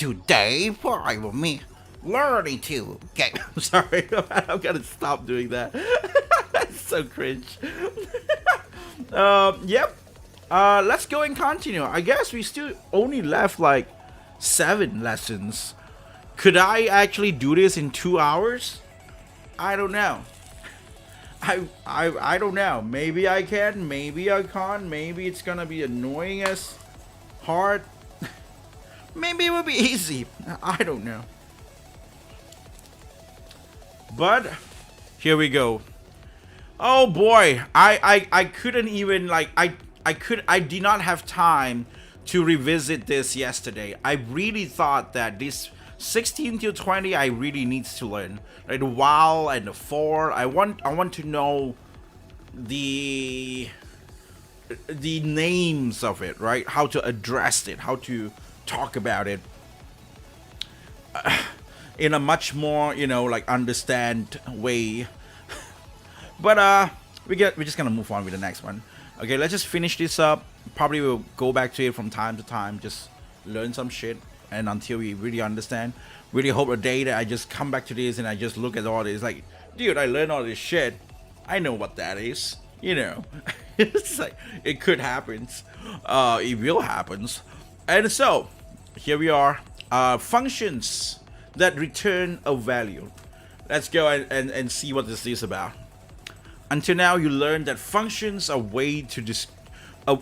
Today, play with me. Learning to get. Sorry, I'm gonna stop doing that. That's so cringe. Yep. Let's go and continue. I guess we still only left like 7 lessons. Could I actually do this in 2 hours? I don't know. I don't know. Maybe I can. Maybe I can't. Maybe it's gonna be annoying as hard. Maybe it will be easy. I don't know. But here we go. Oh boy, I couldn't even like I did not have time to revisit this yesterday. I really thought that this 16 to 20 I really needs to learn. Like the while and the for. I want to know the names of it, right? How to address it, how to talk about it in a much more, like understand way. But we're just gonna move on with the next one. Okay, let's just finish this up. Probably we'll go back to it from time to time, just learn some shit, and until we really understand. Really hope a day that I just come back to this and I just look at all this like, dude, I learned all this shit. I know what that is. It's like it could happen. It will happen. And so here we are. Functions that return a value. Let's go and see what this is about. Until now, you learned that functions are way to are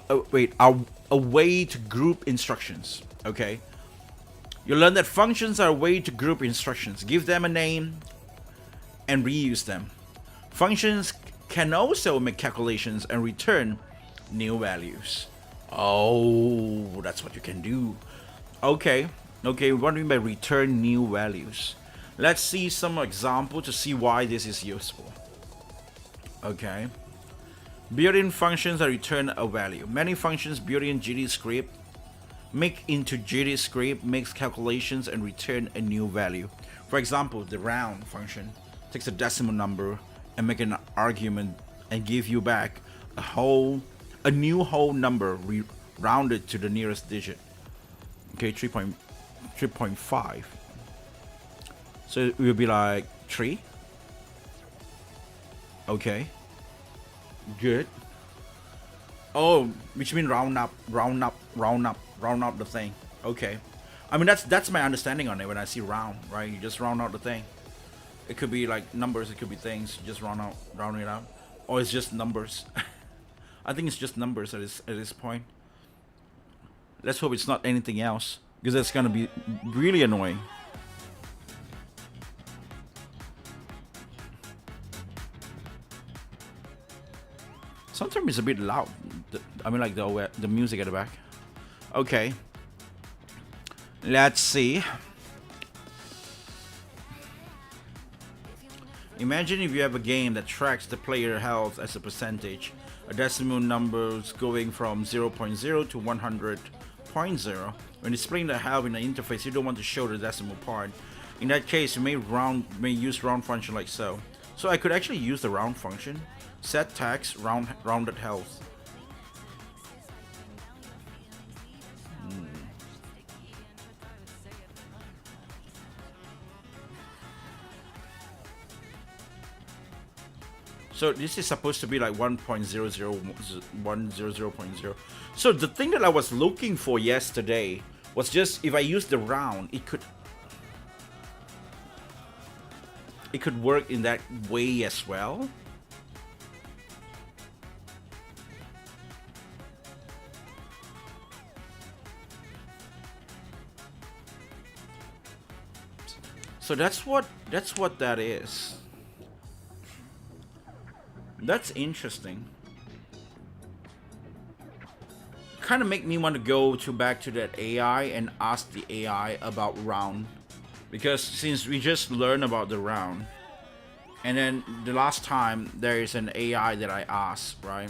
a way to group instructions. Okay. You learn that functions are a way to group instructions. Give them a name and reuse them. Functions can also make calculations and return new values. Oh, that's what you can do. Okay, what do you mean by return new values? Let's see some example to see why this is useful. Okay. Built-in functions that return a value. Many functions built in GDScript make into GDScript makes calculations and return a new value. For example, the round function takes a decimal number and make an argument and give you back a new whole number rounded to the nearest digit. Okay, 3.5. So it will be like 3. Okay. Good. Oh, which means round up the thing. Okay. I mean that's my understanding on it when I see round, right? You just round out the thing. It could be like numbers, it could be things, you just round it out. Or it's just numbers. I think it's just numbers at this point. Let's hope it's not anything else, because that's gonna be really annoying. Sometimes it's a bit loud. I mean, like the music at the back. Okay. Let's see. Imagine if you have a game that tracks the player health as a percentage. A decimal numbers going from 0.0 to 100.0. When displaying the health in the interface, you don't want to show the decimal part. In that case, you may use round function like so. So I could actually use the round function. Set tags rounded health. So this is supposed to be like 1.00100.0. So the thing that I was looking for yesterday was just if I use the round, it could work in that way as well. So that's what that is. That's interesting. Kind of make me want to go back to that AI and ask the AI about round, because since we just learned about the round, and then the last time there is an AI that I asked, right?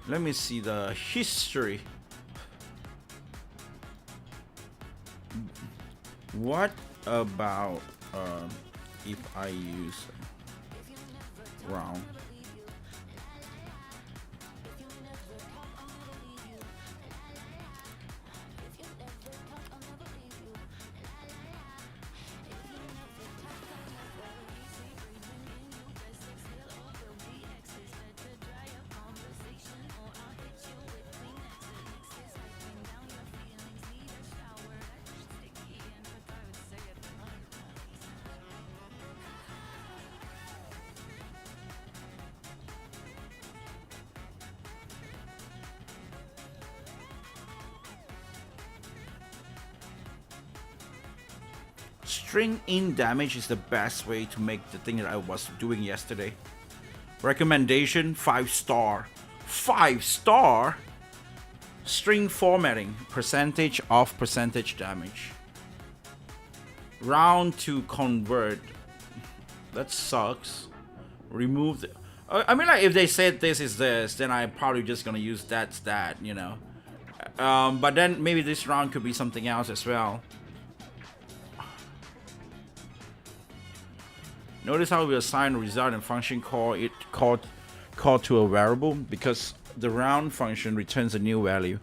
Let me see the history. What about if I use round? string in damage is the best way to make the thing that I was doing yesterday. Recommendation 5-star. 5-star? String formatting. Percentage of percentage damage. Round to convert. That sucks. Remove the... I mean, like, if they said this is this, then I'm probably just gonna use that stat, you know. But then maybe this round could be something else as well. Notice how we assign a result and function call to a variable, because the round function returns a new value.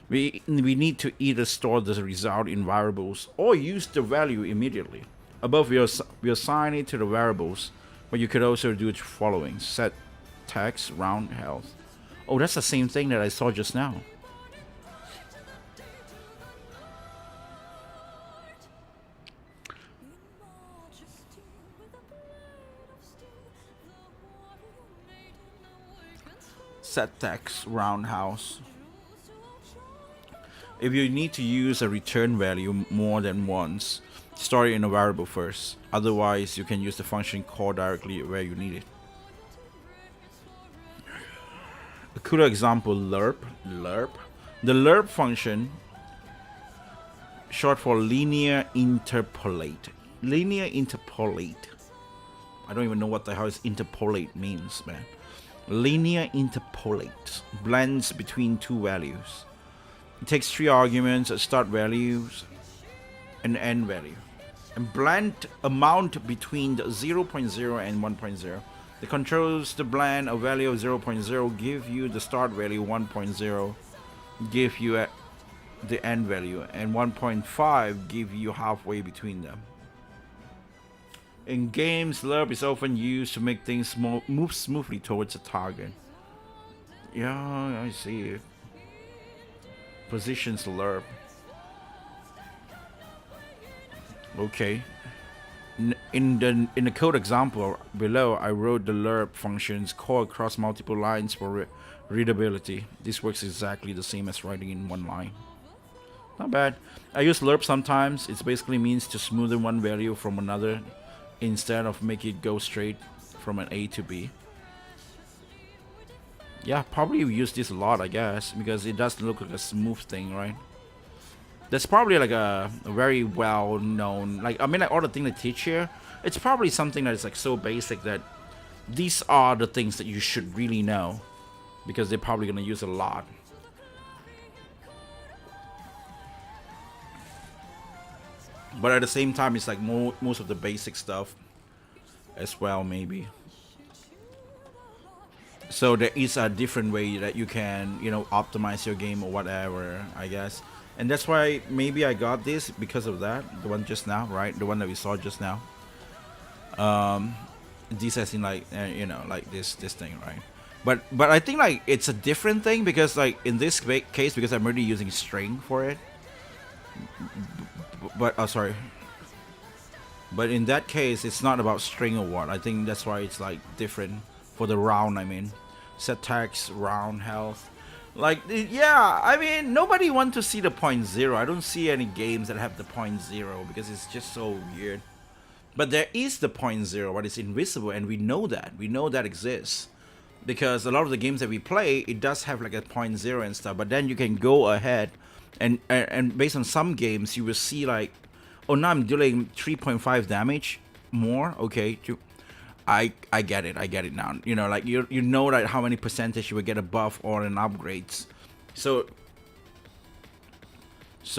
We need to either store the result in variables or use the value immediately. Above we assign it to the variables, but you could also do the following: set text round health. Oh, that's the same thing that I saw just now. Set text roundhouse. If you need to use a return value more than once, store it in a variable first. Otherwise, you can use the function call directly where you need it. A cool example: lerp. The lerp function, short for linear interpolate. Linear interpolate. I don't even know what the hell interpolate means, man. Linear interpolate blends between two values. It takes 3 arguments: a start value, an end value, and blend amount between the 0.0 and 1.0. It controls the blend. A value of 0.0 give you the start value, 1.0 give you the end value, and 1.5 give you halfway between them. In games, lerp is often used to make things move smoothly towards a target. Yeah, I see it. Positions lerp. Okay. In the code example below, I wrote the lerp functions call across multiple lines for readability. This works exactly the same as writing in one line. Not bad. I use lerp sometimes. It basically means to smoothen one value from another, instead of make it go straight from an A to B. Yeah, probably we use this a lot, I guess, because it does look like a smooth thing, right? That's probably like a very well known, like, I mean, like all the things they teach here, it's probably something that is like so basic that these are the things that you should really know, because they're probably gonna use it a lot. But at the same time, it's like most of the basic stuff as well, maybe. So there is a different way that you can, you know, optimize your game or whatever, I guess. And that's why maybe I got this because of that. The one just now, right? The one that we saw just now. This as in like, you know, like this thing, right? But I think like it's a different thing, because like in this case, because I'm already using string for it. But sorry. But in that case, it's not about string or what. I think that's why it's like different for the round. I mean, set text round health. Like, yeah, I mean, nobody wants to see the 0.0. I don't see any games that have the 0.0 because it's just so weird. But there is the 0.0, but it's invisible, and we know that. We know that exists. Because a lot of the games that we play, it does have like a 0.0 and stuff. But then you can go ahead and based on some games, you will see like, oh, now I'm dealing 3.5 damage more. Okay, I get it now. You know, like you know like how many percentage you will get a buff or an upgrades. So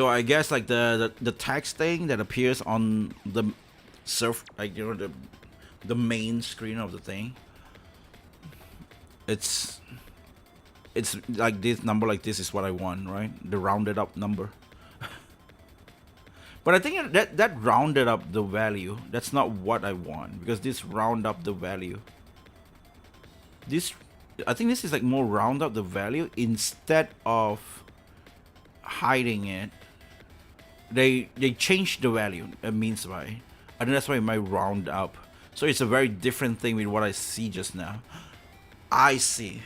I guess like the text thing that appears on the like, you know, the main screen of the thing. It's like this number like this is what I want, right? The rounded up number. But I think that rounded up the value. That's not what I want, because this round up the value. I think this is like more round up the value instead of hiding it. They changed the value. It means by. I think that's why it might round up. So it's a very different thing with what I see just now. I see.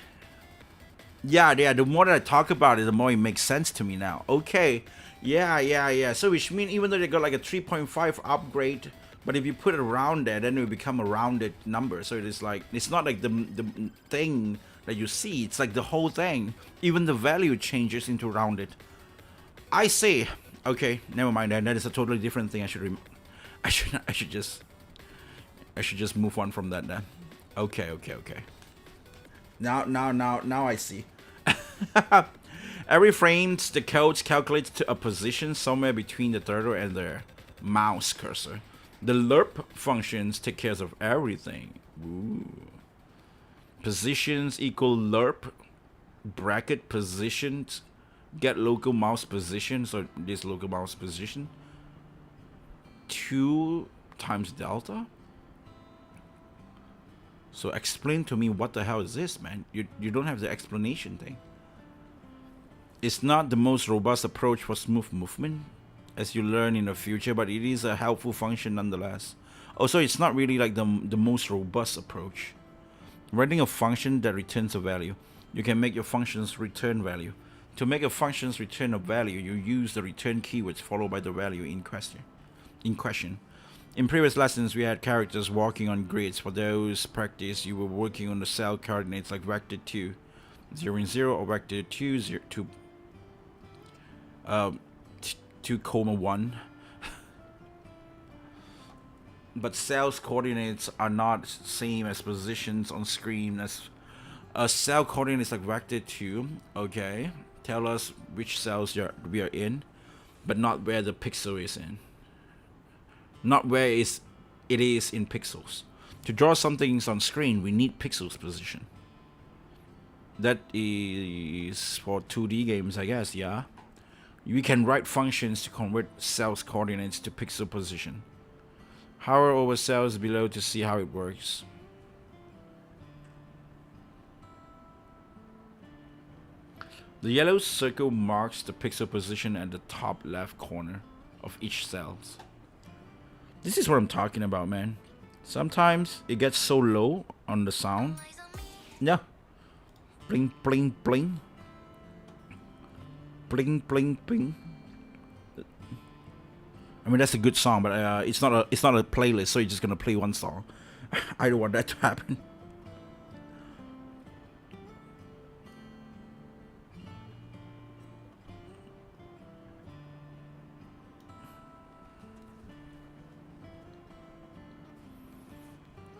Yeah. The more that I talk about it, the more it makes sense to me now. Okay. Yeah. So which means even though they got like a 3.5 upgrade But if you put it around there, then it will become a rounded number. So it is like, it's not like the thing that you see. It's like the whole thing. Even the value changes into rounded. I see. Okay, never mind. That is a totally different thing. I should just move on from that then. Okay. Now I see. Every frame, the code calculates to a position somewhere between the turtle and the mouse cursor. The lerp functions take care of everything. Ooh. Positions equal lerp bracket positions get local mouse position. So this local mouse position 2 times delta. So explain to me what the hell is this, man? You don't have the explanation thing. It's not the most robust approach for smooth movement, as you learn in the future, but it is a helpful function nonetheless. Also, it's not really like the most robust approach. Writing a function that returns a value. You can make your functions return value. To make a function's return a value, you use the return keywords followed by the value in question. In previous lessons, we had characters walking on grids. For those practice, you were working on the cell coordinates like vector 2, 0 and 0, or vector 2, 0, 2, 1. But cells coordinates are not same as positions on screen. As a cell coordinates like vector 2, okay, tell us which cells we are in, but not where the pixel is in. Not where it is in pixels. To draw something on screen, we need pixels position. That is for 2D games, I guess, yeah. We can write functions to convert cells coordinates to pixel position. Hover over cells below to see how it works. The yellow circle marks the pixel position at the top left corner of each cell. This is what I'm talking about, man. Sometimes it gets so low on the sound. Yeah. Bling, bling, bling. Bling, bling, bling. I mean, that's a good song, but it's not a playlist, so you're just gonna play one song. I don't want that to happen.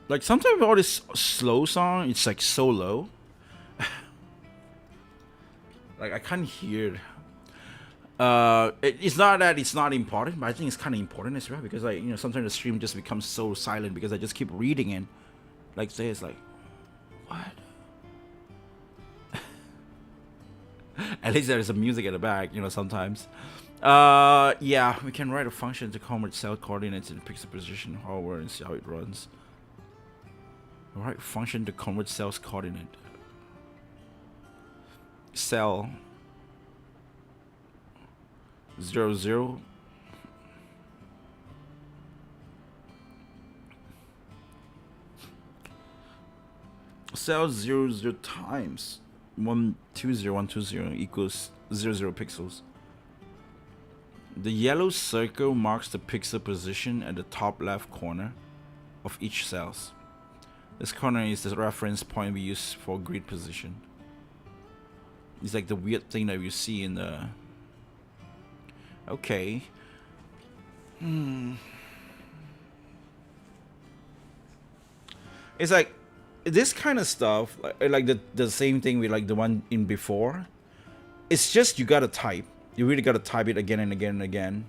Like sometimes all this slow song, it's like so low. Like I can't hear. It's not that it's not important, but I think it's kind of important as well, because like, you know, sometimes the stream just becomes so silent because I just keep reading it. Like say it's like, what? At least there is some music at the back, you know, sometimes. Yeah, we can write a function to convert cell coordinates in pixel position, hover, and see how it runs. Write function to convert cells coordinate. Cell 0, 0. Cell 0, 0 times 120 120 equals 0, 0 pixels. The yellow circle marks the pixel position at the top left corner of each cells. This corner is the reference point we use for grid position. It's like the weird thing that you see in the... Okay. It's like this kind of stuff, like the same thing with like the one in before. It's just you gotta type. You really gotta type it again and again and again.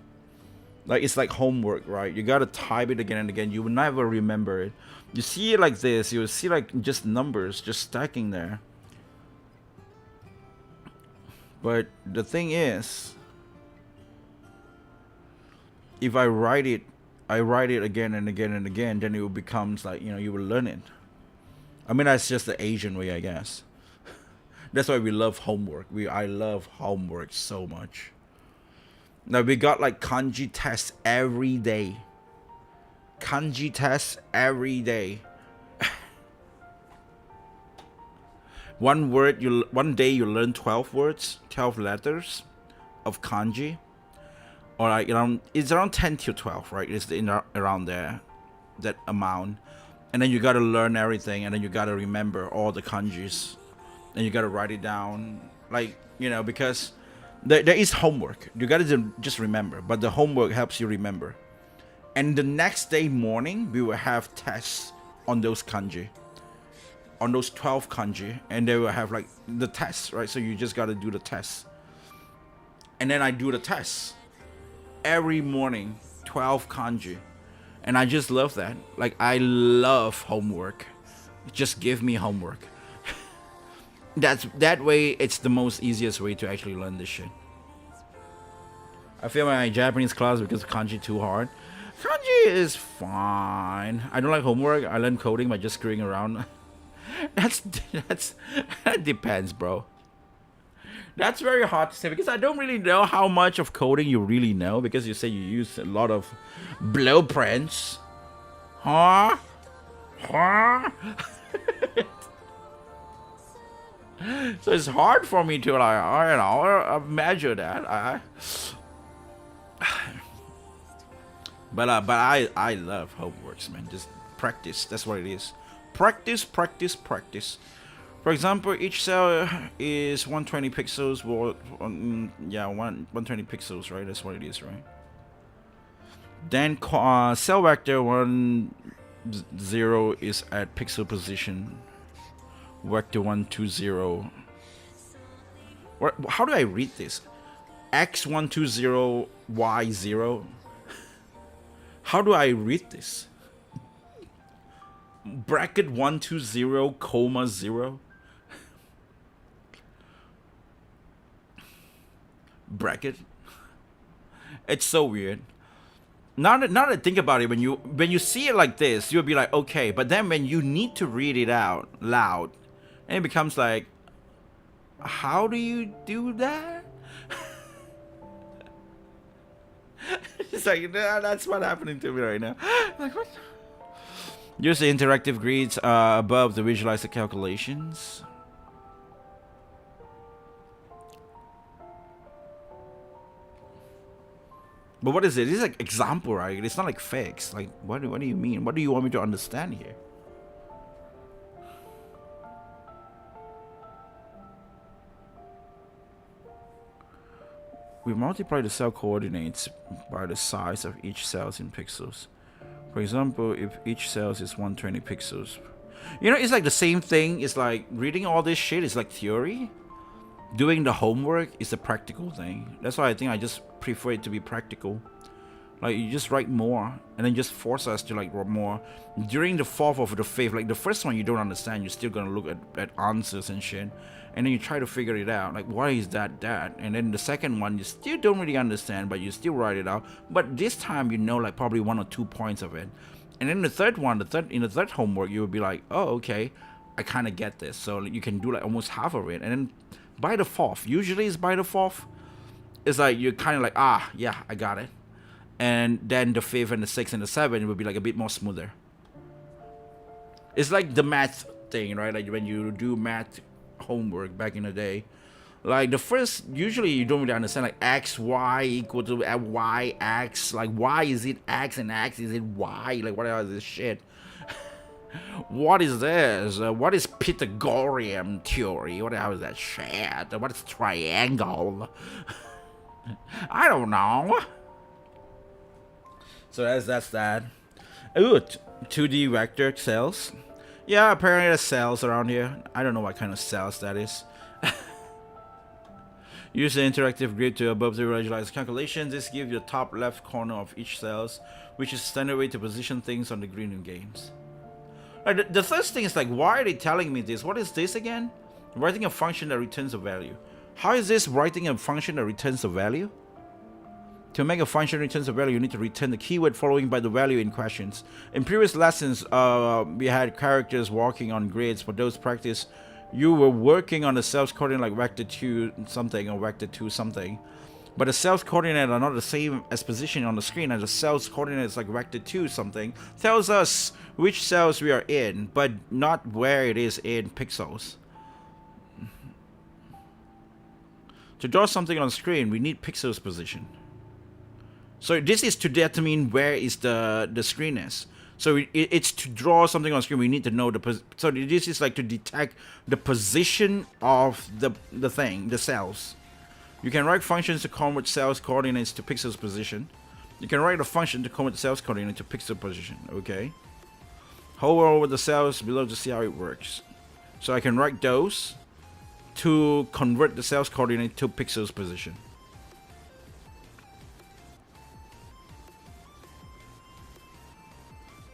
Like it's like homework, right? You gotta type it again and again. You will never remember it. You see it like this. You will see like just numbers just stacking there. But the thing is, if I write it again and again and again, then it will becomes like, you know, you will learn it. I mean, that's just the Asian way, I guess. That's why we love homework. I love homework so much. Now we got like kanji tests every day. Kanji tests every day. One day you learn 12 words, 12 letters of kanji, or like it's around 10 to 12, right? It's around there. that amount, and then you gotta learn everything, and then you gotta remember all the kanjis, and you gotta write it down, like, because there is homework. You gotta just remember, but the homework helps you remember. And the next day morning, we will have tests on those kanji, on those 12 kanji, and they will have like the tests, right? So you just gotta do the tests, and then I do the tests every morning, 12 kanji, and I just love that. Like, I love homework. Just give me homework. That way, it's the most easiest way to actually learn this shit. I feel my Japanese class because kanji too hard. Kanji is fine. I don't like homework. I learn coding by just screwing around. That depends, bro. That's very hard to say because I don't really know how much of coding you really know, because you say you use a lot of blueprints. Huh? So it's hard for me to measure that. But I love homeworks, man. Just practice. That's what it is. Practice. For example, each cell is 120 pixels. 120 pixels, right? That's what it is, right? Then cell vector 10 is at pixel position. Vector 120. How do I read this? X120 Y0. How do I read this? Bracket 120, comma 0. Bracket. It's so weird. Now that I think about it, when you see it like this, you'll be like, okay. But then when you need to read it out loud, and it becomes like, how do you do that? It's like, that's what's happening to me right now. Like, what? Use the interactive grids above to visualize the calculations. But what is it? It's like example, right? It's not like fixed. Like, what do you mean? What do you want me to understand here? We multiply the cell coordinates by the size of each cells in pixels. For example, if each cell is 120 pixels. It's like the same thing. It's like reading all this shit is like theory. Doing the homework is a practical thing. That's why I think I just prefer it to be practical. Like, you just write more, and then just force us to like write more. During the fourth or the fifth, like the first one you don't understand, you're still gonna look at answers and shit. And then you try to figure it out, like, why is that? And then the second one, you still don't really understand, but you still write it out. But this time, like probably 1 or 2 points of it. And then the third one, in the third homework, you will be like, oh, okay, I kind of get this. So you can do like almost half of it. And then by the fourth, usually it's by the fourth, it's like you're kind of like, yeah, I got it. And then the fifth and the sixth and the seventh will be like a bit more smoother. It's like the math thing, right? Like when you do math homework back in the day, like the first, usually you don't really understand, like x y equal to y x, like why is it x and x is it y, like what is this shit? What is this? What is Pythagorean theory? What the hell is that shit? What is triangle? I don't know. So that's that. Ooh, 2D vector cells. Yeah, apparently there's cells around here. I don't know what kind of cells that is. Use the interactive grid to above the visualize calculations. This gives you the top left corner of each cells, which is standard way to position things on the grid in games. Like the first thing is like, why are they telling me this? What is this again? Writing a function that returns a value. How is this writing a function that returns a value? To make a function returns a value, you need to return the keyword following by the value in questions. In previous lessons, we had characters walking on grids. For those practice, you were working on the cells coordinate like vector 2 something or vector 2 something. But the cells coordinate are not the same as position on the screen, and the cells coordinates like vector 2 something tells us which cells we are in, but not where it is in pixels. To draw something on screen, we need pixels position. So this is to determine where is the screen is. So it's to draw something on screen. We need to know so this is like to detect the position of the thing, the cells. You can write functions to convert cells coordinates to pixels position. You can write a function to convert cells coordinate to pixel position. Okay. Hover over the cells below to see how it works. So I can write those to convert the cells coordinate to pixels position.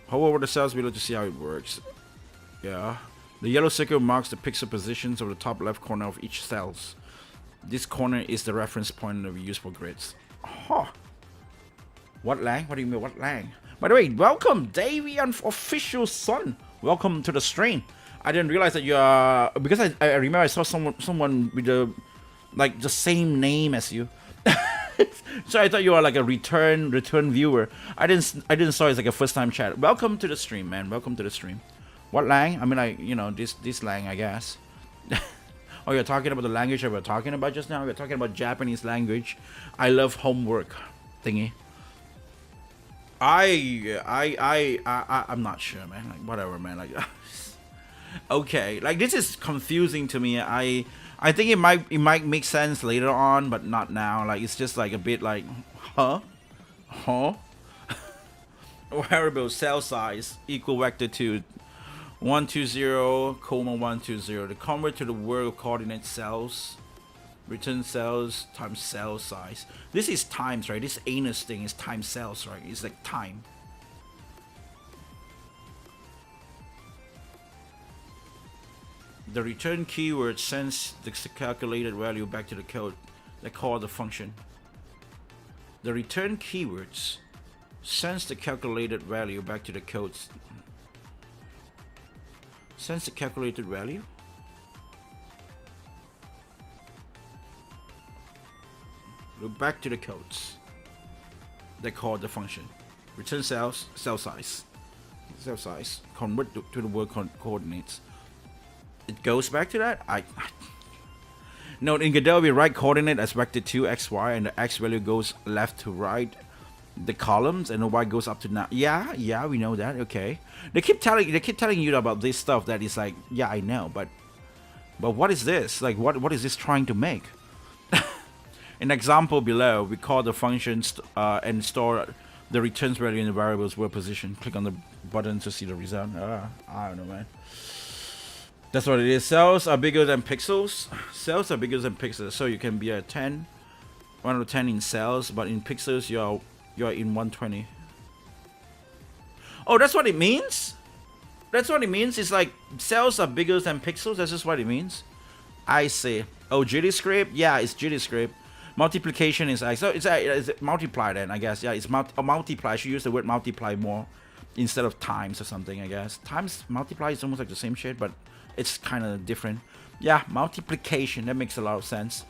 Hover over the cells below to see how it works. Yeah. The yellow circle marks the pixel positions of the top left corner of each cells. This corner is the reference point that we use for grids. Huh. What lang? What do you mean, what lang? By the way, welcome, Davian official son. Welcome to the stream. I didn't realize that you are, because I remember I saw someone with the same name as you. So I thought you were like a return viewer. I didn't saw it as like a first time chat. Welcome to the stream, man. Welcome to the stream. What lang? I mean, like, you know, this lang, I guess. Oh, you're talking about the language that we're talking about just now? We're talking about Japanese language. I love homework thingy. I'm not sure, man. Like, whatever, man. Like, okay, like, this is confusing to me. I think it might make sense later on, but not now. Like, it's just like a bit like, huh? Variable cell size equal vector 2 120, 120 to convert to the world coordinate cells. Return cells times cell size. This is times, right? This anus thing is times cells, right? It's like time. The return keyword sends the calculated value back to the code that call the function. The return keywords sends the calculated value back to the code. Sends the calculated value? Look back to the codes that call the function. Return cells, cell size, convert to the word coordinates. It goes back to that. Note in Godot we write coordinate as vector 2 x y, and the x value goes left to right the columns, and the y goes up to now. Yeah, we know that. Okay. They keep telling you about this stuff that is like, yeah, I know, but what is this? Like, what is this trying to make? In example below, we call the functions and store the returns value in the variables word position. Click on the button to see the result. I don't know, man. That's what it is. Cells are bigger than pixels. Cells are bigger than pixels, so you can be at 1 out of 10 in cells, but in pixels you're in 120. Oh, that's what it means? That's what it means? It's like cells are bigger than pixels? That's just what it means? I see. Oh, GDScript? Yeah, it's GDScript. Multiplication is so it's multiply then, I guess. Yeah, it's multiply. I should use the word multiply more instead of times or something, I guess. Times multiply is almost like the same shit, but it's kind of different. Yeah, multiplication. That makes a lot of sense.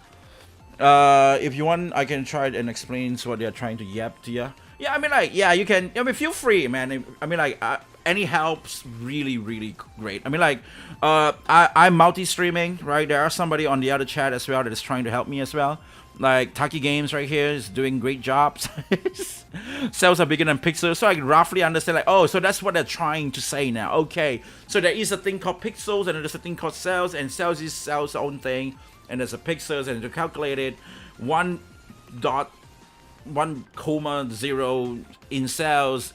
If you want, I can try and explain what they're trying to yap to you. Yeah, I mean, like, yeah, you can. I mean, feel free, man. I mean, like, any help's really, really great. I mean, like, I'm multi-streaming, right? There are somebody on the other chat as well that is trying to help me as well. Like Taki Games right here is doing great jobs. Cells are bigger than pixels, so I can roughly understand, like, oh, so that's what they're trying to say now. Okay, so there is a thing called pixels, and there's a thing called cells, and cells is cells own thing, and there's a pixels, and to calculate it, 1.0 in cells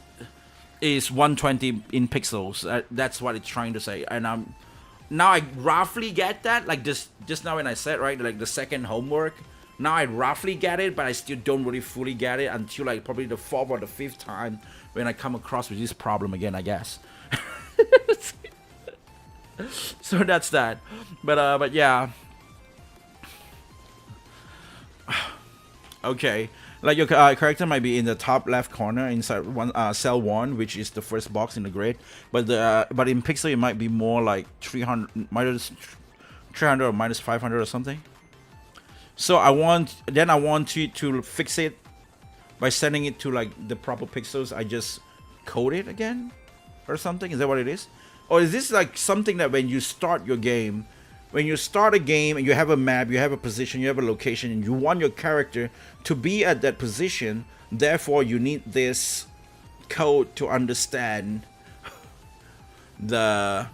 is 120 in pixels. That's what it's trying to say, and now I roughly get that. Like just now when I said, right, like the second homework. Now I roughly get it, but I still don't really fully get it until like probably the 4th or the 5th time when I come across with this problem again, I guess. So that's that. But yeah. Okay. Like your character might be in the top left corner inside cell 1, which is the first box in the grid. But in pixel it might be more like 300 or minus 500 or something. So I want to fix it by sending it to like the proper pixels. I just code it again or something. Is that what it is? Or is this like something that when you start your game, when you start a game and you have a map, you have a position, you have a location, and you want your character to be at that position, therefore you need this code to understand the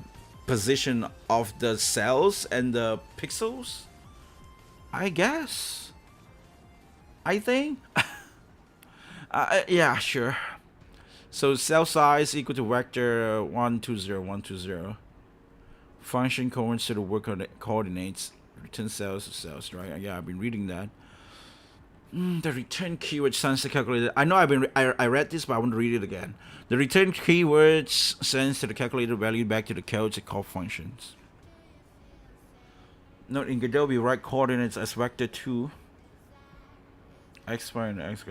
position of the cells and the pixels, I guess. I think. Yeah, sure. So cell size equal to vector 120 120. Function corresponds to the work coordinates. Return cells to cells, right? Yeah, I've been reading that. The return keyword sends the calculator. I know I read this, but I want to read it again. The return keywords sends to the calculator value back to the code to call functions. Note in Godot we write coordinates as vector 2. X, Y, and X.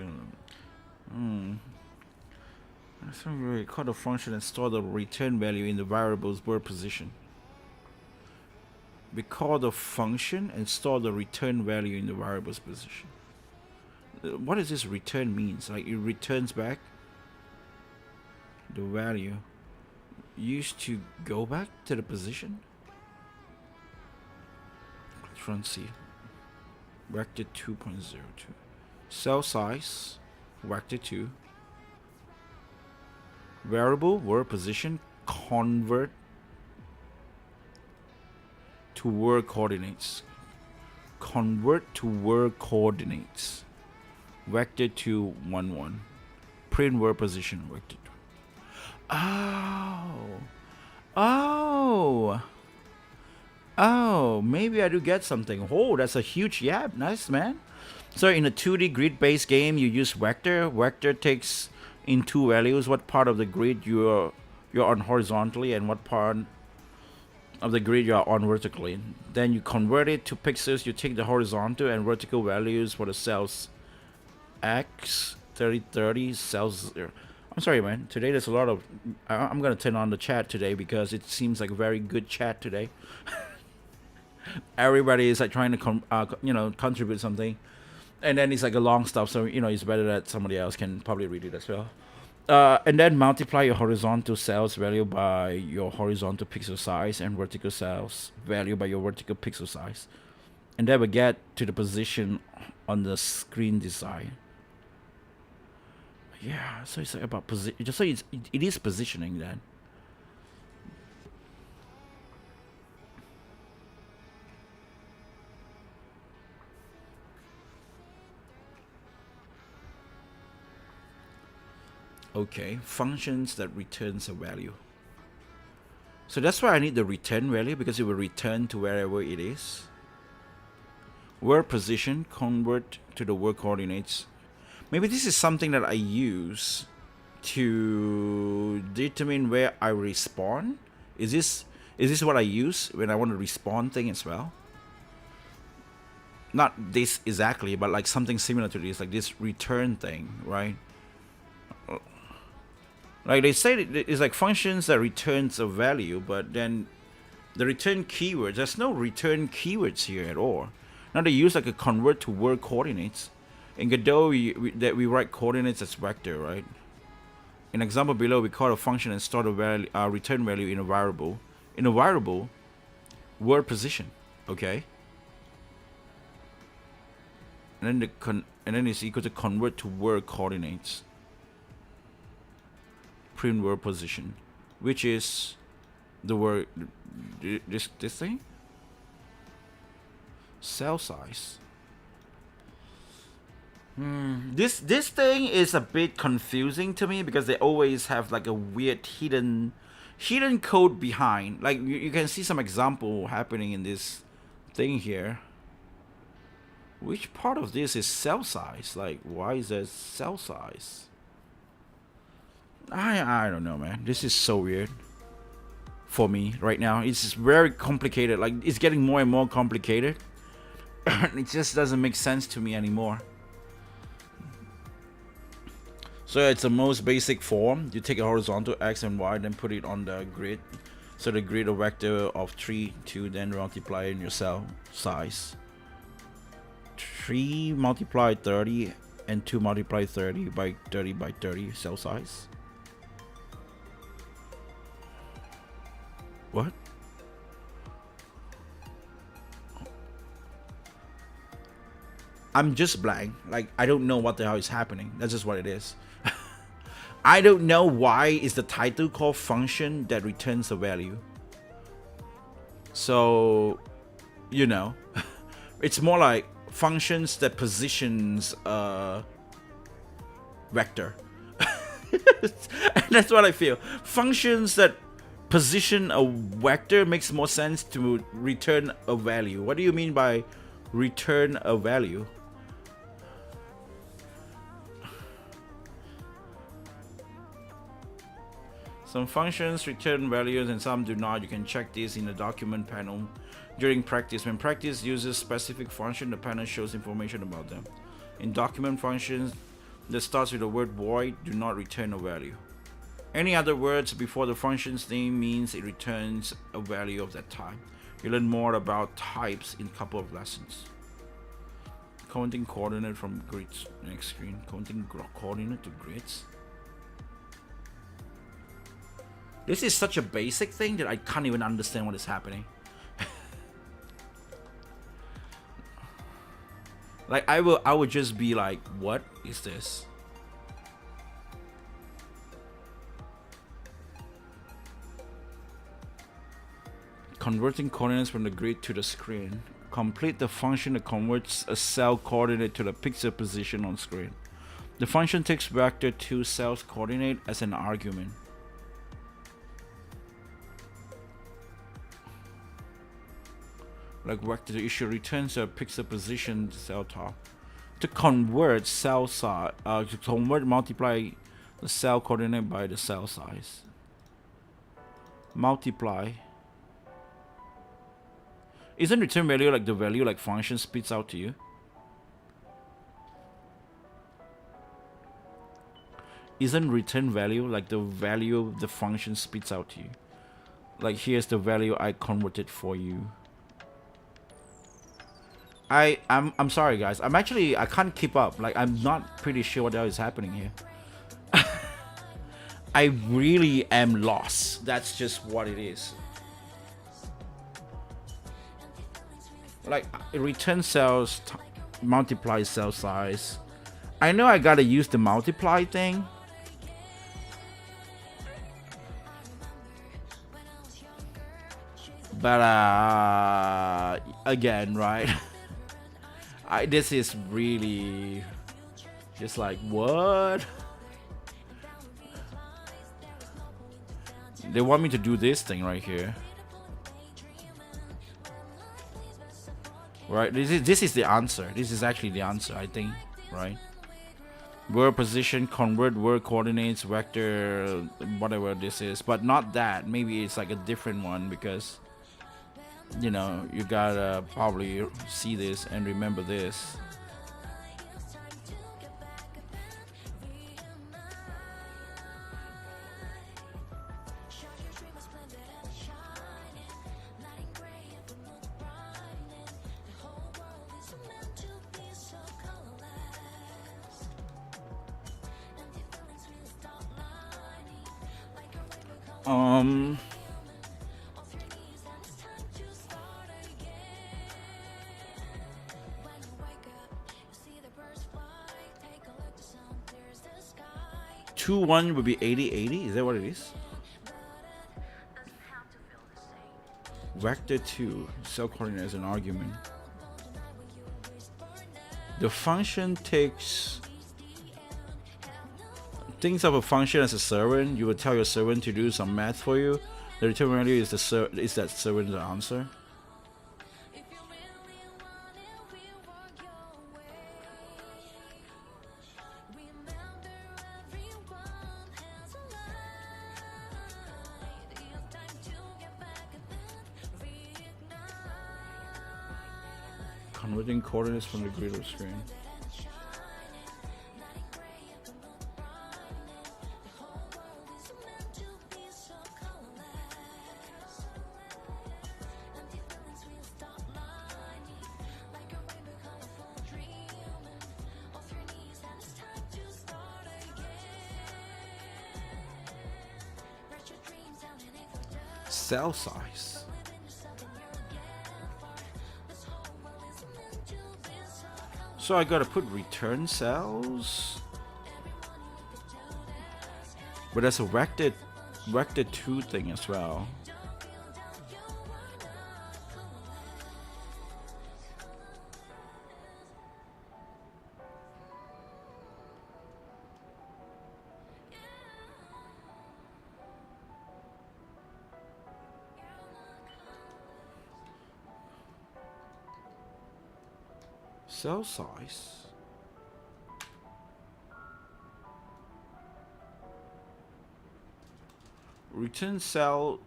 So we call the function and store the return value in the variable's word position. We call the function and store the return value in the variable's position. What does this return means? Like it returns back the value used to go back to the position. Front C. Vector 2.02. Cell size. Vector 2. Variable word position convert to word coordinates. Convert to word coordinates. Vector 2 1 1. Print word position vector 2. Oh, maybe I do get something. Oh, that's a huge yap. Nice, man. So in a 2D grid-based game, you use vector. Vector takes in two values: what part of the grid you're on horizontally, and what part of the grid you are on vertically. Then you convert it to pixels. You take the horizontal and vertical values for the cells. X 3030 cells. I'm sorry, man. Today there's a lot of. I'm gonna turn on the chat today because it seems like a very good chat today. Everybody is like trying to contribute something, and then it's like a long stuff. So it's better that somebody else can probably read it as well. And then multiply your horizontal cells value by your horizontal pixel size and vertical cells value by your vertical pixel size, and then we get to the position on the screen design. Yeah, so it's like about position. Just so it is positioning then. Okay, functions that returns a value. So that's why I need the return value, because it will return to wherever it is. Word position convert to the word coordinates. Maybe this is something that I use to determine where I respawn. Is this what I use when I want to respawn thing as well? Not this exactly, but like something similar to this, like this return thing, right? Like they say it's like functions that returns a value, but then the return keywords, there's no return keywords here at all. Now they use like a convert to word coordinates. In Godot, we write coordinates as vector, right? In example below, we call a function and store the value, return value in a variable. In a variable, word position, okay? And then it's equal to convert to word coordinates. Print word position, which is the word this thing. Cell size. This thing is a bit confusing to me because they always have like a weird hidden code behind. Like you can see some example happening in this thing here. Which part of this is cell size? Like, why is there cell size? I don't know, man. This is so weird for me right now. It's just very complicated. Like, it's getting more and more complicated. It just doesn't make sense to me anymore. So it's the most basic form. You take a horizontal x and y, then put it on the grid. So the grid a vector of 3, 2, then multiply in your cell size. 3 multiply 30 and 2 multiply 30 by 30 by 30 cell size. What? I'm just blank. Like, I don't know what the hell is happening. That's just what it is. I don't know why is the title called function that returns a value. So, you know, it's more like functions that positions a vector. And that's what I feel. Functions that position a vector makes more sense to return a value. What do you mean by return a value? Some functions return values and some do not. You can check this in the document panel during practice. When practice uses specific function, the panel shows information about them. In document functions that starts with the word void do not return a value. Any other words before the function's name means it returns a value of that type. You learn more about types in a couple of lessons. Counting coordinate from grids. Next screen. Counting coordinate to grids. This is such a basic thing that I can't even understand what is happening. Like I would just be like, what is this? Converting coordinates from the grid to the screen. Complete the function that converts a cell coordinate to the pixel position on screen. The function takes vector 2 cells coordinate as an argument. Like vector issue returns a pixel position cell top. To convert cell size, multiply the cell coordinate by the cell size. Multiply. Isn't return value like the value like function spits out to you? Isn't return value like the value the function spits out to you? Like here's the value I converted for you. I'm sorry guys. I can't keep up. Like I'm not pretty sure what the hell is happening here. I really am lost. That's just what it is. Like return cells multiply cell size. I know I gotta use the multiply thing. But again, right? This is really just like what? They want me to do this thing right here. Right, this is the answer. This is actually the answer, I think, right? Word position, convert word coordinates, vector, whatever this is, but not that. Maybe it's like a different one because, you know, you gotta probably see this and remember this. Two one would be 80. Is that what it is? Vector 2 cell coordinate as an argument. The function takes things of a function as a servant. You would tell your servant to do some math for you. The return value is that servant's answer. Converting coordinates from the grid of screen. Cell size. So I gotta put return cells. But there's a vector 2 thing as well. Cell size. Return cell.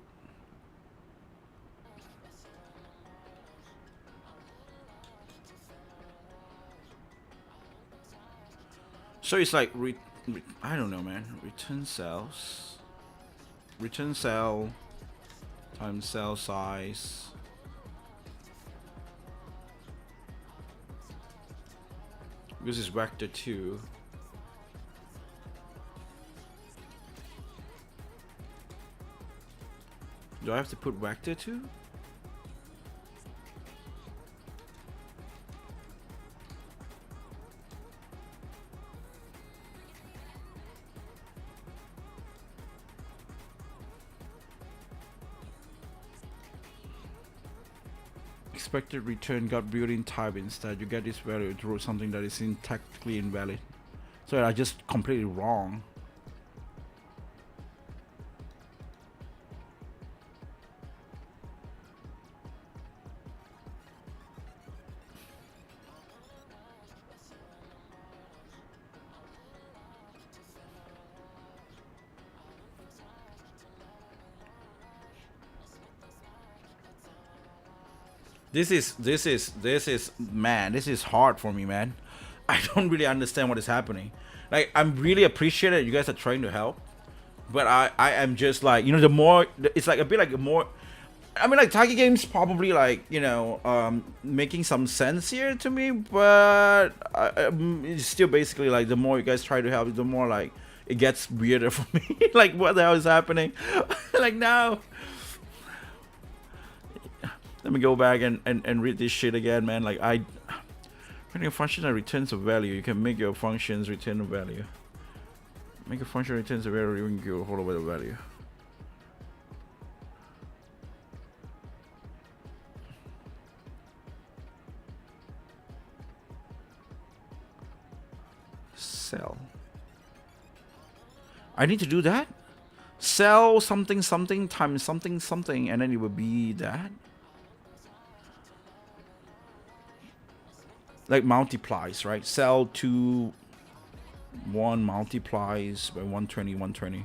So it's like I don't know, man. Return cells. Return cell times cell size. This is vector 2. Do I have to put vector 2? Expected return got built-in type instead. You get this value through something that is syntactically invalid. So I just completely wrong. This is man, this is hard for me, man. I don't really understand what is happening. Like, I'm really appreciative you guys are trying to help, but I am just like, you know, the more it's like a bit like a more, I mean, like Target Games probably like, you know, making some sense here to me, but it's still basically like the more you guys try to help, the more like it gets weirder for me. Like, what the hell is happening? Like, now let me go back and read this shit again, man. Like, when a function that returns a value, you can make your functions return a value. Make a function returns a value, you can hold over the value. Cell. I need to do that? Cell something something times something something, and then it will be that. Like multiplies, right? Cell 2 1 multiplies by 120 120.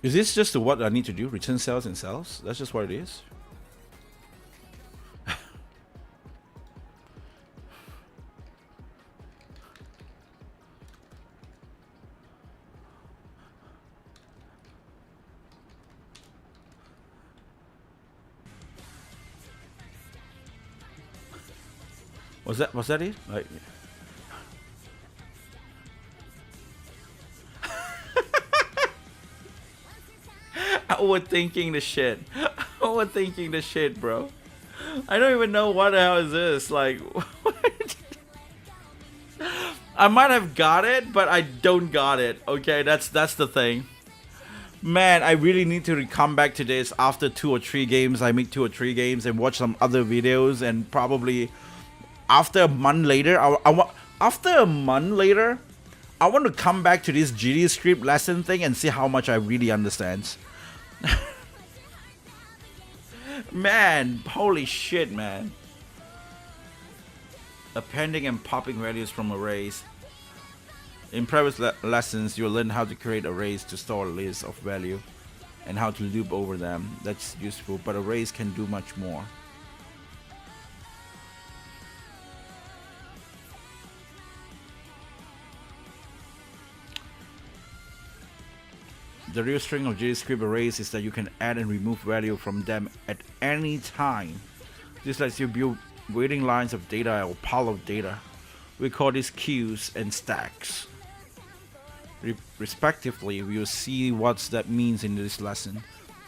Is this just what I need to do? Return cells and cells? That's just what it is? Was that it? Like, overthinking the shit. Overthinking the shit, bro. I don't even know what the hell is this. Like, what? I might have got it, but I don't got it. Okay, that's the thing. Man, I really need to come back to this after 2 or 3 games. I make 2 or 3 games and watch some other videos, and probably after a month later, after a month later, I want to come back to this GD script lesson thing and see how much I really understand. Man, holy shit, man. Appending and popping values from arrays. In previous lessons, you'll learn how to create arrays to store a list of value and how to loop over them. That's useful, but arrays can do much more. The real string of JavaScript arrays is that you can add and remove value from them at any time. This lets you build waiting lines of data or pile of data. We call these queues and stacks. Respectively, we will see what that means in this lesson.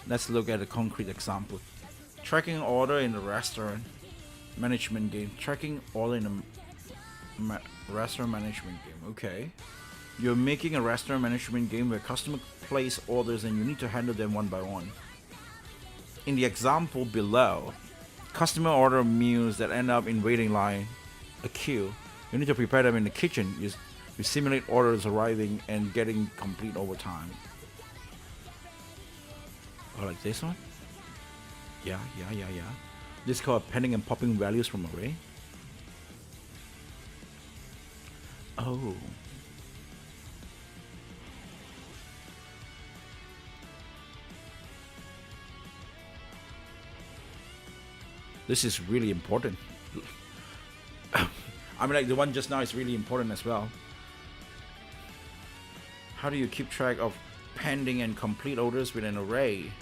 Let's look at a concrete example. Tracking order in the restaurant management game. Tracking order in a restaurant management game. Okay. You're making a restaurant management game where customers place orders and you need to handle them one by one. In the example below, customer order meals that end up in waiting line, a queue. You need to prepare them in the kitchen. You simulate orders arriving and getting complete over time. Oh, like this one? Yeah. This is called appending and popping values from array. Oh. This is really important. I mean, like the one just now is really important as well. How do you keep track of pending and complete orders with an array?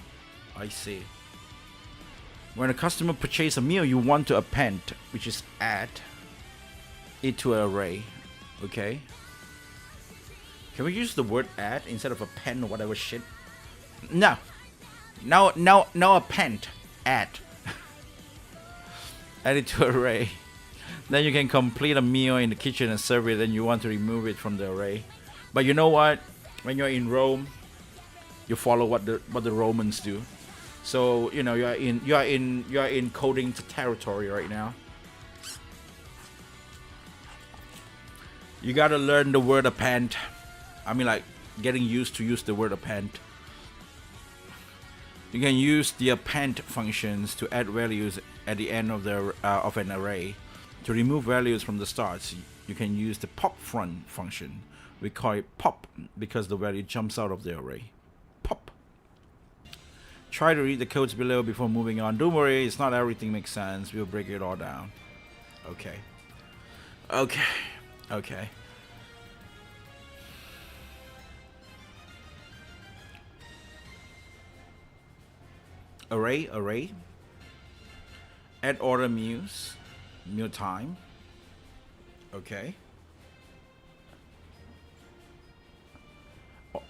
I see. When a customer purchases a meal, you want to append, which is add it to an array. Okay. Can we use the word add instead of append or whatever shit? No. No append. Add. Add it to array. Then you can complete a meal in the kitchen and serve it, and you want to remove it from the array. But you know what? When you're in Rome, you follow what the Romans do. So you know you are in coding territory right now. You gotta learn the word append. I mean, like getting used to use the word append. You can use the append functions to add values at the end of an array. To remove values from the start, you can use the pop front function. We call it pop because the value jumps out of the array. Pop. Try to read the codes below before moving on. Don't worry, it's not everything makes sense. We'll break it all down. Okay. Array. Add order meals. Meal time. Okay.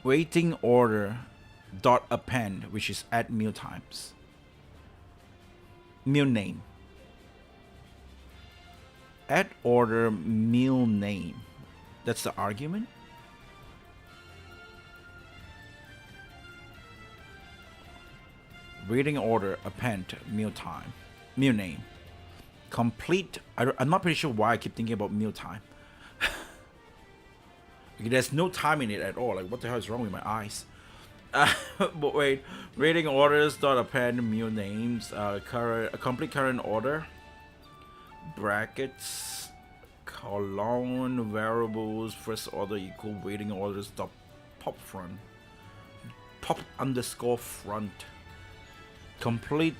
Waiting order dot append, which is add meal times. Meal name. Add order meal name. That's the argument. Waiting order append meal time. Meal name. Complete. I'm not pretty sure why I keep thinking about meal time. There's no time in it at all. Like, what the hell is wrong with my eyes? But wait, rating orders dot append meal names. Complete current order. Brackets. Colon variables first order equal waiting orders dot pop front. Pop underscore front. Complete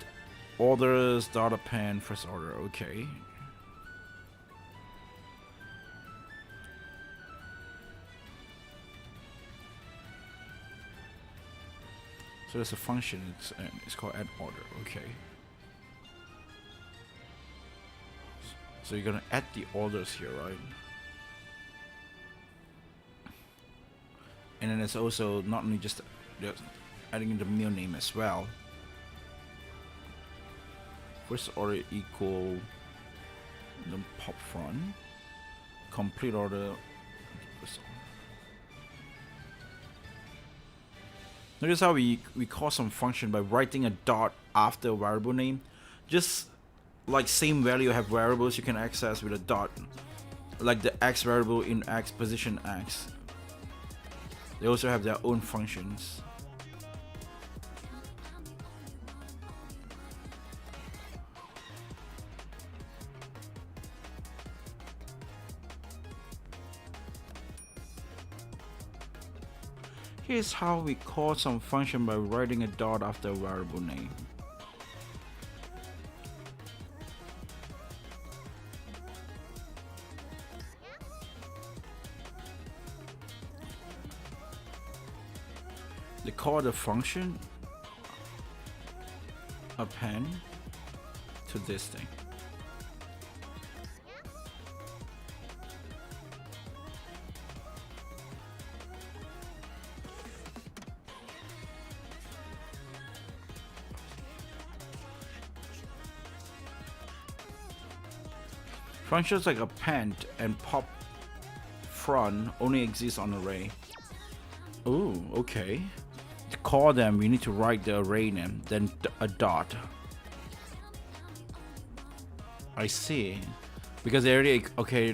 orders dot append first order. Okay. So there's a function. It's called add order. Okay. So you're gonna add the orders here, right? And then it's also not only just adding in the meal name as well. First order equal the pop front. Complete order. Notice how we call some function by writing a dot after a variable name. Just like same value have variables you can access with a dot. Like the x variable in x position x. They also have their own functions. Here's how we call some function by writing a dot after a variable name. They call the function append to this thing. Functions like append and pop front only exist on array. Oh, okay. To call them, we need to write the array name, then a dot. I see. Because they already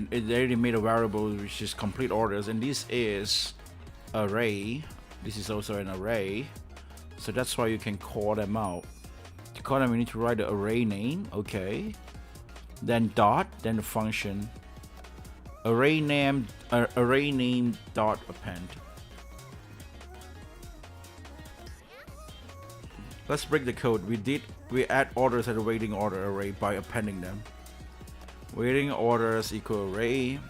they already made a variable which is complete orders, and this is array. This is also an array, so that's why you can call them out. To call them, we need to write the array name. Okay. Then dot, then the function array name dot append. Let's break the code. We add orders at a waiting order array by appending them. Waiting orders equal array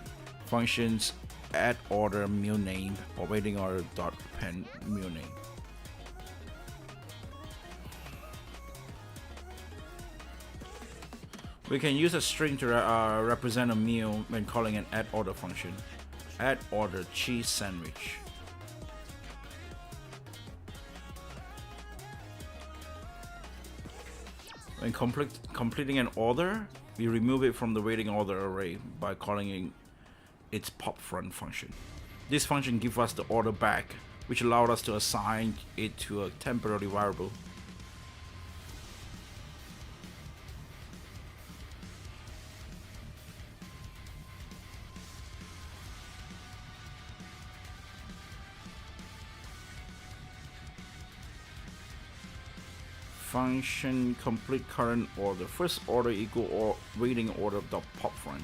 functions add order mule name or waiting order dot append mule name. We can use a string to represent a meal when calling an add order function. Add order cheese sandwich. When completing an order, we remove it from the waiting order array by calling its pop front function. This function gives us the order back, which allowed us to assign it to a temporary variable. Function complete current order. First order equal or waiting order dot pop front.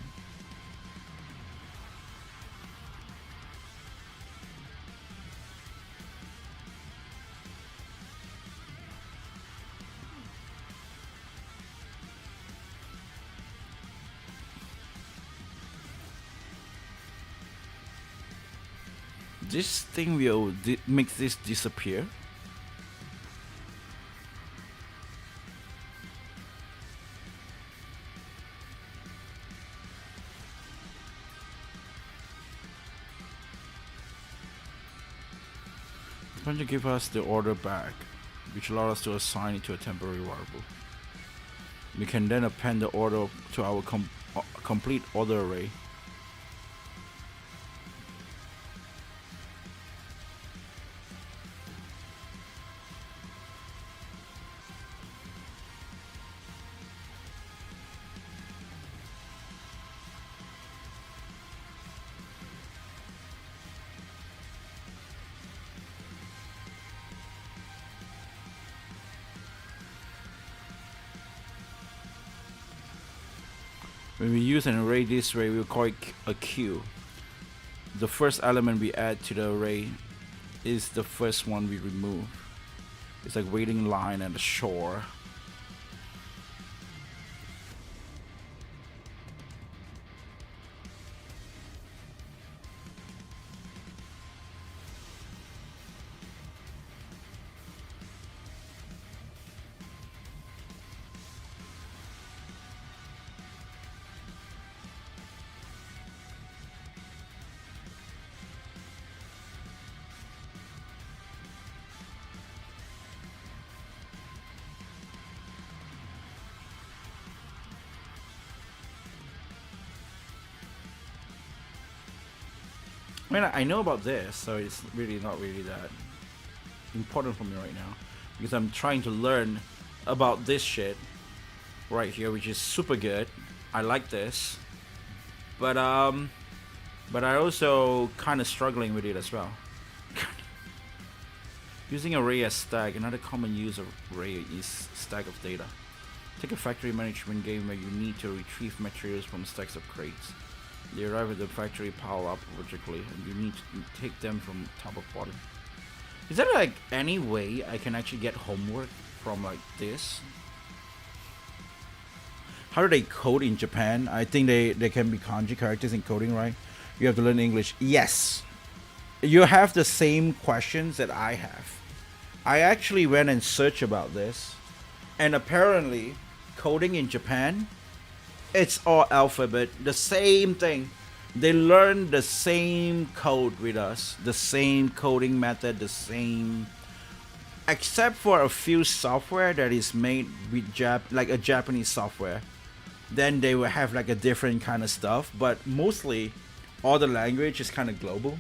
This thing will make this disappear. Going to give us the order back, which allows us to assign it to a temporary variable. We can then append the order to our complete order array. When we use an array this way, we'll call it a queue. The first element we add to the array is the first one we remove. It's like waiting line at the shore. I mean, I know about this, so it's really not really that important for me right now, because I'm trying to learn about this shit right here, which is super good. I like this, but I also kind of struggling with it as well. Using array as stack. Another common use of array is stack of data. Take a factory management game where you need to retrieve materials from stacks of crates. They arrive at the factory pile up vertically, and you need to take them from top of bottom. Is there like any way I can actually get homework from like this? How do they code in Japan? I think they can be kanji characters in coding, right? You have to learn English. Yes. You have the same questions that I have. I actually went and searched about this, and apparently, coding in Japan, it's all alphabet, the same thing. They learn the same code with us, the same coding method, the same, except for a few software that is made with like a Japanese software. Then they will have like a different kind of stuff, but mostly all the language is kind of global.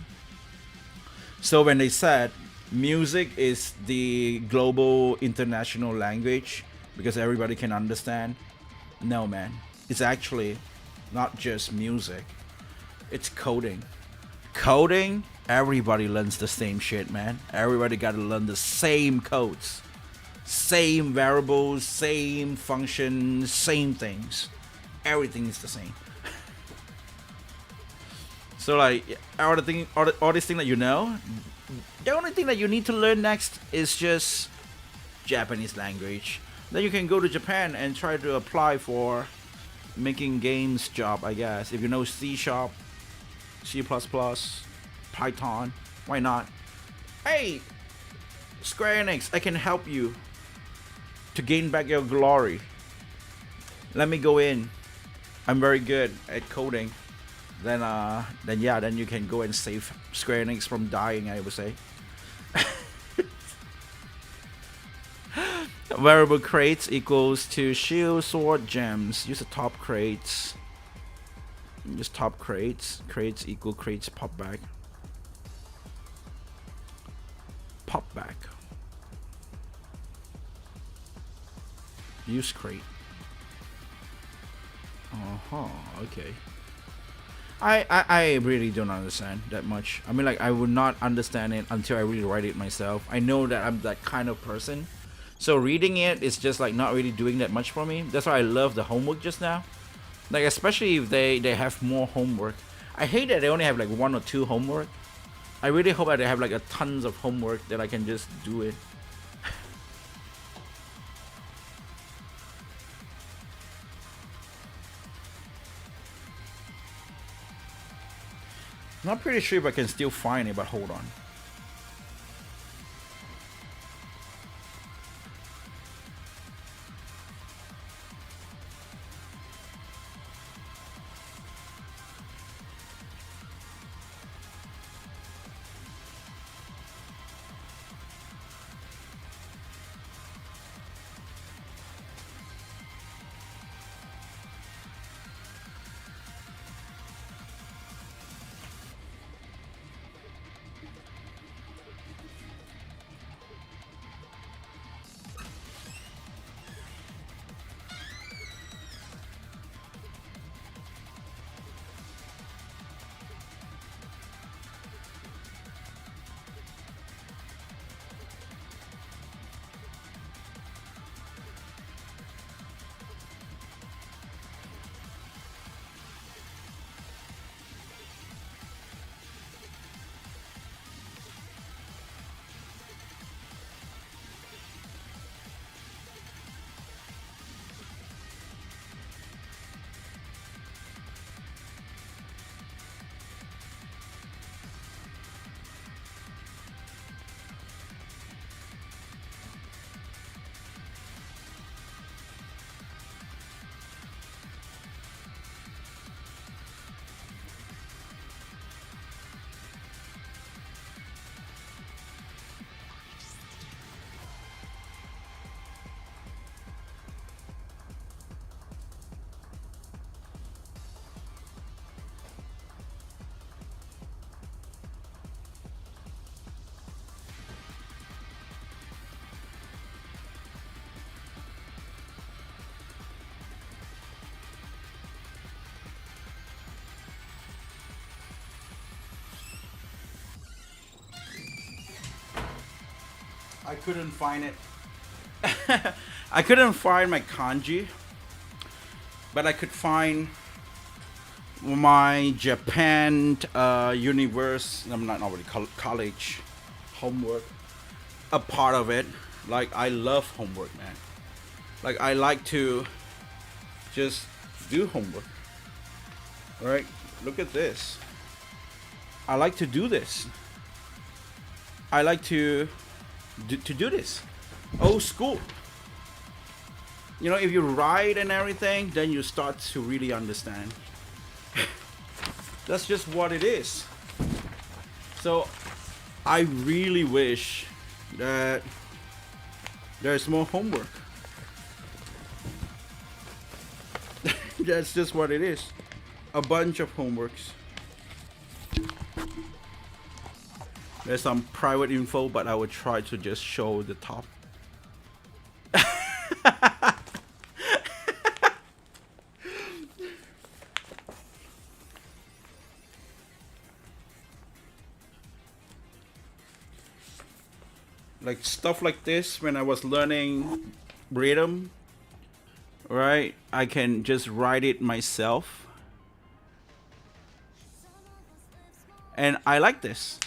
So when they said music is the global international language because everybody can understand, no man, it's actually not just music, it's coding. Coding, everybody learns the same shit, man. Everybody gotta learn the same codes, same variables, same functions, same things. Everything is the same. So like all these things that you know, the only thing that you need to learn next is just Japanese language. Then you can go to Japan and try to apply for making games job, I guess. If you know C Sharp, C++, Python, why not? Hey, Square Enix, I can help you to gain back your glory. Let me go in. I'm very good at coding. Then yeah, then you can go and save Square Enix from dying, I would say. Variable crates equals to shield, sword, gems. Use the top crates. Use top crates. Crates equal crates pop back. Pop back. Use crate. Okay. I really don't understand that much. I mean, like, I would not understand it until I really write it myself. I know that I'm that kind of person. So reading it is just like not really doing that much for me. That's why I love the homework just now. Like, especially if they have more homework. I hate that they only have like 1 or 2 homework. I really hope that they have like a tons of homework that I can just do it. Not pretty sure if I can still find it, but hold on. I couldn't find it. I couldn't find my kanji, but I could find my Japan universe. I'm not really college homework. A part of it. Like, I love homework, man. Like, I like to just do homework. All right, look at this. I like to do this. I like to to do this. Old school. You know, if you write and everything, then you start to really understand. That's just what it is. So I really wish that there's more homework. That's just what it is. A bunch of homeworks. There's some private info, but I would try to just show the top. Like stuff like this, when I was learning rhythm, right? I can just write it myself. And I like this.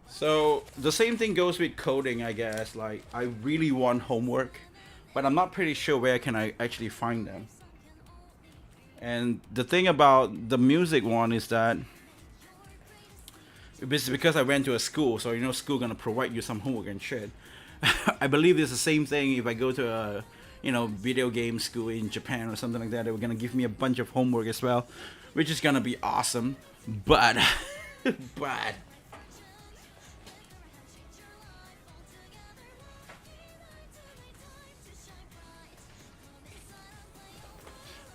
So the same thing goes with coding, I guess. Like, I really want homework, but I'm not pretty sure where can I actually find them. And the thing about the music one is that it's because I went to a school, so you know, school gonna provide you some homework and shit. I believe it's the same thing if I go to a, you know, video game school in Japan or something like that. They were gonna give me a bunch of homework as well, which is gonna be awesome. But,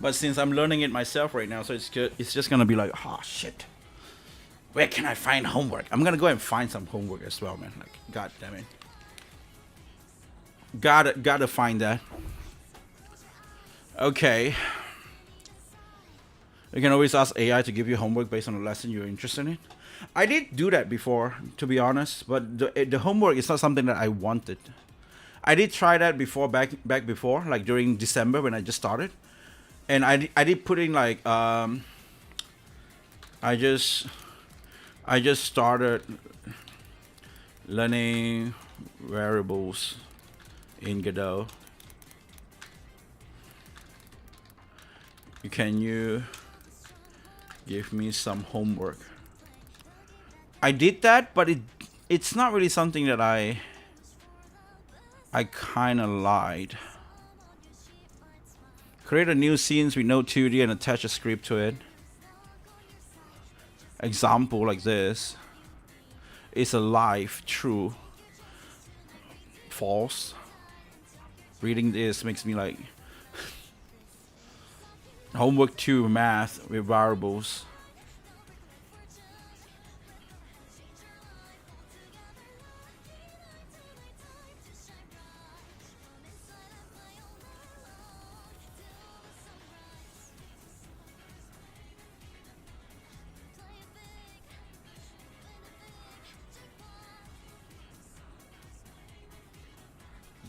but since I'm learning it myself right now, so it's good. It's just gonna be like, oh shit, where can I find homework? I'm gonna go and find some homework as well, man. Like, god damn it, gotta find that. Okay. You can always ask AI to give you homework based on a lesson you're interested in. I did do that before, to be honest, but the homework is not something that I wanted. I did try that before, back before, like during December when I just started, and I did put in like I just started learning variables in Godot. Can you give me some homework? I did that, but it's not really something that I kind of lied. Create a new scenes with no 2D and attach a script to it. Example like this. Is a live, true, false. Reading this makes me like homework 2 math with variables.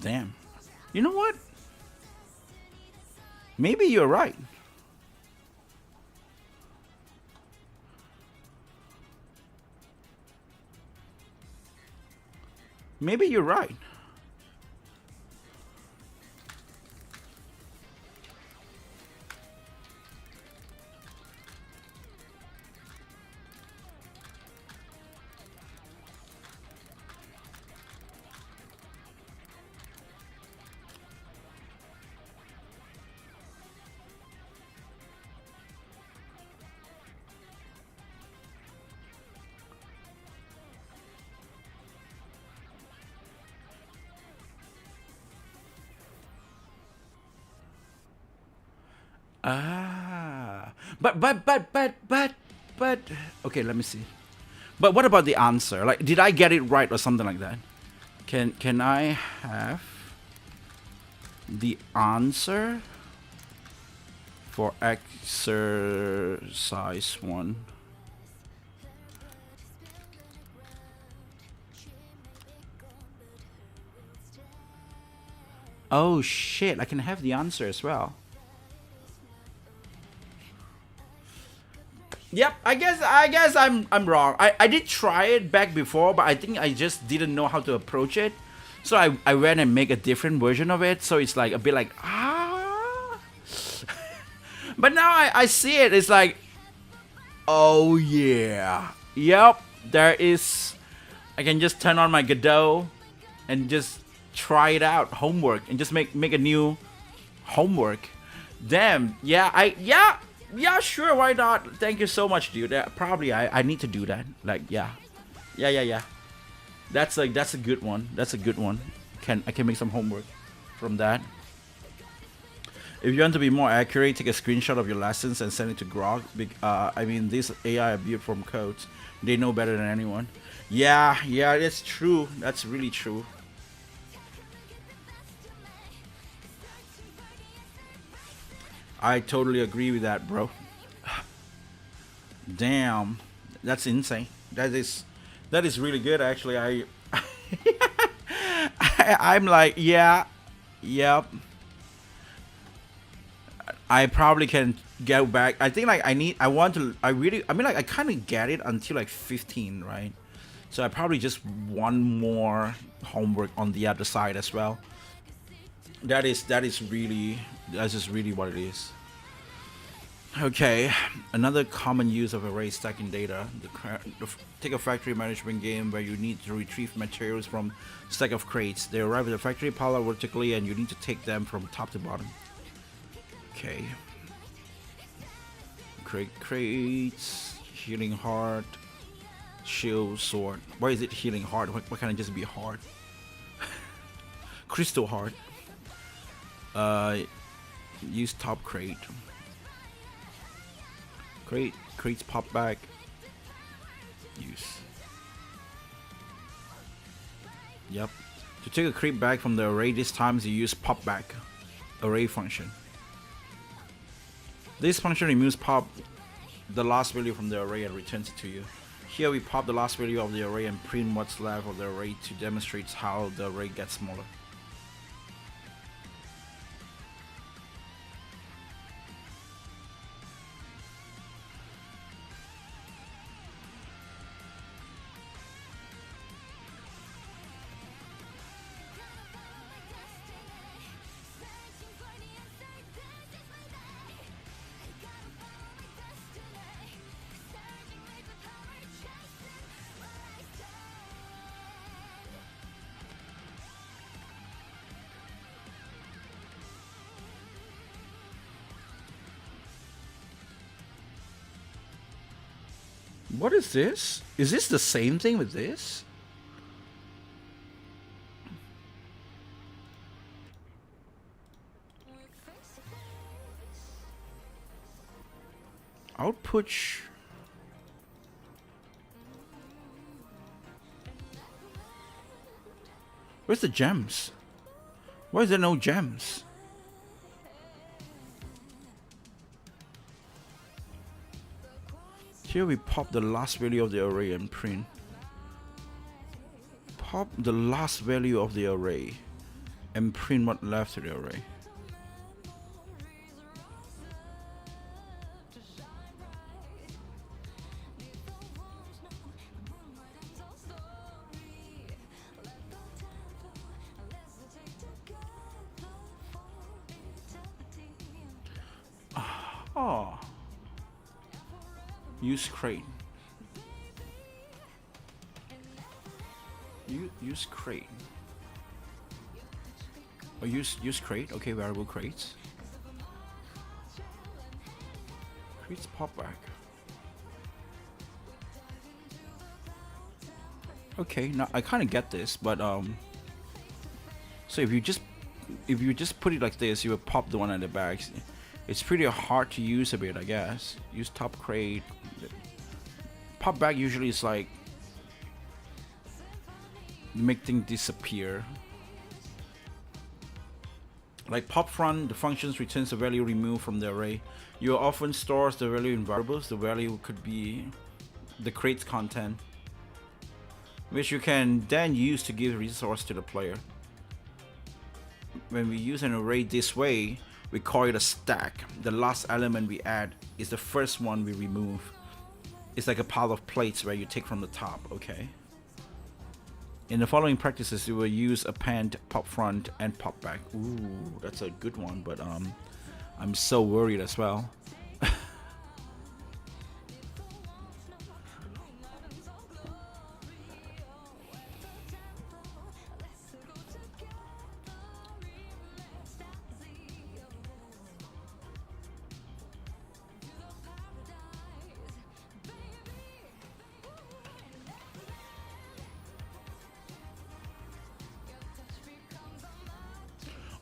Damn. You know what? Maybe you're right. Maybe you're right. Ah, but okay, let me see. But what about the answer? Like, did I get it right or something like that? Can I have the answer for exercise 1? Oh shit, I can have the answer as well. Yep, I guess I'm wrong. I did try it back before, but I think I just didn't know how to approach it. So I went and make a different version of it. So it's like a bit like But now I see it. It's like, oh yeah, yep. There is. I can just turn on my Godot and just try it out, homework, and just make a new homework. Damn, yeah, sure, why not? Thank you so much, dude. Probably I need to do that. Like, yeah. That's a good one. That's a good one. I can make some homework from that. If you want to be more accurate, take a screenshot of your lessons and send it to Grok. I mean, these AI are built from codes. They know better than anyone. Yeah, that's true. That's really true. I totally agree with that, bro. Damn, that's insane. That is really good, actually. I'm like, yeah, yep. I probably can go back. I think like I mean like I kind of get it until like 15, right? So I probably just one more homework on the other side as well. That's just really what it is. Okay, another common use of array stacking data. Take a factory management game where you need to retrieve materials from stack of crates. They arrive at the factory pile vertically, and you need to take them from top to bottom. Okay. Crates, healing heart, shield, sword. Why is it healing heart? Why can't it just be heart? Crystal heart. Use top crate. Crates pop back. Use. Yep. To take a crate back from the array, this time you use pop back array function. This function removes pop the last value from the array and returns it to you. Here we pop the last value of the array and print what's left of the array to demonstrate how the array gets smaller. What is this? Is this the same thing with this? Output. Where's the gems? Why is there no gems? Here we pop the last value of the array and print. Pop the last value of the array and print what left of the array. Oh. Use crate. Use crate. Or use crate. Okay, variable crates. Crates pop back. Okay, now I kind of get this, but so if you just put it like this, you will pop the one at the back. It's pretty hard to use a bit, I guess. Use top crate. Pop back usually is like make things disappear. Like pop front, the functions returns the value removed from the array. You often stores the value in variables. The value could be the crate's content, which you can then use to give resource to the player. When we use an array this way, we call it a stack. The last element we add is the first one we remove. It's like a pile of plates where you take from the top, okay? In the following practices, you will use append, pop front, and pop back. Ooh, that's a good one, but I'm so worried as well.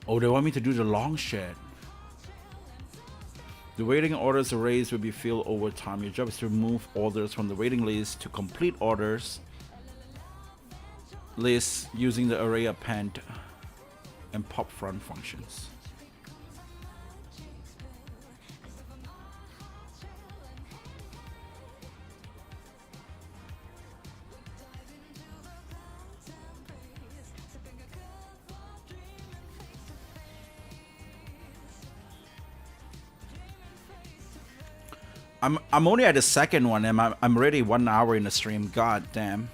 Oh, they want me to do the long shit. The waiting orders arrays will be filled over time. Your job is to remove orders from the waiting list to complete orders list using the array append and pop front functions. I'm only at the second one and I'm already 1 hour in the stream. God damn.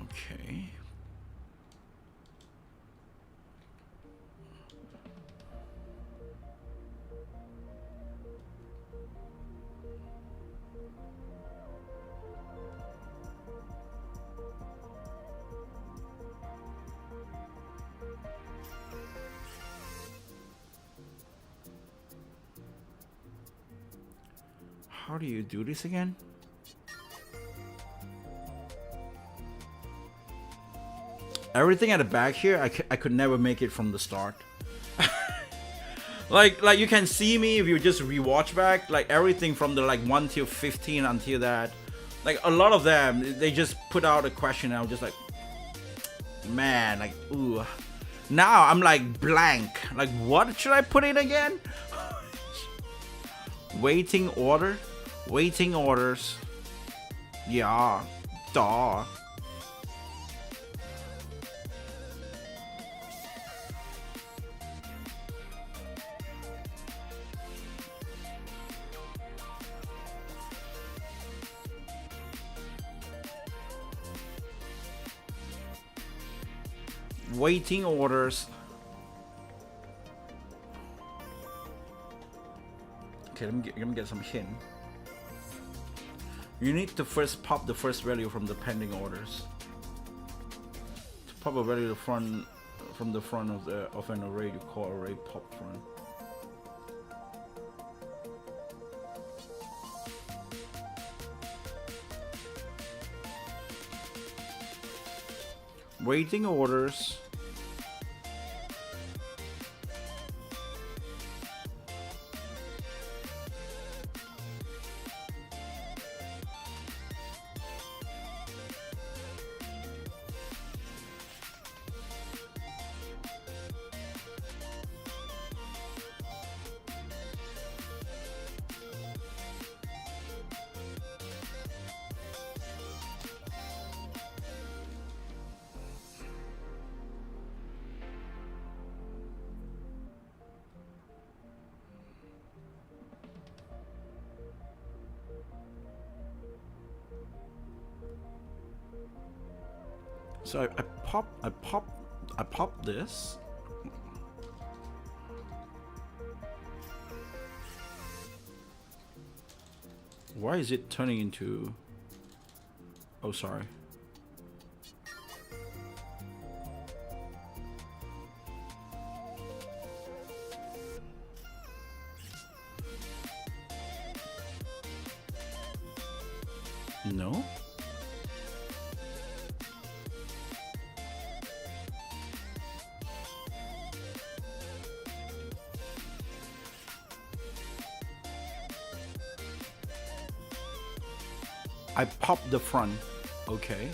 Okay. How do you do this again? Everything at the back here, I could never make it from the start. like you can see me if you just rewatch back, like everything from the like 1 till 15 until that. Like a lot of them, they just put out a question and I was just like, man, like, ooh. Now I'm like blank. Like what should I put in again? Waiting order? Waiting orders. Yeah. Duh. Waiting orders. Okay, let me get some hint. You need to first pop the first value from the pending orders. To pop a value from the front of an array, you call array pop front. Waiting orders. So I pop this. Why is it turning into? Oh, sorry. No. I pop the front. Okay.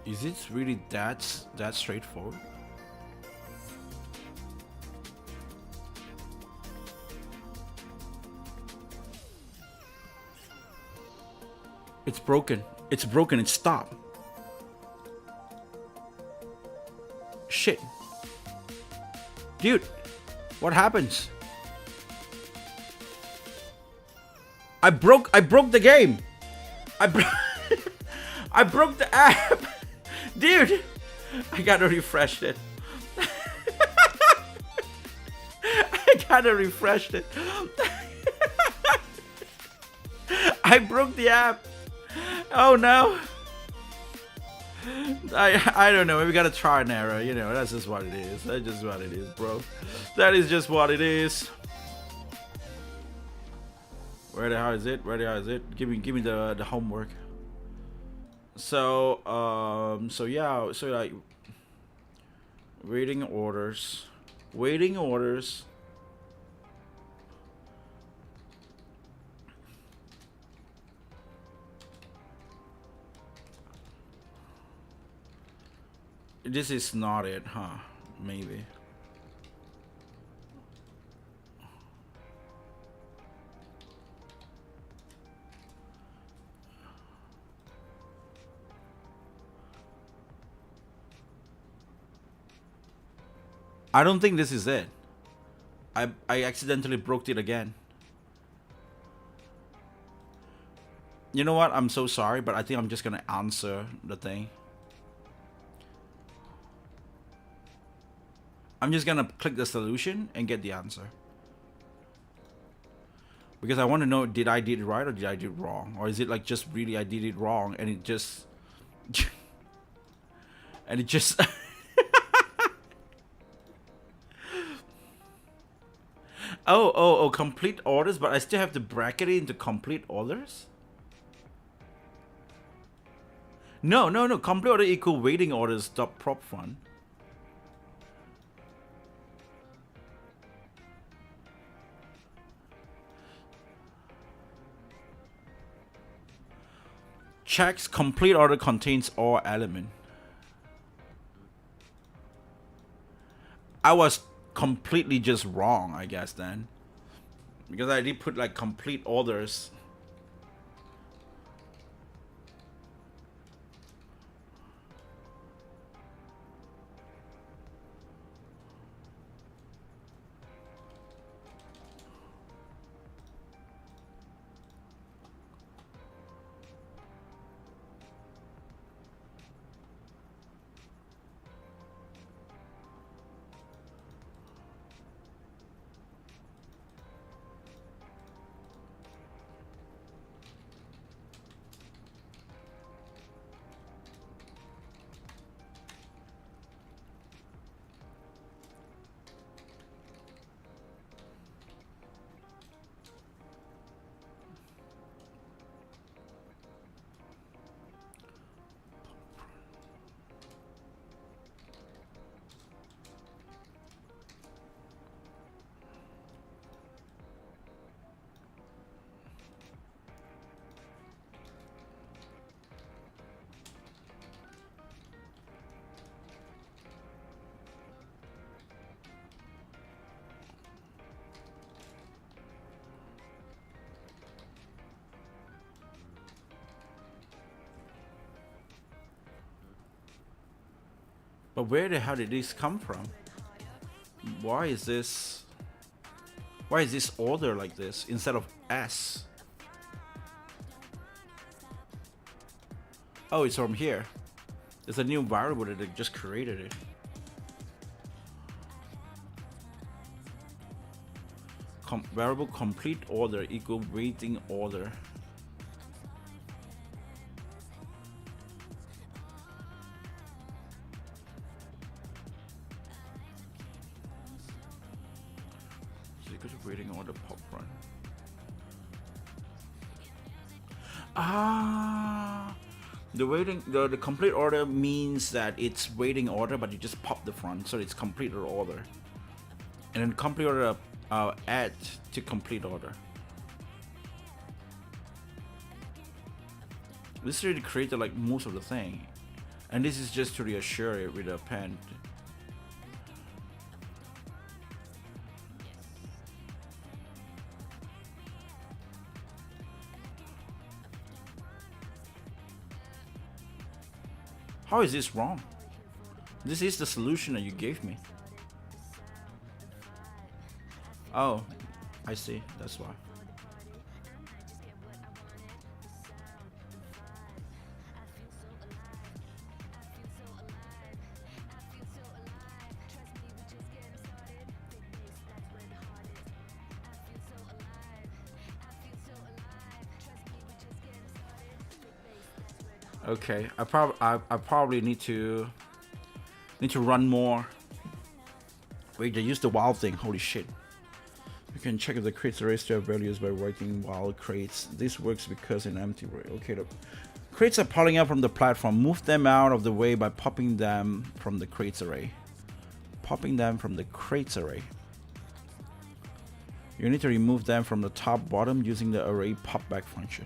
Is it really that straightforward? It's broken. It's broken. It's stopped. Shit. Dude, what happens? I broke the game. I broke the app. Dude, I gotta refresh it. kind of refreshed it. I broke the app. Oh no. I don't know. We gotta try and error. You know, that's just what it is. That's just what it is, bro. That is just what it is. Where the hell is it? Where the hell is it? Give me the homework. So so yeah, so like waiting orders. This is not it, huh? Maybe. I don't think this is it. I accidentally broke it again. You know what? I'm so sorry, but I think I'm just gonna answer the thing. I'm just gonna click the solution and get the answer. Because I want to know, did I did it right or did I do it wrong? Or is it like just really I did it wrong and it just... and it just... oh, complete orders, but I still have to bracket it into complete orders? No. Complete order equal waiting orders dot prop front. Checks complete order contains all element. I was completely just wrong, I guess, then. Because I did put like complete orders. But where the hell did this come from? Why is this order like this instead of S? Oh, it's from here. It's a new variable that they just created it. Variable complete order equal waiting order. Waiting order pop run. The complete order means that it's waiting order, but you just pop the front, so it's complete order. And then complete order add to complete order. This really created like most of the thing, and this is just to reassure it with a pen. How is this wrong? This is the solution that you gave me. Oh, I see. That's why. Okay, I probably need to run more. Wait, they used the wild thing. Holy shit. You can check if the crates array still have values by writing wild crates. This works because in empty array. Okay, look. Crates are piling up from the platform. Move them out of the way by popping them from the crates array. Popping them from the crates array. You need to remove them from the top bottom using the array popback function.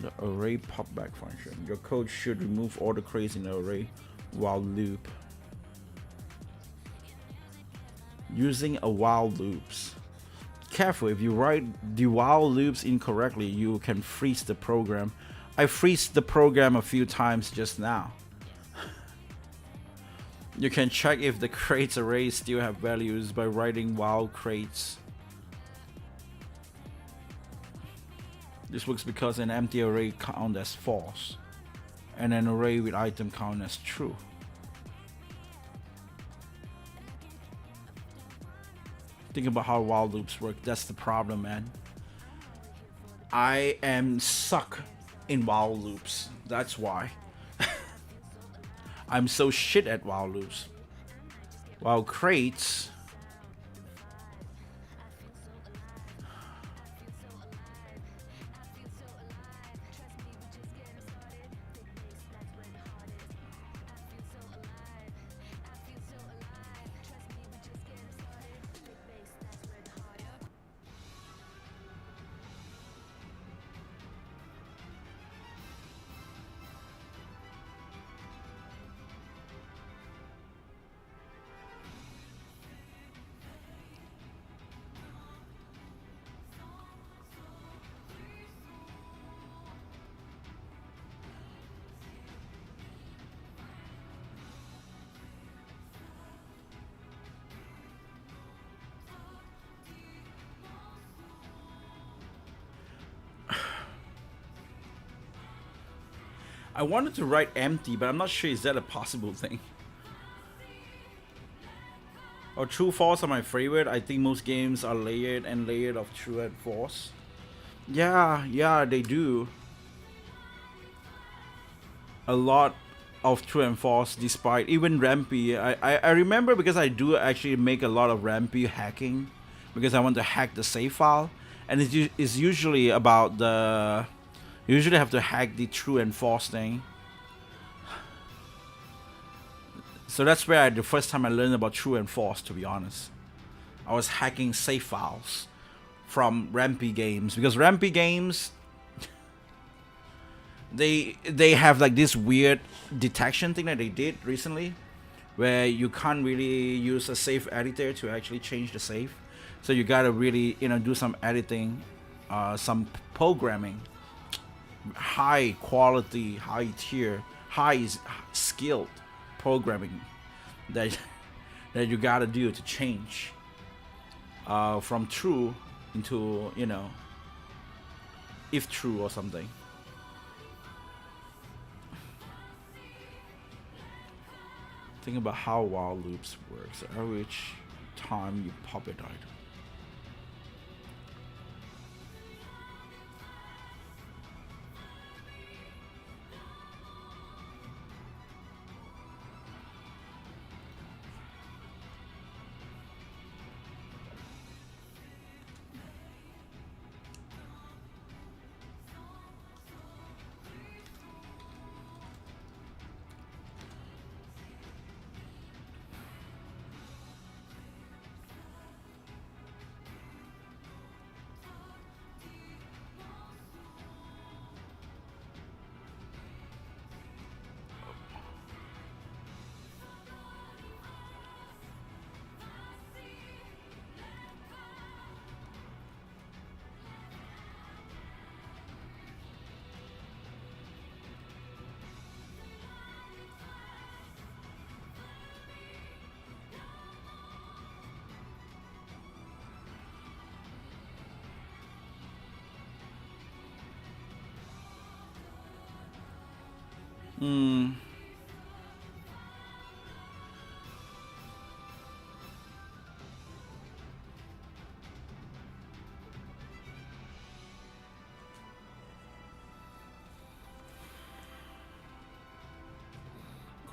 The array popback function. Your code should remove all the crates in the array while loop. Using a while loops. Careful, if you write the while loops incorrectly, you can freeze the program. I freezed the program a few times just now. You can check if the crates array still have values by writing while crates. This works because an empty array count as false, and an array with item count as true. Think about how while loops work. That's the problem, man. I am suck in while loops. That's why. I'm so shit at while loops. While crates. I wanted to write empty, but I'm not sure is that a possible thing. Or true false are my favorite. I think most games are layered and layered of true and false. Yeah, they do. A lot of true and false, despite even Rampy. I remember because I do actually make a lot of Rampy hacking because I want to hack the save file, and it's usually about the. You usually have to hack the true and false thing. So that's where the first time I learned about true and false, to be honest. I was hacking save files from Rampy games because Rampy games they have like this weird detection thing that they did recently where you can't really use a save editor to actually change the save. So you gotta really, do some editing, some programming. High quality, high tier, high skilled programming that you gotta do to change from true into if true or something. Think about how while loops works. Every time you pop it item.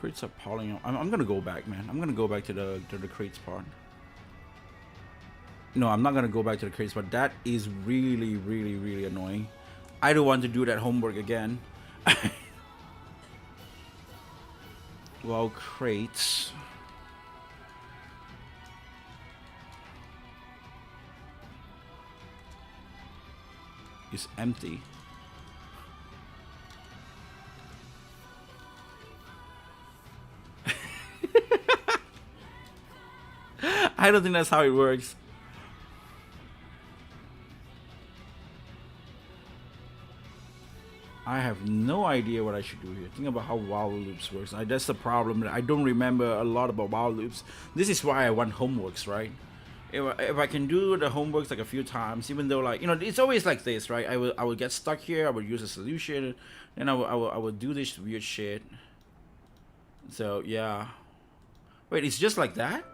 Crates are piling up. I'm gonna go back, man. I'm gonna go back to the crates part. No, I'm not gonna go back to the crates, but that is really, really, really annoying. I don't want to do that homework again. Well, crates. Is empty. I don't think that's how it works. I have no idea what I should do here. Think about how while loops works. That's the problem. I don't remember a lot about while loops. This is why I want homeworks, right? If I can do the homeworks like a few times, even though, like, you know, it's always like this, right? I will get stuck here. I will use a solution, and I will do this weird shit. So yeah. Wait, it's just like that?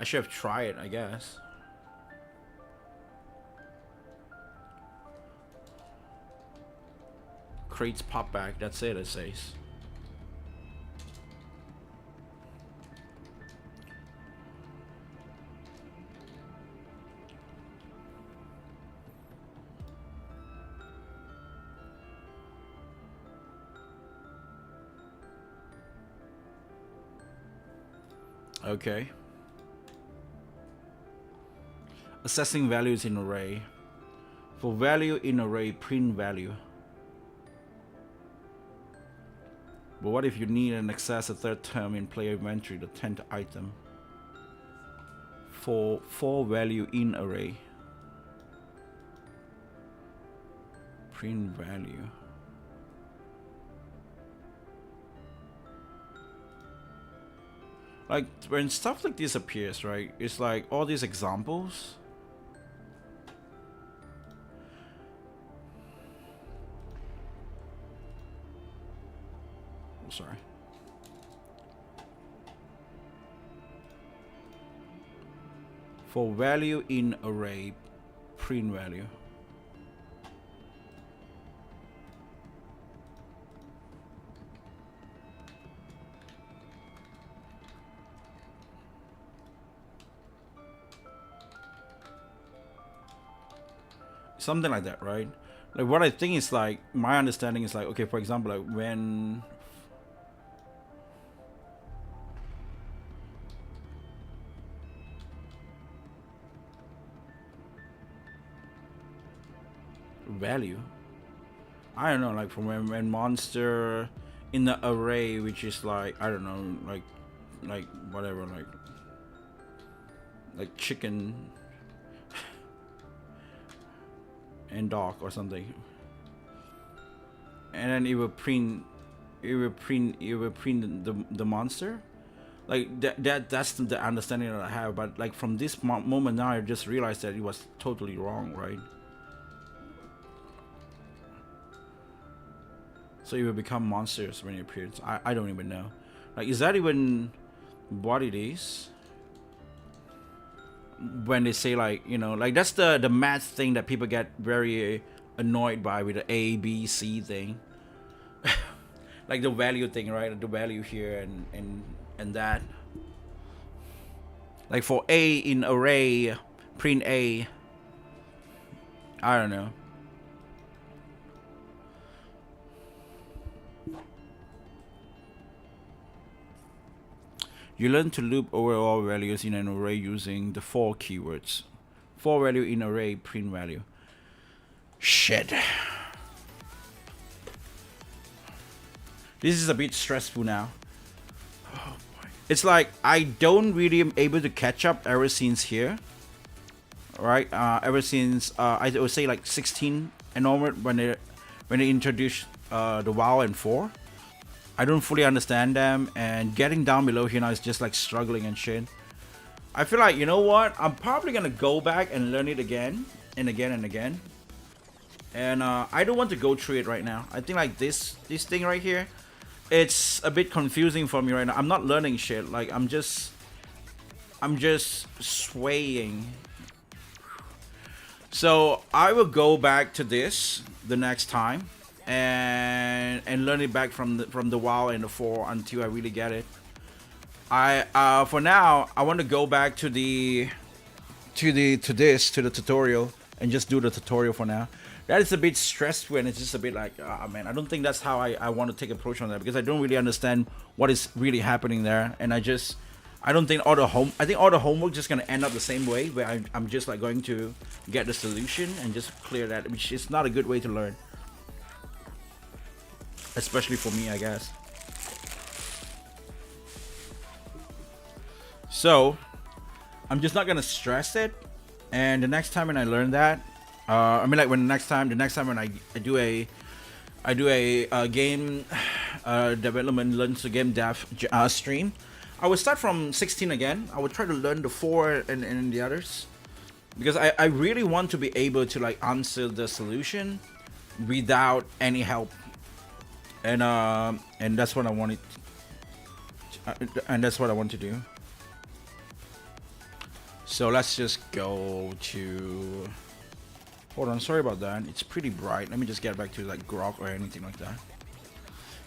I should have tried it, I guess. Crates pop back. That's it says. Okay. Assessing values in array. For value in array, print value. But what if you need and access a third term in player inventory, the 10th item? For value in array. Print value. Like, when stuff like this appears, right? It's like all these examples. Oh, sorry. For value in array, print value. Something like that, right? Like, what I think is, like, my understanding is like, okay, for example, like when value, I don't know, like from when monster in the array, which is like, I don't know, like whatever, like chicken and dog or something, and then it will print the monster. Like that's the understanding that I have, but like from this moment now, I just realized that it was totally wrong, right? So it will become monsters when it appears. I don't even know. Like, is that even what it is? When they say, like, you know, like that's the math thing that people get very annoyed by with the A, B, C thing. Like the value thing, right? The value here and that. Like for A in array, print A. I don't know. You learn to loop over all values in an array using the for keywords. For value in array, print value. Shit. This is a bit stressful now. Oh boy. It's like I don't really am able to catch up ever since here. Right? Ever since I would say like 16 and onward when they introduced the WoW and 4. I don't fully understand them, and getting down below here now is just like struggling and shit. I feel like, you know what? I'm probably gonna go back and learn it again and again and again. And I don't want to go through it right now. I think like this thing right here, it's a bit confusing for me right now. I'm not learning shit. Like I'm just swaying. So I will go back to this the next time. and learn it back from the WoW and the 4 until I really get it. I for now I want to go back to the tutorial and just do the tutorial for now. That is a bit stressful and it's just a bit like, ah man, I don't think that's how I want to take approach on that, because I don't really understand what is really happening there, and I don't think I think all the homework just gonna end up the same way, where I'm just like going to get the solution and just clear that, which is not a good way to learn, especially for me, I guess. So I'm just not gonna stress it, and the next time when I learn that, I mean, like when the next time when I do a game development, learn to game dev stream, I would start from 16 again. I would try to learn the 4 and the others, because I really want to be able to like answer the solution without any help, and that's what I wanted, and that's what I want to do. So let's just go to. Hold on, sorry about that. It's pretty bright. Let me just get back to like grok or anything like that.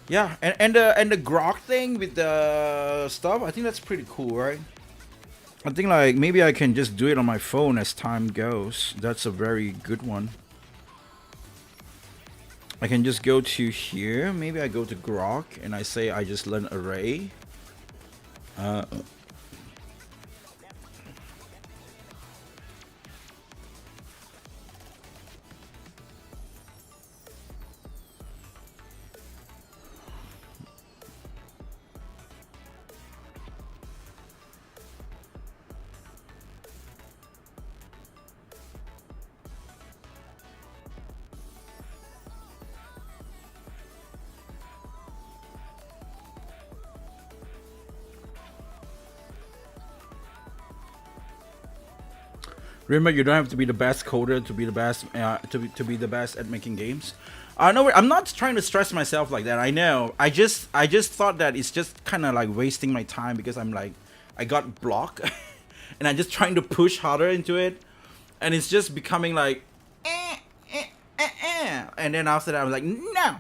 Yeah, and the grok thing with the stuff, I think that's pretty cool, right? I think like maybe I can just do it on my phone as time goes. That's a very good one. I can just go to here. Maybe I go to grok and I say I just learn array. Remember, you don't have to be the best coder to be the best to be the best at making games. No, I'm not trying to stress myself like that. I know. I just thought that it's just kind of like wasting my time, because I'm like, I got blocked, and I'm just trying to push harder into it, and it's just becoming like, and then after that I'm like, no,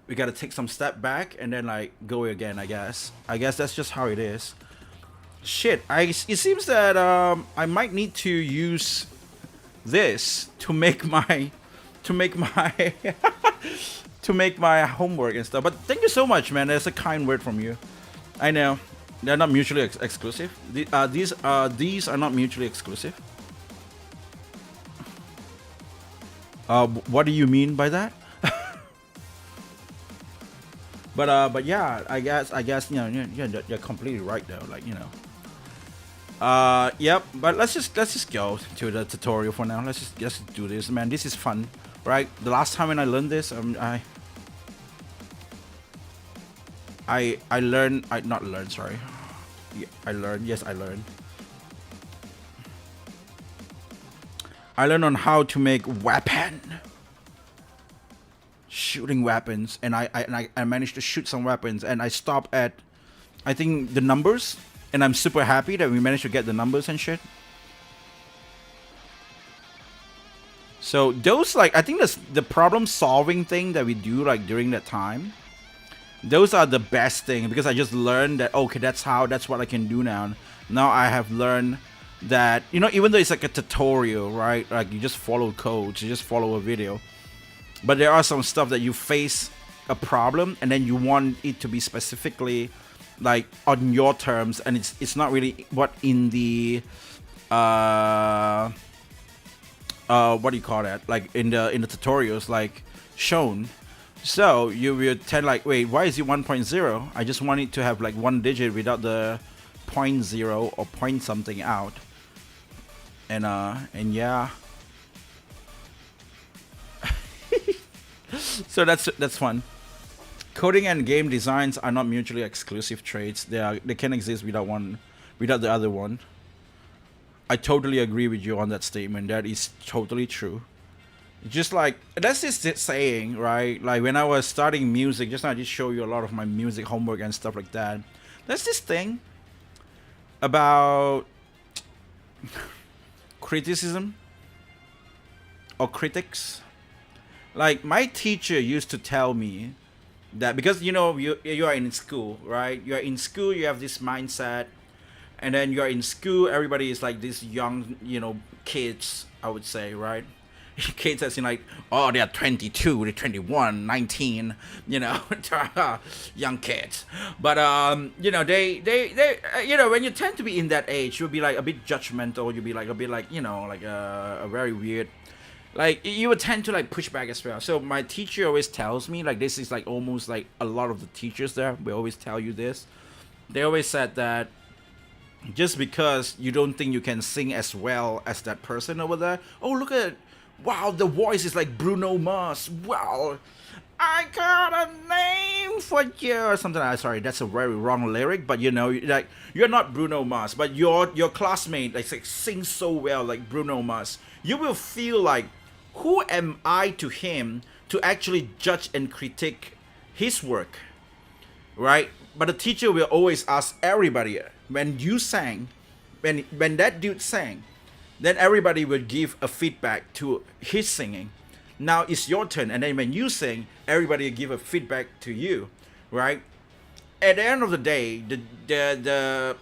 we gotta take some step back and then like go again. I guess that's just how it is. Shit, it seems that I might need to use this to make my to make my homework and stuff. But thank you so much, man. That's a kind word from you. I know they're not mutually exclusive. These are not mutually exclusive. What do you mean by that? But yeah, I guess you know, you're completely right though. Like, you know. Yep. But let's just go to the tutorial for now. Let's just do this, man. This is fun, right? The last time when I learned this, I learned. Not learned. Sorry. Yeah, I learned. Yes, I learned. I learned on how to make weapon. Shooting weapons, and I managed to shoot some weapons, and I stopped at, I think, the numbers, and I'm super happy that we managed to get the numbers and shit. So those, like, I think the problem solving thing that we do like during that time, those are the best thing, because I just learned that, okay, that's what I can do now. Now I have learned that, you know, even though it's like a tutorial, right? Like you just follow codes, you just follow a video. But there are some stuff that you face a problem, and then you want it to be specifically like on your terms, and it's not really what in the what do you call that? Like in the tutorials, like shown. So you will tell like, wait, why is it 1.0? I just want it to have like one digit without the 0.0 or point something out. And yeah. So that's fun. Coding and game designs are not mutually exclusive traits. They can exist without the other one. I totally agree with you on that statement. That is totally true. Just like, that's just saying, right? Like when I was starting music, just now I just show you a lot of my music homework and stuff like that. There's this thing about criticism or critics. Like my teacher used to tell me that, because you are in school, right? You are in school, you have this mindset, and then you're in school, everybody is like these young, kids, I would say, right? Kids as in like, oh, they're 22, they're 21, 19, young kids. But when you tend to be in that age, you'll be like a bit judgmental, you'll be like a bit like, like a very weird, like you would tend to like push back as well. So my teacher always tells me, like, this is like almost like a lot of the teachers there, we always tell you this. They always said that just because you don't think you can sing as well as that person over there, oh, look at, wow, the voice is like Bruno Mars, wow, I got a name for you, or something. Sorry, that's a very wrong lyric, but like, you're not Bruno Mars, but your classmate like sings so well like Bruno Mars, you will feel like, who am I to him to actually judge and critique his work, right? But the teacher will always ask everybody, when you sang, when that dude sang, then everybody will give a feedback to his singing. Now it's your turn, and then when you sing, everybody will give a feedback to you, right? At the end of the day, the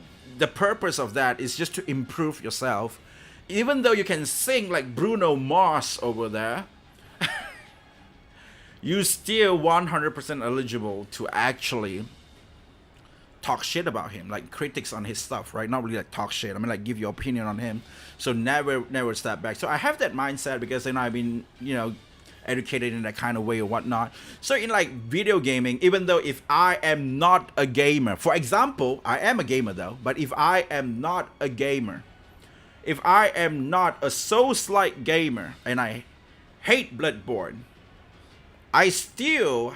purpose of that is just to improve yourself. Even though you can sing like Bruno Mars over there, you still 100% eligible to actually talk shit about him, like critics on his stuff, right? Not really like talk shit, I mean like give your opinion on him. So never step back. So I have that mindset because I've been educated in that kind of way or whatnot. So in like video gaming, even though if I am not a gamer, for example, I am a gamer though, but if I am not a gamer, if I am not a Souls-like gamer and I hate Bloodborne, I still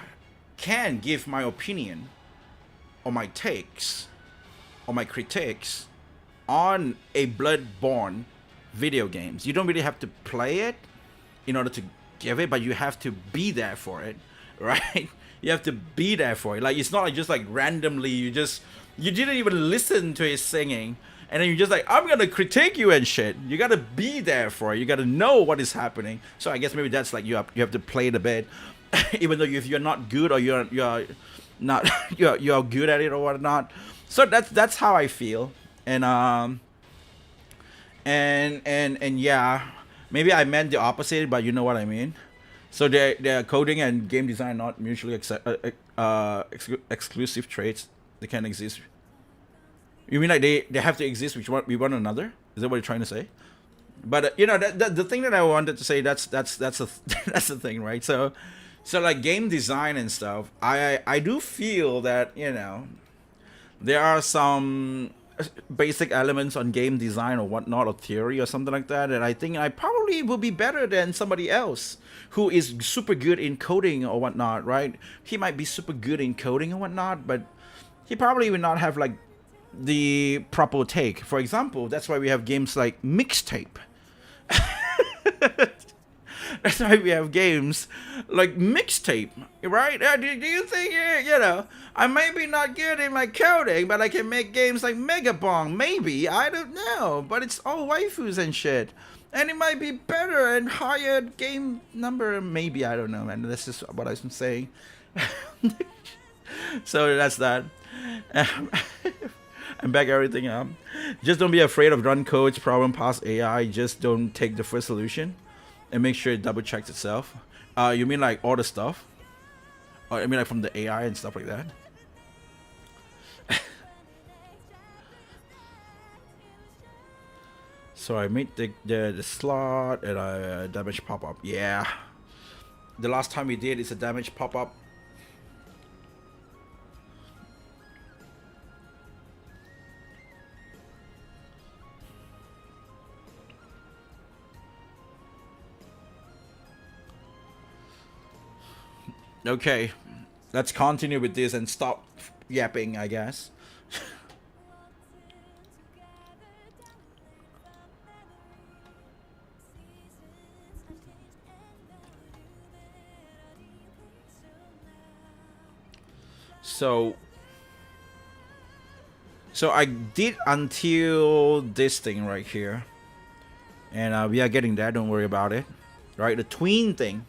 can give my opinion or my takes or my critiques on a Bloodborne video games. You don't really have to play it in order to give it, but you have to be there for it, right? You have to be there for it. Like, it's not like just like randomly you didn't even listen to his singing and then you're just like, I'm gonna critique you and shit. You gotta be there for it. You gotta know what is happening. So I guess maybe that's like you have to play the bit, even though if you're not good or you're not you're good at it or whatnot. So that's how I feel. And yeah, maybe I meant the opposite, but you know what I mean. So they're coding and game design not mutually exclusive traits. They can exist. You mean like they have to exist with one another? Is that what you're trying to say? But the thing that I wanted to say, that's that's the thing, right? So like game design and stuff, I do feel that there are some basic elements on game design or whatnot, or theory or something like that, and I think I probably will be better than somebody else who is super good in coding or whatnot, right? He might be super good in coding or whatnot, but he probably will not have like the proper take. For example, that's why we have games like Mixtape. That's why we have games like Mixtape, right? Do you think, I may be not good in my coding, but I can make games like Megabong? Maybe, I don't know. But it's all waifus and shit. And it might be better and higher game number, maybe, I don't know, man. That's just what I'm saying. So that's that. And back everything up. Just don't be afraid of run codes, problem past AI. Just don't take the first solution. And make sure it double checks itself. You mean like all the stuff? Or I mean like from the AI and stuff like that? So I made the slot and I damage pop-up. Yeah. The last time we did is a damage pop-up. Okay, let's continue with this and stop yapping, I guess. So I did until this thing right here, and we are getting there. Don't worry about it, right? The tween thing.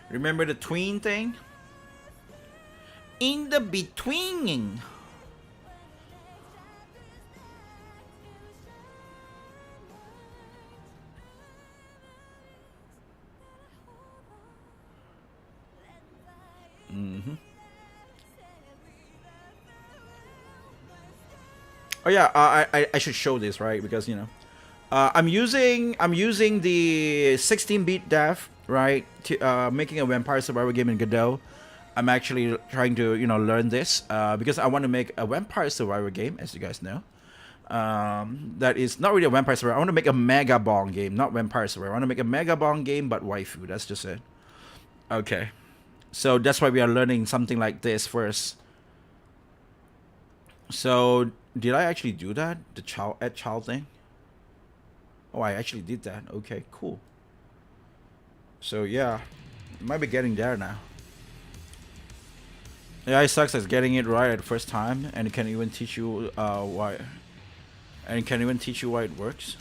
Remember the tween thing? In the between. Mm-hmm. Oh yeah, I should show this, right? Because I'm using the 16-bit dev, right, to making a vampire survival game in Godot. I'm actually trying to learn this because I want to make a vampire survival game, as you guys know. That is not really a vampire survival. I want to make a mega bong game, not vampire survival. I want to make a mega bong game, but waifu. That's just it. Okay, so that's why we are learning something like this first. So did I actually do that? The child thing? Oh, I actually did that. Okay, cool. So yeah, might be getting there now. Yeah, it sucks at getting it right at first time, and it can even teach you why. And it can even teach you why it works.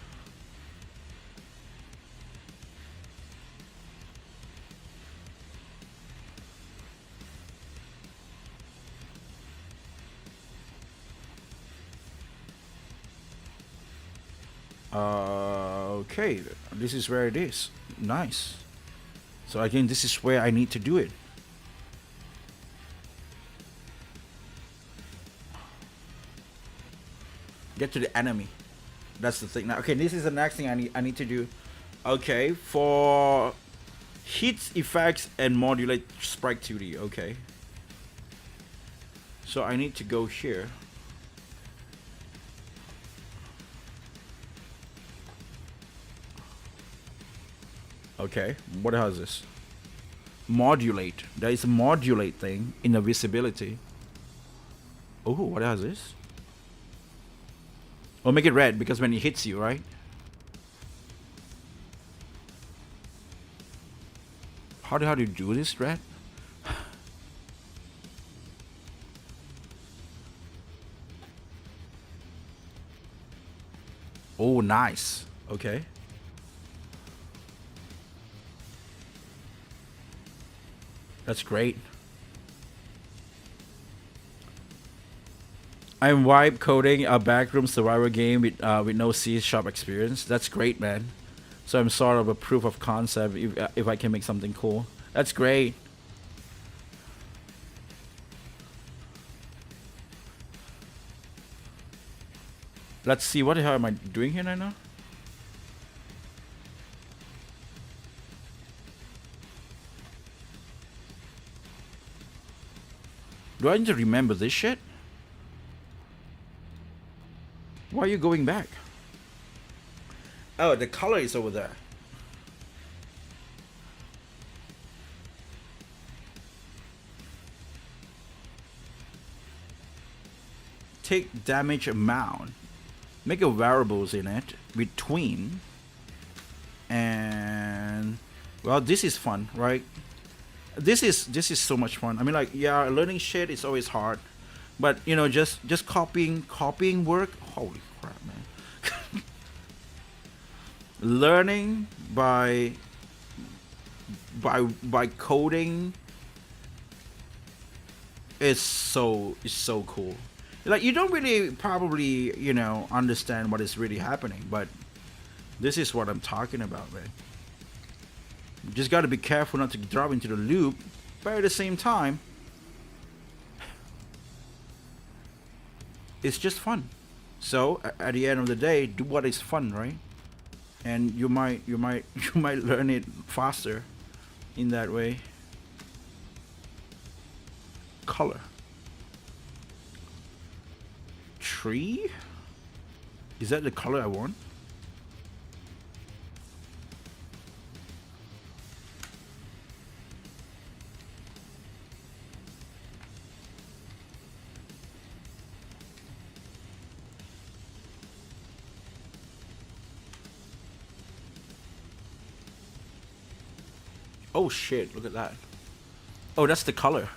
Okay, this is where it is. Nice. So again, this is where I need to do it. Get to the enemy. That's the thing. Now, okay, this is the next thing I need to do. Okay, for hits, effects, and modulate sprite 2D. Okay. So I need to go here. Okay, what the hell is this? Modulate. There is a modulate thing in the visibility. Oh, what the hell is this? Oh, make it red because when it hits you, right? How do you do this, red? Oh, nice. Okay. That's great. I'm vibe coding a backroom survival game with no C# experience. That's great, man. So I'm sort of a proof of concept if I can make something cool. That's great. Let's see, what the hell am I doing here right now? Do I need to remember this shit? Why are you going back? Oh, the color is over there. Take damage amount. Make a variables in it between. And well, this is fun, right? This is so much fun. I mean, like, yeah, learning shit is always hard, but just copying work. Holy crap, man! Learning by coding is so cool. Like, you don't really probably understand what is really happening, but this is what I'm talking about, man. You just got to be careful not to drop into the loop, but at the same time, it's just fun. So at the end of the day, do what is fun, right? And you might learn it faster in that way. Color. Tree? Is that the color I want? Oh shit, look at that. Oh, that's the color.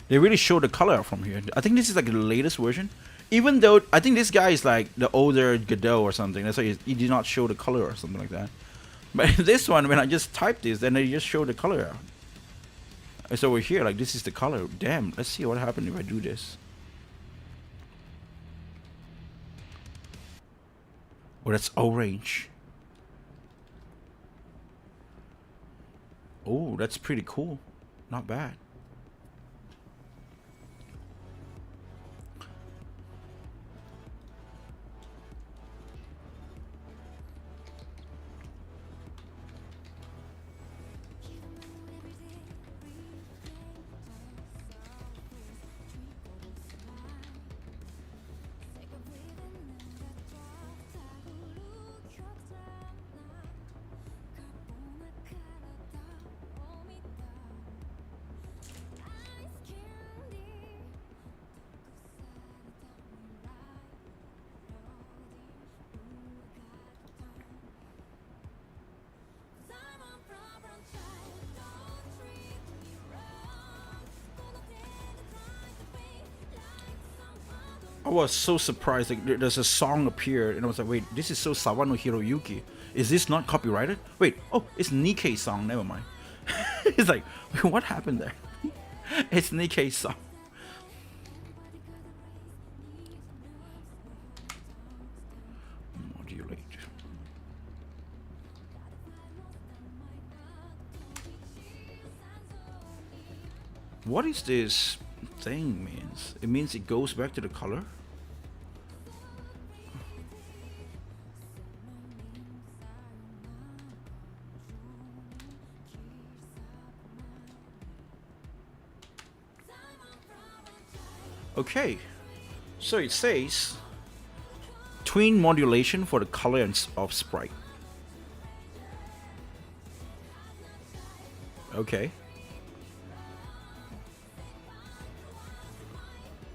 They really show the color from here. I think this is like the latest version. Even though I think this guy is like the older Godot or something. That's why he did not show the color or something like that. But this one, when I just typed this, then they just show the color out. It's over here. Like this is the color. Damn. Let's see what happens if I do this. Oh, that's orange. Oh, that's pretty cool. Not bad. I was so surprised. Like, there's a song appeared, and I was like, "Wait, this is so Sawano Hiroyuki. Is this not copyrighted?" Wait, oh, it's Nikkei's song. Never mind. It's like, wait, what happened there? It's Nikkei's song. Modulate. What is this thing means? It means it goes back to the color. Okay, so it says tween modulation for the color of sprite. Okay.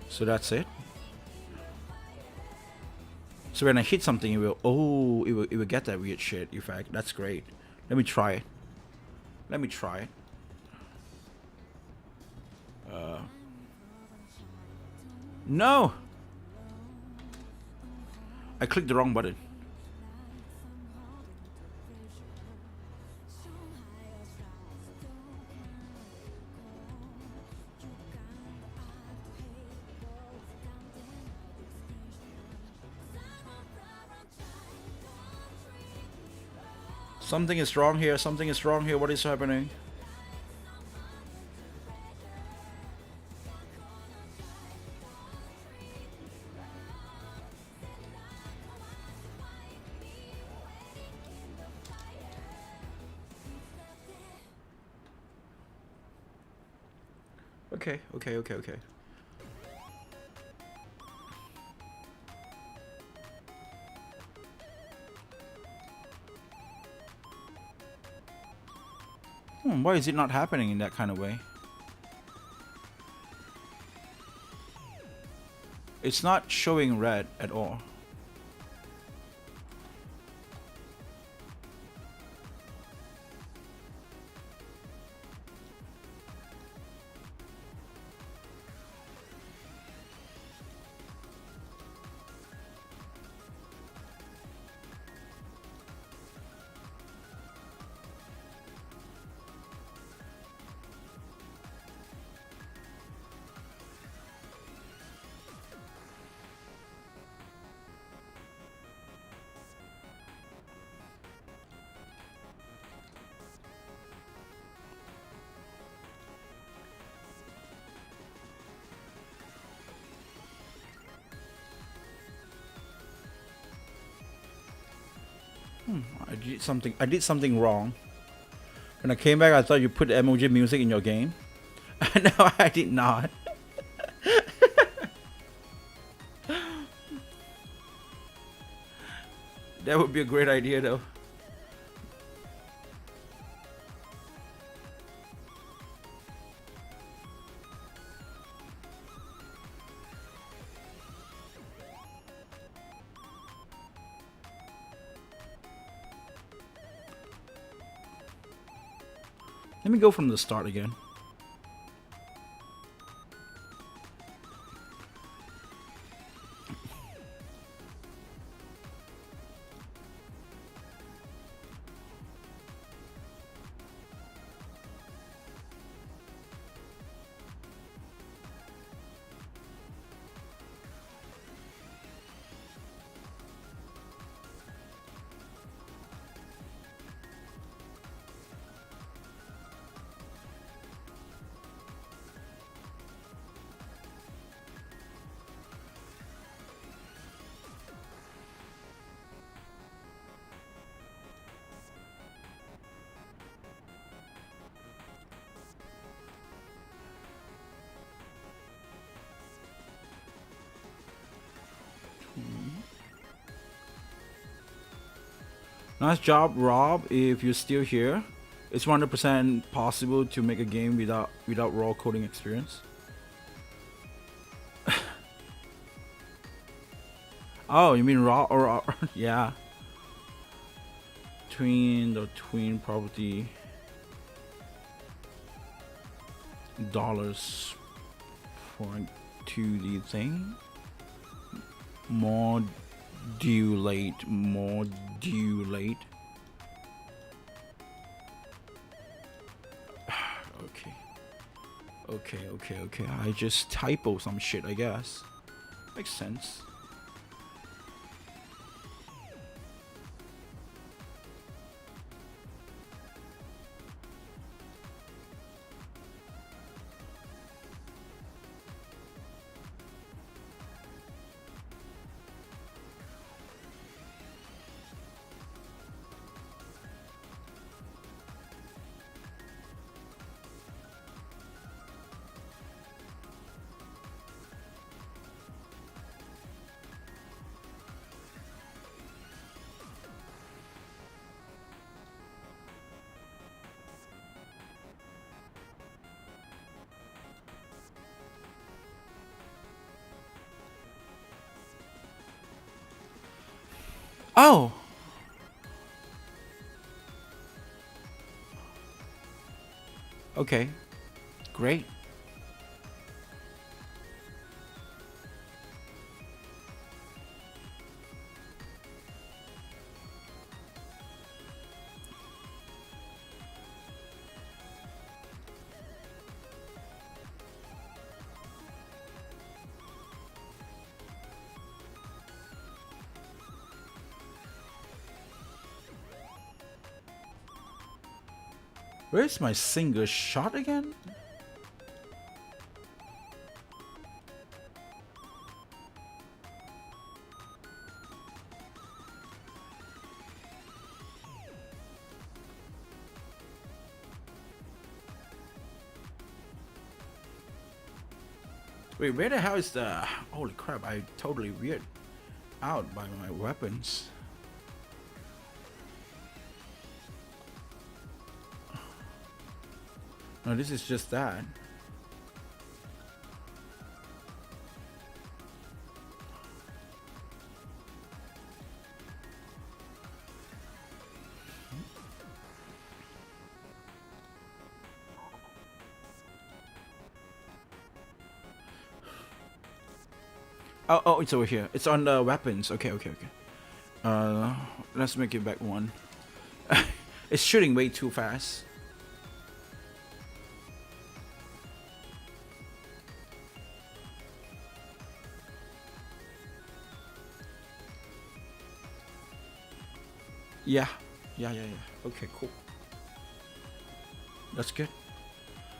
So that's it. So when I hit something, it will, oh, it will get that weird shit effect. That's great. Let me try it. Let me try it. No! I clicked the wrong button. Something is wrong here. Something is wrong here. What is happening? Okay, okay, okay, okay. Why is it not happening in that kind of way? It's not showing red at all. I did something wrong. When I came back, I thought you put emoji music in your game. No, I did not. That would be a great idea, though. Let me go from the start again. Nice job, Rob. If you're still here, it's 100% possible to make a game without raw coding experience. Oh, you mean raw or yeah. Twin property dollars for 2D thing. Modulate. Okay. I just typo some shit, I guess. Makes sense. Oh! Okay. Great. Where's my single shot again? Wait, where the hell is the... Holy crap, I totally weird out by my weapons. No, this is just that. Oh, it's over here. It's on the weapons. Okay. Let's make it back one. It's shooting way too fast. Yeah. Okay, cool. That's good.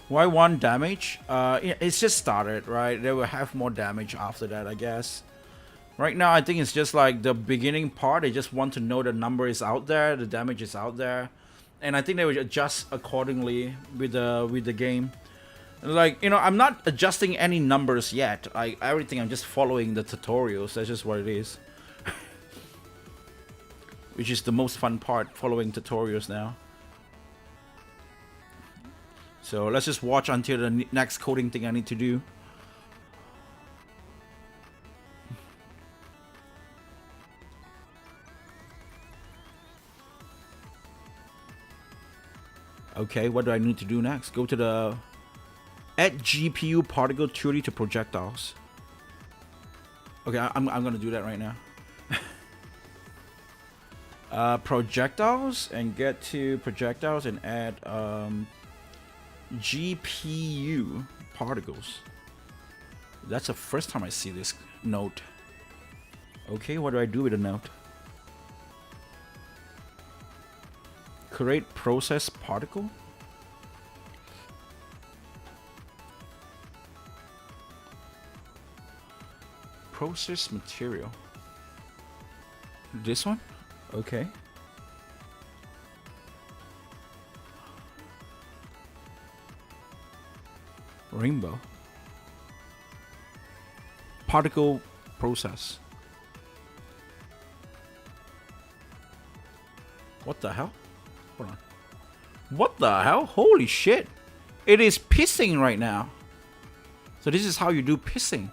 Why 1 damage? It's just started, right? They will have more damage after that, I guess. Right now, I think it's just like the beginning part. They just want to know the number is out there, the damage is out there, and I think they will adjust accordingly with the game. Like, you know, I'm not adjusting any numbers yet. Like everything, I'm just following the tutorials. That's just what it is. Which is the most fun part, following tutorials now. So let's just watch until the next coding thing I need to do. Okay, what do I need to do next? Go to the add GPU particle theory to projectiles. Okay, I'm gonna do that right now. Projectiles, and get to projectiles and add GPU particles. That's the first time I see this note. Okay, what do I do with the note? Create process particle. Process material. This one? Okay. Rainbow. Particle process. What the hell? Hold on. What the hell? Holy shit. It is pissing right now. So this is how you do pissing.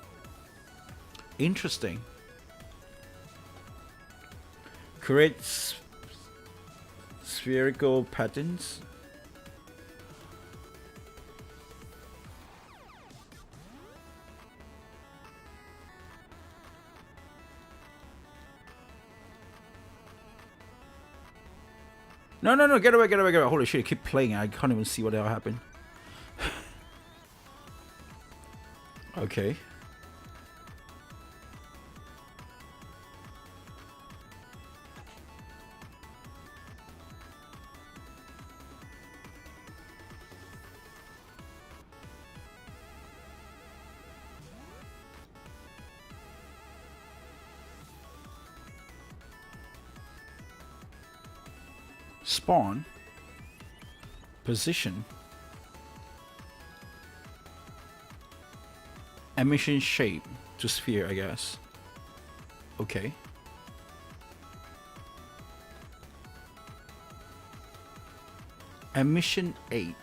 Interesting. Create spherical patterns. No, no, no, get away, get away, get away. Holy shit, keep playing. I can't even see what the hell happened. Okay. Spawn. Position. Emission shape to sphere, I guess. Okay. Emission 8.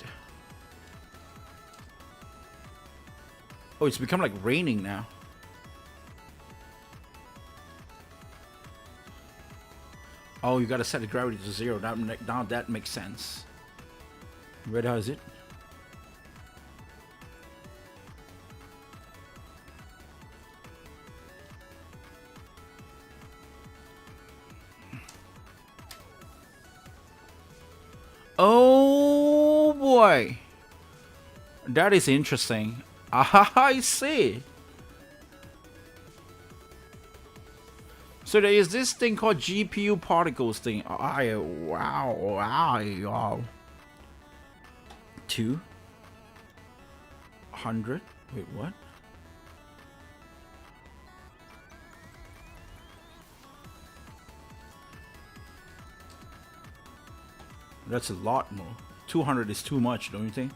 Oh, it's become like raining now. Oh, you gotta set the gravity to 0. Now that makes sense. Where the hell is it? Oh boy, that is interesting. I see. So there is this thing called GPU particles thing. Wow. 200. Wait, what? That's a lot more. 200 is too much, don't you think?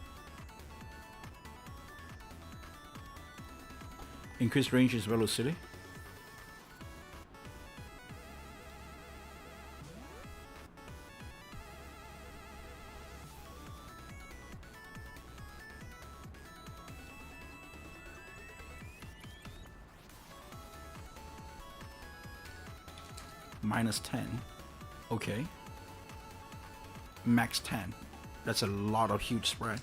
Increase range is velocity. -10. Okay. Max 10. That's a lot of huge spread.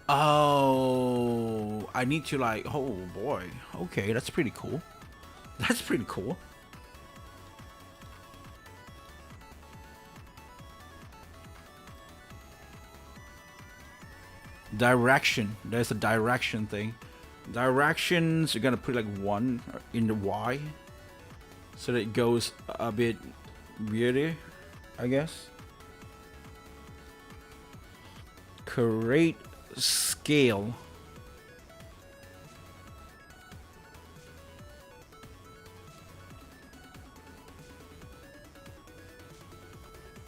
Oh, I need to like, oh boy. Okay, that's pretty cool. That's pretty cool. Direction. There's a direction thing. Directions, you're gonna put like 1 in the Y. So that it goes a bit weirder, I guess. Create scale.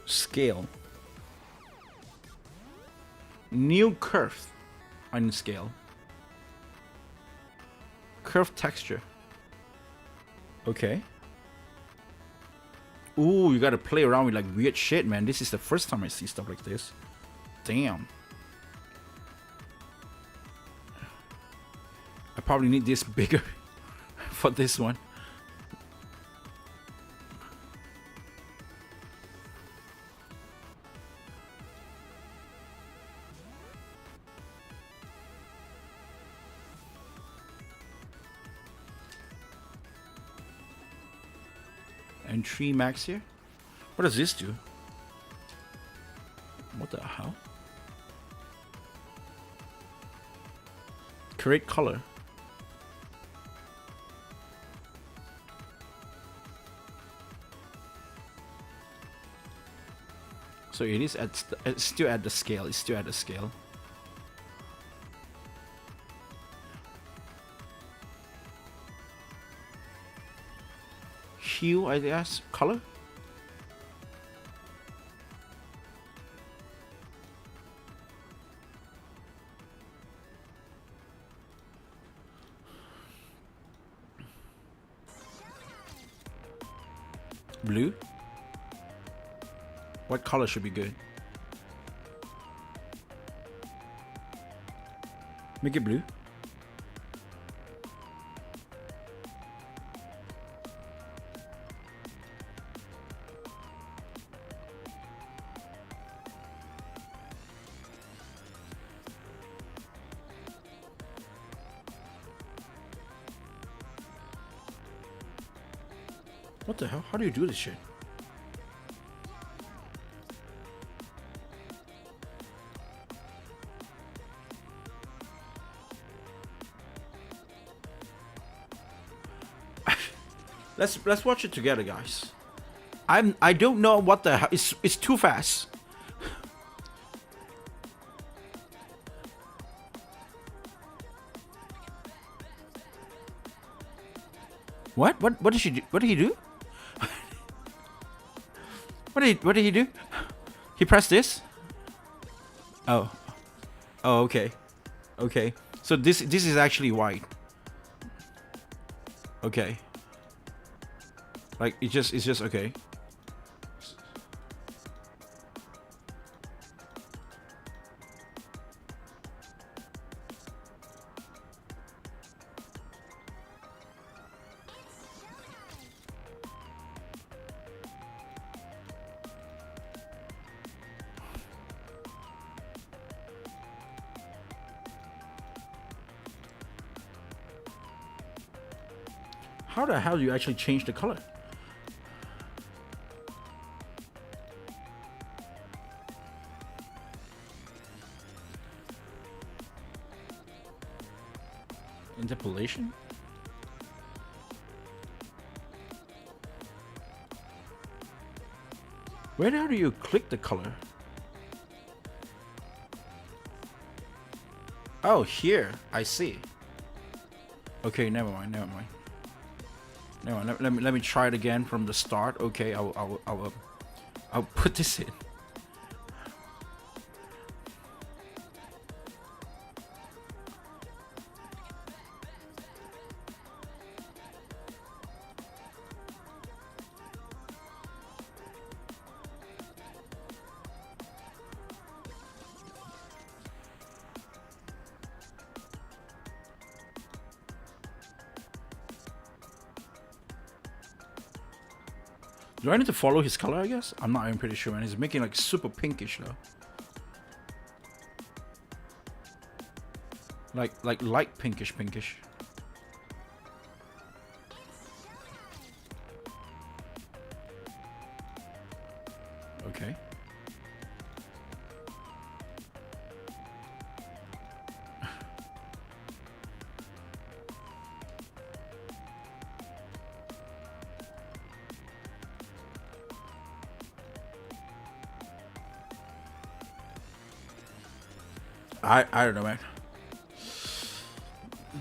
Scale. New curve on scale. Curve texture. Okay. Ooh, you gotta play around with like weird shit, man. This is the first time I see stuff like this. Damn. I probably need this bigger for this one. And 3 max here. What does this do? What the hell? Create color. So it is at it's still at the scale. It's still at the scale. Hue, I guess. Color. Blue. What color should be good? Make it blue. What the hell? How do you do this shit? Let's watch it together, guys. I don't know what the hell. It's too fast. What did she do? What did he do? What did he do? He pressed this? Oh. Oh, okay. Okay. So this is actually white. Okay. Like it's just okay. How the hell do you actually change the color? Interpolation? Where the hell do you click the color? Oh, here. I see. Okay, never mind. Never mind. Let me try it again from the start. Okay, I'll put this in. Do I need to follow his color, I guess? I'm not even pretty sure, man. He's making like super pinkish though. Like light pinkish. Okay. I don't know, man.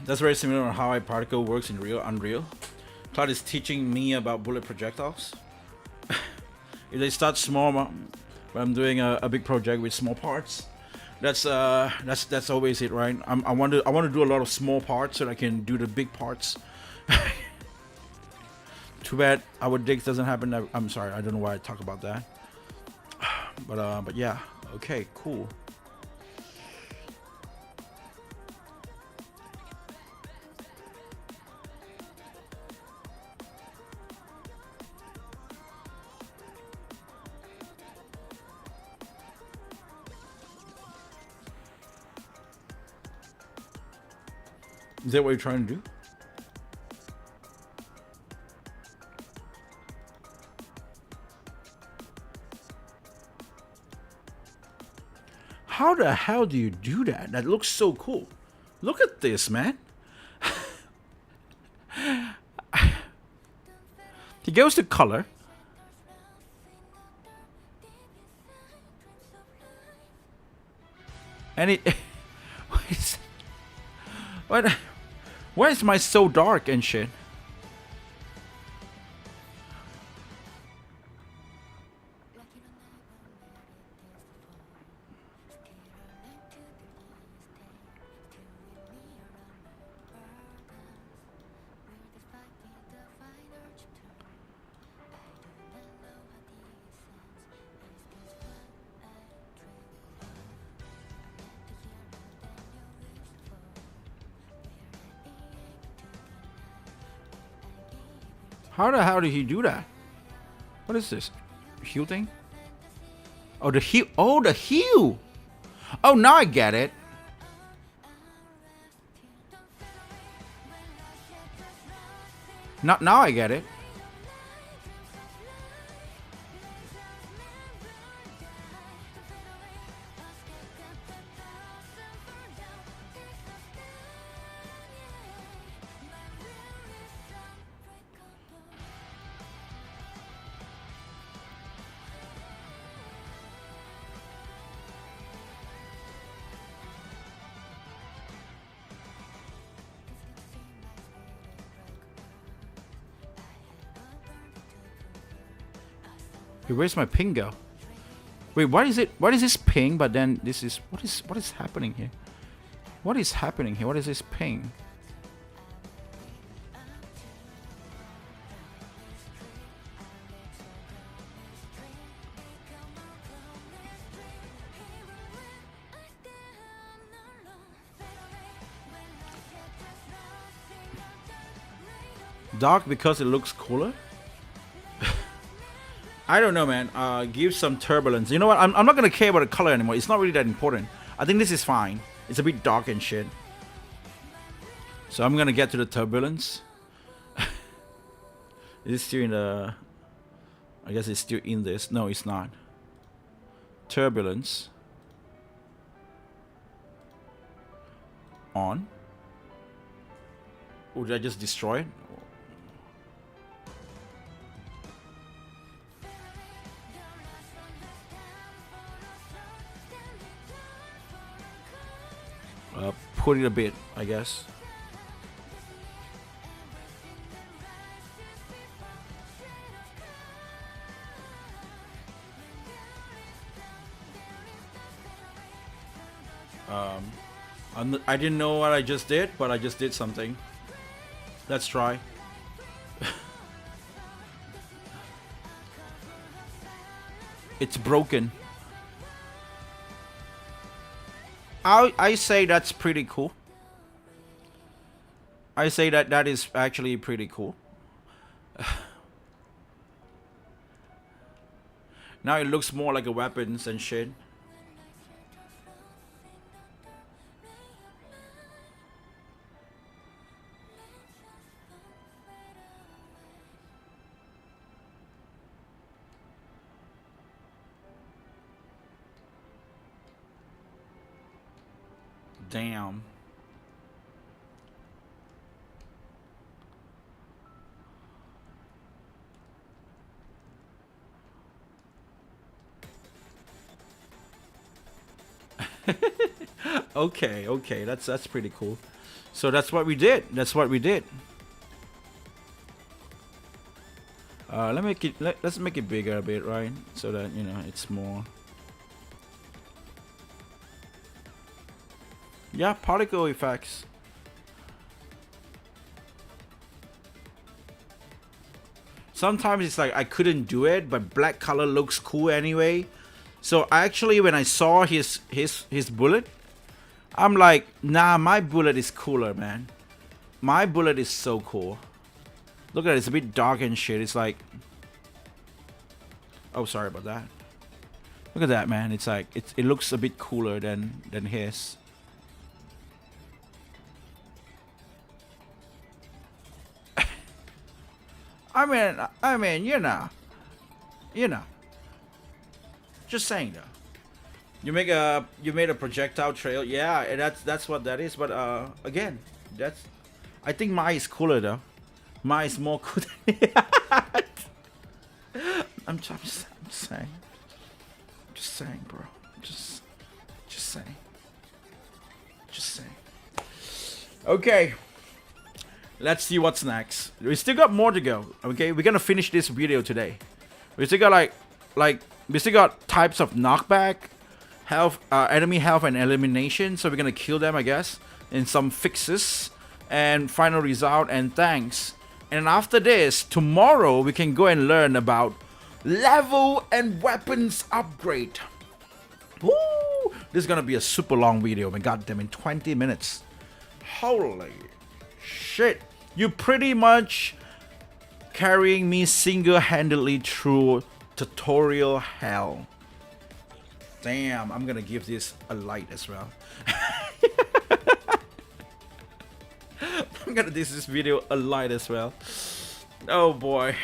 That's very similar on how a particle works in Unreal. Cloud is teaching me about bullet projectiles. If they start small, when I'm doing a big project with small parts, that's always it, right? I want to do a lot of small parts so that I can do the big parts. Too bad our dig doesn't happen. I'm sorry, I don't know why I talk about that. But yeah, okay, cool. Is that what you're trying to do? How the hell do you do that? That looks so cool. Look at this, man. He goes to color. And it... What? Why is mine so dark and shit? How the hell did he do that? What is this? Heal thing? Oh, the heal. Oh, the heal. Oh, now I get it. Now I get it. Hey, where's my ping go? Wait, what is it? What is this ping? But then this is what is happening here? What is happening here? What is this ping? Dark because it looks cooler? I don't know, man. Give some turbulence. You know what? I'm not gonna care about the color anymore. It's not really that important. I think this is fine. It's a bit dark and shit. So I'm gonna get to the turbulence. Is it still in the... I guess it's still in this. No, it's not. Turbulence. On. Oh, did I just destroy it? Put it a bit, I guess. I didn't know what I just did, but I just did something. Let's try. It's broken. I say that's pretty cool. I say that is actually pretty cool. Now it looks more like a weapons and shit. Damn. Okay, that's pretty cool. So that's what we did. Let's make it bigger a bit, right? So that, you know, it's more. Yeah, particle effects. Sometimes it's like I couldn't do it, but black color looks cool anyway. So actually, when I saw his bullet, I'm like, nah, my bullet is cooler, man. My bullet is so cool. Look at it, it's a bit dark and shit. It's like, oh, sorry about that. Look at that, man. It's like it looks a bit cooler than his. I mean, you know, just saying though. You made a projectile trail, yeah, and that's what that is. But again, I think mine is cooler though. Mine is more cool than I'm just saying, bro. Just saying. Okay. Let's see what's next. We still got more to go. Okay, we're gonna finish this video today. We still got we still got types of knockback, health, enemy health, and elimination. So we're gonna kill them, I guess, and some fixes, and final result and thanks. And after this, tomorrow we can go and learn about level and weapons upgrade. Woo! This is gonna be a super long video, man. Goddamn, in 20 minutes. Holy shit! You pretty much carrying me single-handedly through tutorial hell. Damn, I'm gonna give this a light as well. I'm gonna give this video a light as well. Oh boy.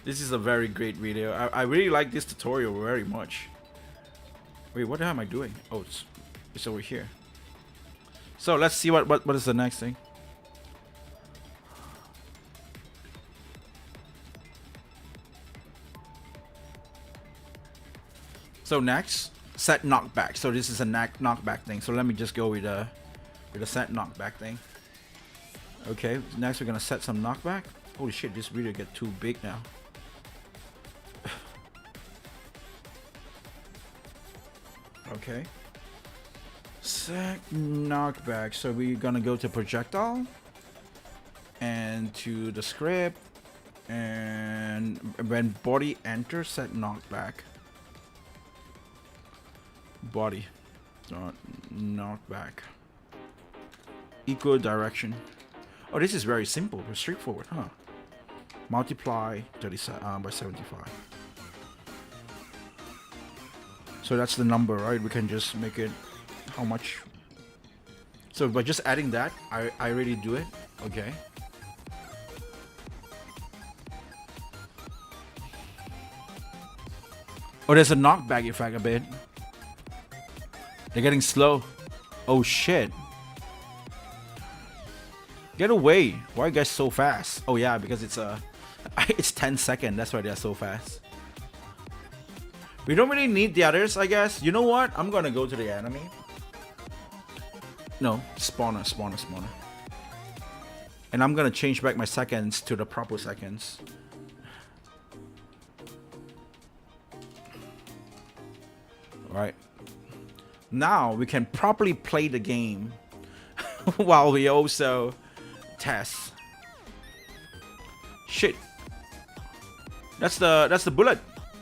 This is a very great video. I really like this tutorial very much. Wait, what the hell am I doing? Oh, it's over here. So let's see what is the next thing. So next, set knockback. So this is a knockback thing. So let me just go with a set knockback thing. Okay, next we're gonna set some knockback. Holy shit, this video get too big now. Okay. Set knockback. So we're gonna go to projectile and to the script, and when body enters, set knockback. Body knockback equal direction. Oh, this is very simple, very straightforward, huh? Multiply 37 by 75. So that's the number, right? We can just make it how much. So by just adding that, I already do it. Okay. Oh, there's a knockback effect a bit. They're getting slow. Oh shit. Get away. Why are you guys so fast? Oh yeah, because it's it's 10 seconds. That's why they're so fast. We don't really need the others, I guess. You know what? I'm gonna go to the enemy. No, spawner. And I'm gonna change back my seconds to the proper seconds. Alright. Now we can properly play the game while we also test. Shit. That's the bullet.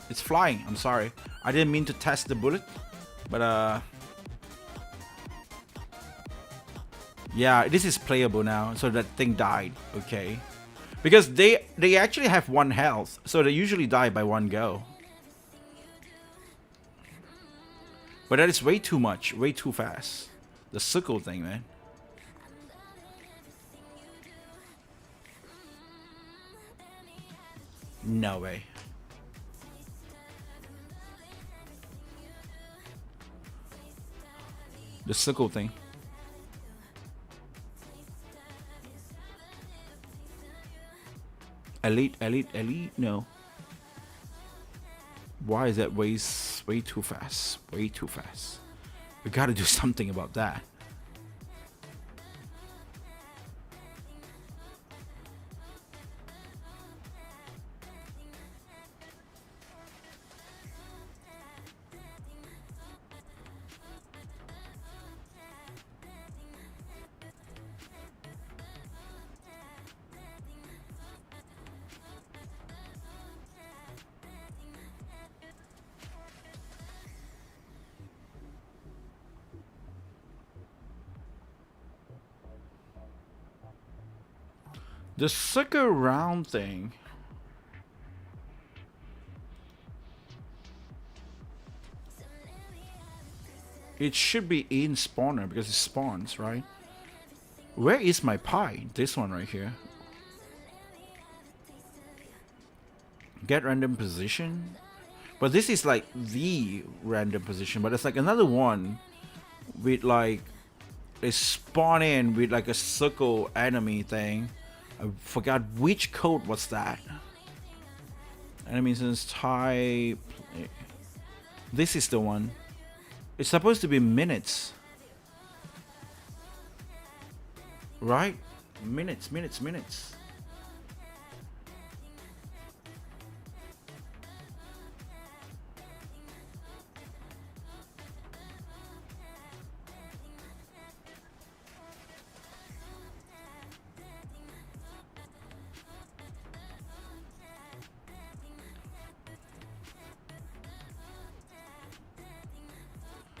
It's flying. I'm sorry. I didn't mean to test the bullet. But yeah, this is playable now. So that thing died. Okay. Because they actually have 1 health. So they usually die by 1 go. But that is way too much, way too fast. The circle thing, man. No way. The circle thing. Elite, no. Why is that way too fast? Way too fast. We gotta do something about that. The circle round thing. It should be in spawner because it spawns, right? Where is my pie? This one right here. Get random position. But this is like the random position. But it's like another one with like a spawn in with like a circle enemy thing. I forgot which code was that. Enemy instance type. This is the one. It's supposed to be minutes. Right? Minutes.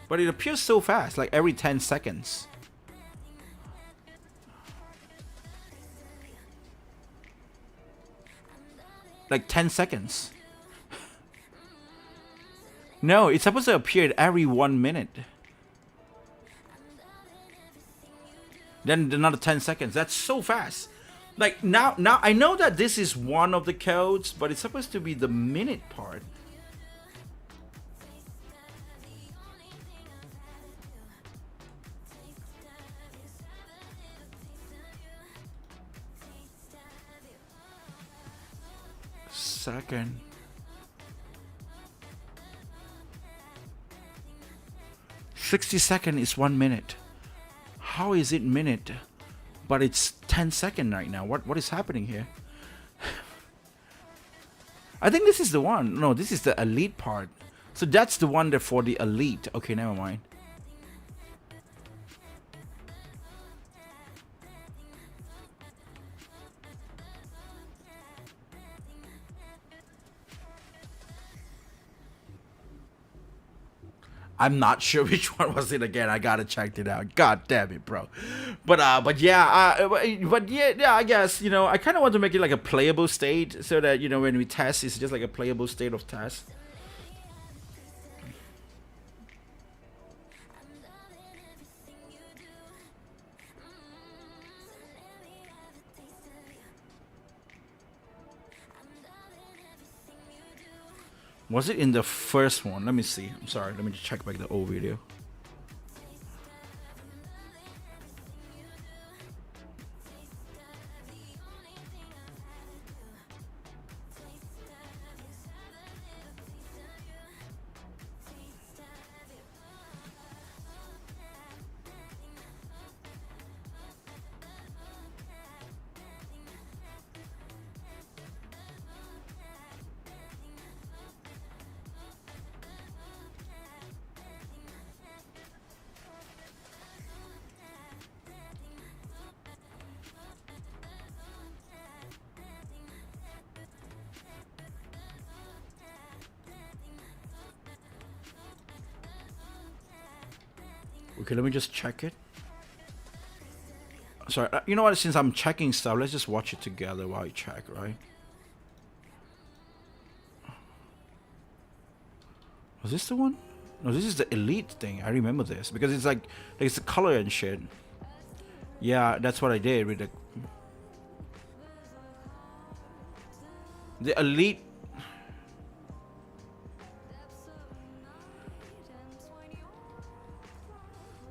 But it appears so fast, like every 10 seconds. like 10 seconds. No, it's supposed to appear every 1 minute. Then another 10 seconds. That's so fast. Like now I know that this is one of the codes, but it's supposed to be the minute part. Second. $60 is 1 minute. How is it minute? But it's 10 seconds right now. What is happening here? I think this is the one. No, this is the elite part. So that's the one that for the elite. Okay, never mind. I'm not sure which one was it again. I gotta check it out. God damn it, bro. But yeah, yeah. I guess I kind of want to make it like a playable state, so that when we test, it's just like a playable state of test. Was it in the first one? Let me see. I'm sorry. Let me just check back the old video. Okay, let me just check it. Sorry, you know what? Since I'm checking stuff, let's just watch it together while I check, right? Was this the one? No, this is the elite thing. I remember this because it's like it's the color and shit. Yeah, that's what I did with the elite.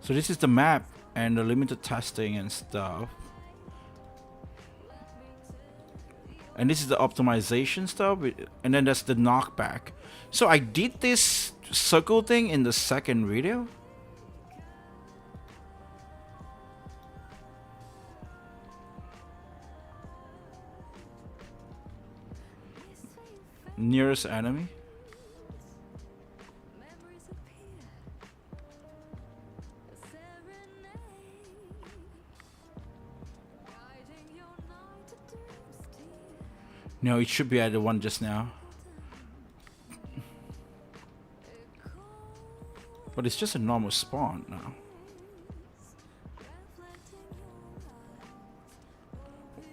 So this is the map and the limited testing and stuff. And this is the optimization stuff, and then that's the knockback. So I did this circle thing in the second video. Nearest enemy. No, it should be at the one just now. But it's just a normal spawn now.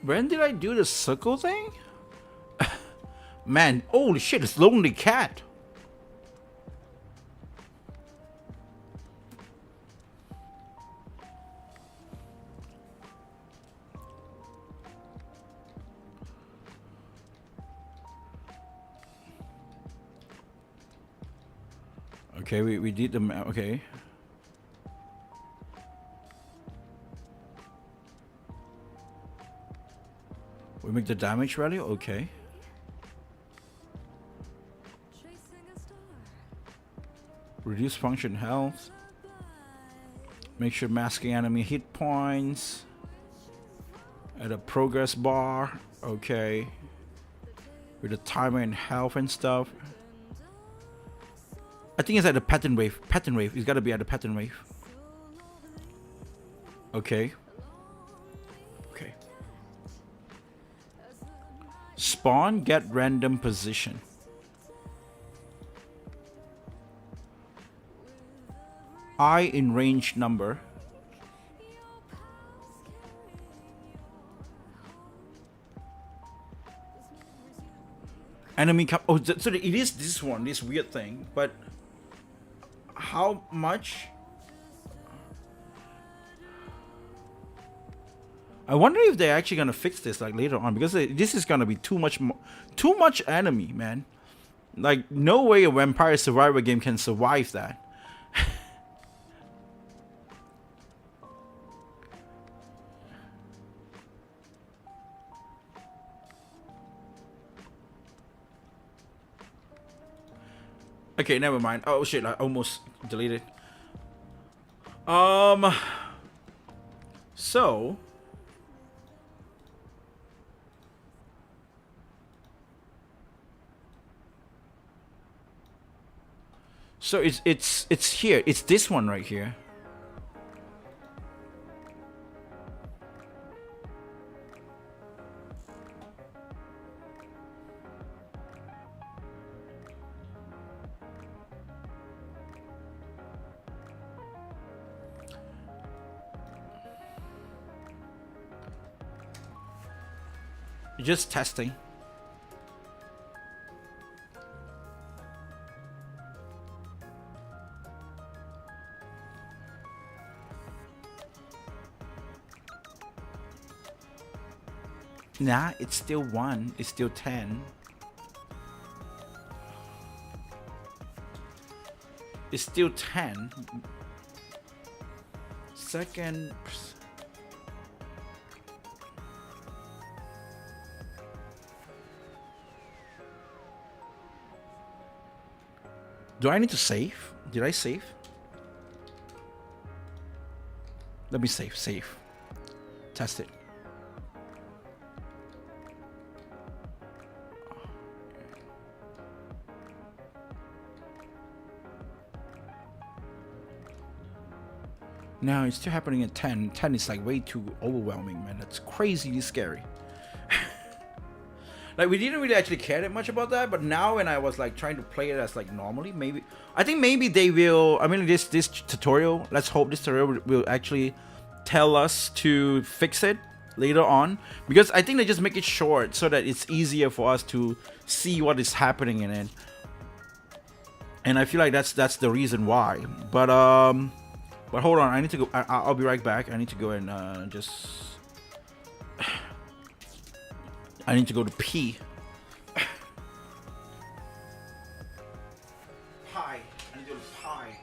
When did I do the circle thing? Man, holy shit, it's Lonely Cat. Okay, we did the map. Okay. We make the damage value. Okay. Reduce function health. Make sure masking enemy hit points. Add a progress bar. Okay. With the timer and health and stuff. I think it's at the pattern wave. Pattern wave. It's gotta be at the pattern wave. Okay. Okay. Spawn, get random position. I in range number. enemy come. Oh, so it is this one, this weird thing. But how much? I wonder if they're actually gonna fix this like later on, because this is gonna be too much enemy, man. Like no way a Vampire Survivor game can survive that. Okay, never mind. Oh shit, I almost deleted. So it's here. It's this one right here. Just testing. Nah, it's still 1. It's still 10. It's still 10. Second. Do I need to save? Did I save? Let me save. Save. Test it. No, it's still happening at 10. 10 is like way too overwhelming, man. That's crazily scary. Like we didn't really actually care that much about that, but now when I was like trying to play it as like normally, maybe I think maybe they will. I mean, this tutorial. Let's hope this tutorial will actually tell us to fix it later on, because I think they just make it short so that it's easier for us to see what is happening in it. And I feel like that's the reason why. But hold on, I need to go. I'll be right back. I need to go and just. I need to go to pee. Pie. I need to go to pie.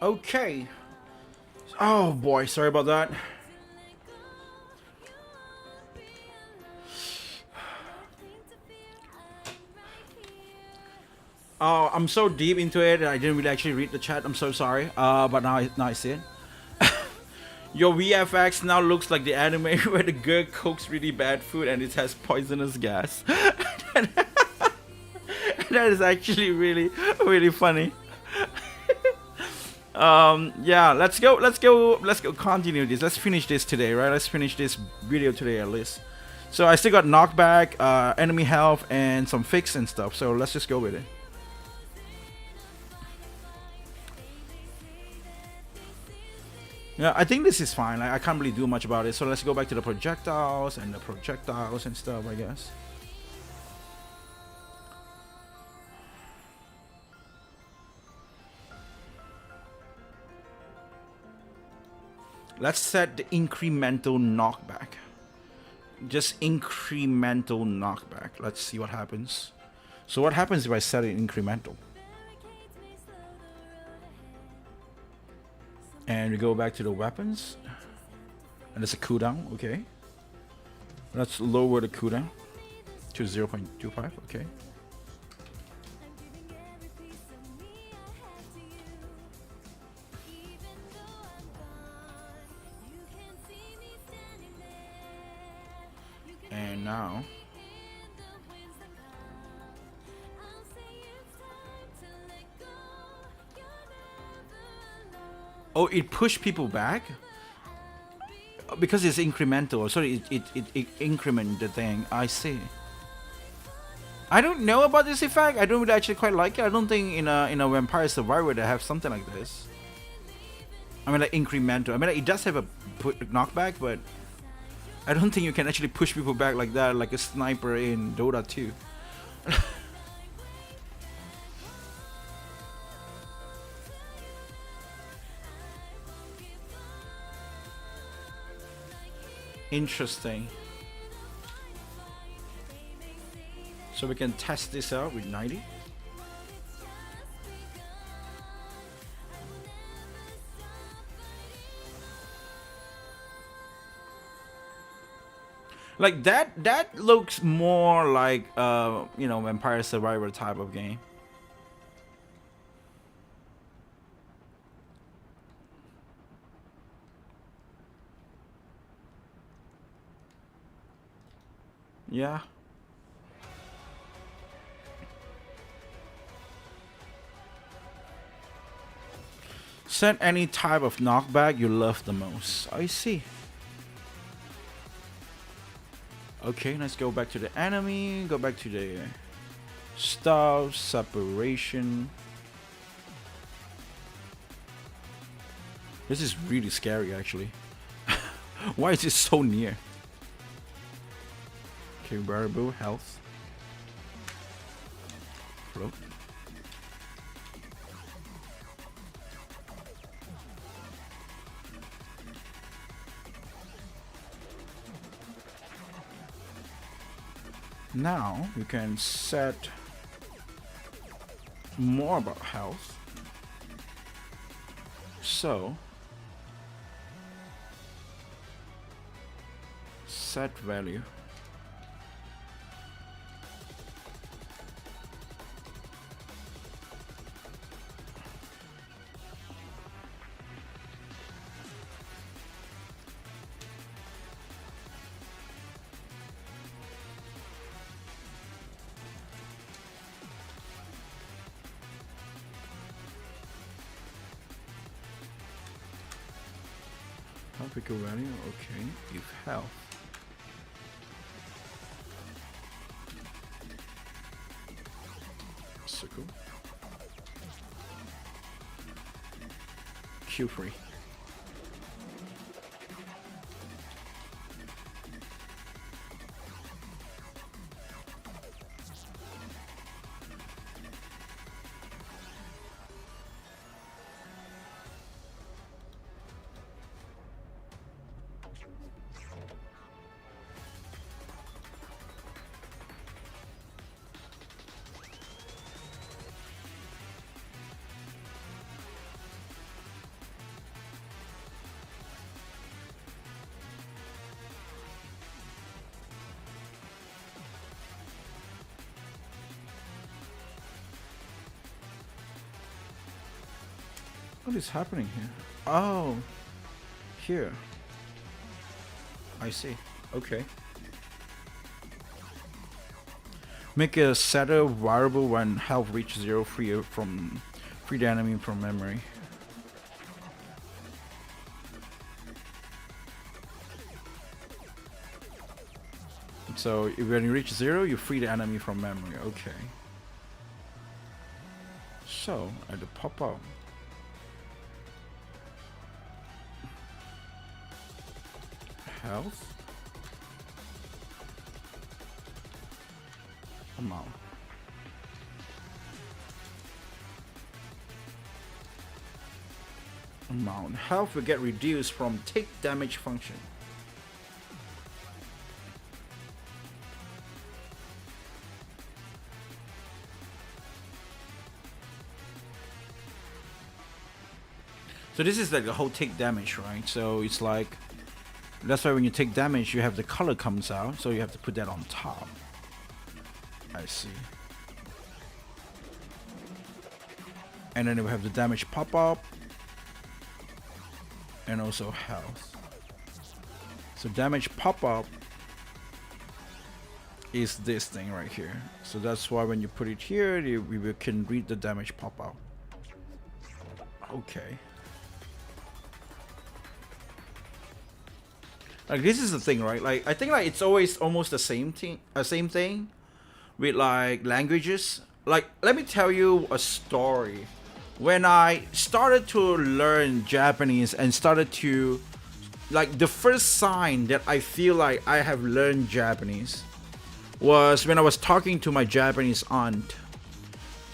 Okay. Oh boy, sorry about that. Oh, I'm so deep into it, I didn't really actually read the chat. I'm so sorry. But now I see it. Your VFX now looks like the anime where the girl cooks really bad food and it has poisonous gas. That is actually really funny. Yeah, let's go continue this. Let's finish this today, right? Let's finish this video today at least. So I still got knockback, enemy health, and some fix and stuff. So let's just go with it. Yeah, I think this is fine. I can't really do much about it. So let's go back to the projectiles and stuff, I guess. Let's set the incremental knockback. Just incremental knockback. Let's see what happens. So what happens if I set it incremental? And we go back to the weapons. And there's a cooldown, okay. Let's lower the cooldown to 0.25, okay. And now oh, it pushed people back because it's incremental. Sorry, it increment the thing. I see. I don't know about this effect. I don't really actually quite like it. I don't think in a Vampire Survivor they have something like this. I mean, like incremental. I mean, like, it does have a knockback, but I don't think you can actually push people back like that, like a sniper in Dota 2. Interesting. So we can test this out with 90. Like that looks more like you know, Vampire Survivor type of game. Yeah. Set any type of knockback you love the most. I see. Okay, let's go back to the enemy. Go back to the stuff, separation. This is really scary, actually. Why is it so near? Okay, wearable, health. Float. Now you can set more about health. So set value. Topical value, okay. Give health. Circle. Q3. What is happening here? Oh, here. I see. Okay. Make a setter variable when health reaches 0, free the enemy from memory. So if when you reach 0, you free the enemy from memory. Okay. So at the pop up. Health. Amount. Health will get reduced from take damage function. So this is like the whole take damage, right? So it's like, that's why when you take damage, you have the color comes out, so you have to put that on top. I see. And then we have the damage pop up, and also health. So damage pop up is this thing right here. So that's why when you put it here, we can read the damage pop up. Okay. Like this is the thing, right? Like I think like it's always almost the same thing, with like languages. Like let me tell you a story. When I started to learn Japanese and started to, like the first sign that I feel like I have learned Japanese was when I was talking to my Japanese aunt,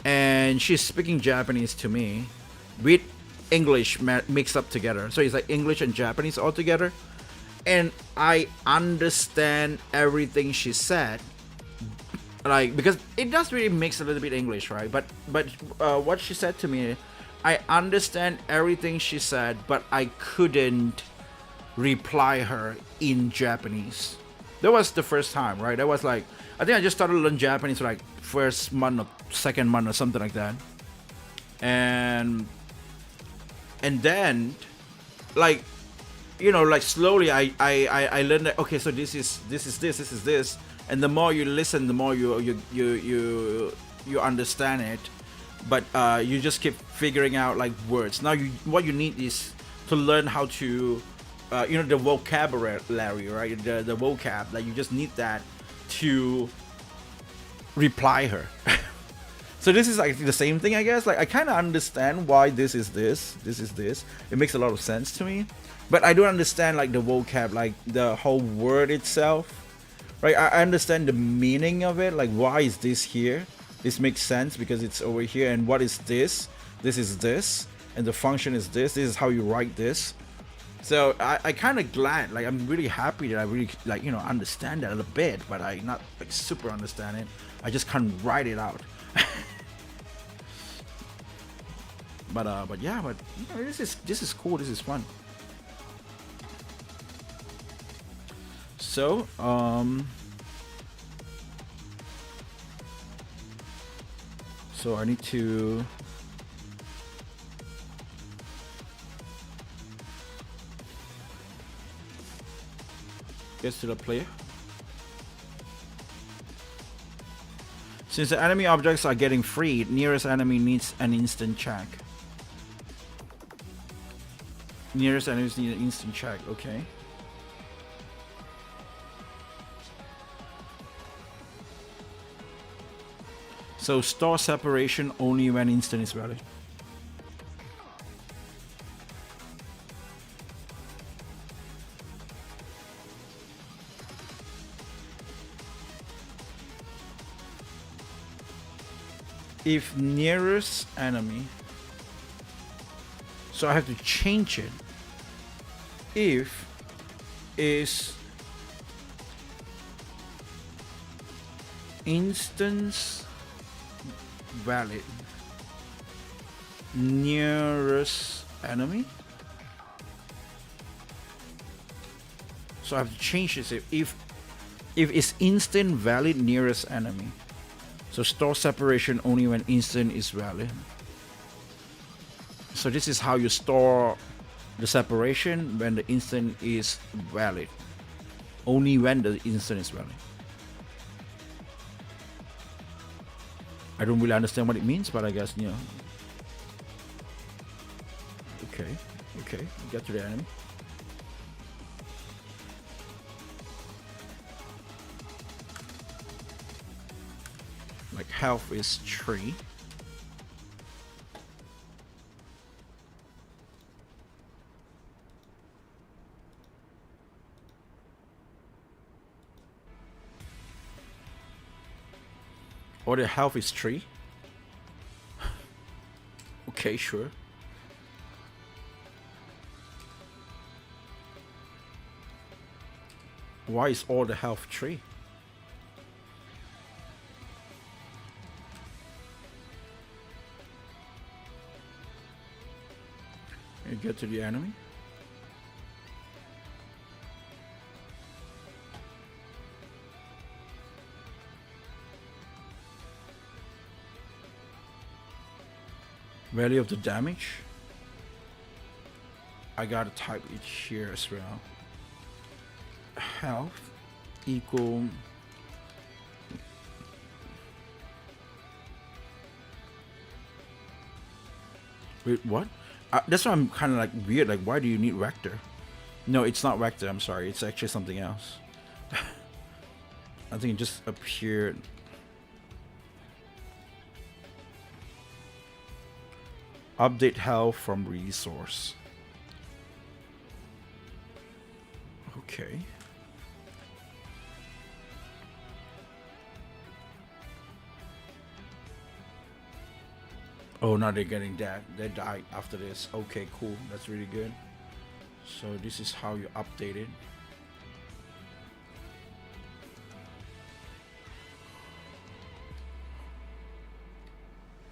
and she's speaking Japanese to me with English mixed up together. So it's like English and Japanese all together. And I understand everything she said, like because it does really mix a little bit English, right? But what she said to me, I understand everything she said, but I couldn't reply her in Japanese. That was the first time, right? That was like, I think I just started learning Japanese like first month or second month or something like that, and then like, you know, like slowly I learned that, okay, so this is this, and the more you listen, the more you understand it, but you just keep figuring out like words. Now what you need is to learn how to you know, the vocabulary, right? The vocab, like you just need that to reply her. So this is like the same thing, I guess. Like I kind of understand why this is this. It makes a lot of sense to me. But I don't understand like the vocab, like the whole word itself, right? I understand the meaning of it, like why is this here? This makes sense because it's over here. And what is this? This is this, and the function is this. This is how you write this. So I kind of glad, like I'm really happy that I really like, you know, understand that a little bit, but I not like super understand it. I just can't write it out. But yeah, but you know, this is cool. This is fun. So, so I need to get to the player. Since the enemy objects are getting freed, nearest enemy needs an instant check. Nearest enemies need an instant check, okay. So store separation only when instant is valid. If nearest enemy, so I have to change it. If is instance valid nearest enemy, so I have to change this. If it's instant valid nearest enemy, so store separation only when instant is valid. So this is how you store the separation when the instant is valid. Only when the instant is valid. I don't really understand what it means, but I guess, you know. Okay, get to the enemy. Like health is 3. Or the health is 3. Okay, sure. Why is all the health 3? You get to the enemy. Value of the damage. I gotta type it here as well. Health equal wait, what? That's why I'm kind of like weird. Like, why do you need vector? No, it's not vector. I'm sorry. It's actually something else. I think it just appeared. Update health from resource. Okay. Oh, now they're getting that. They died after this. Okay, cool. That's really good. So this is how you update it.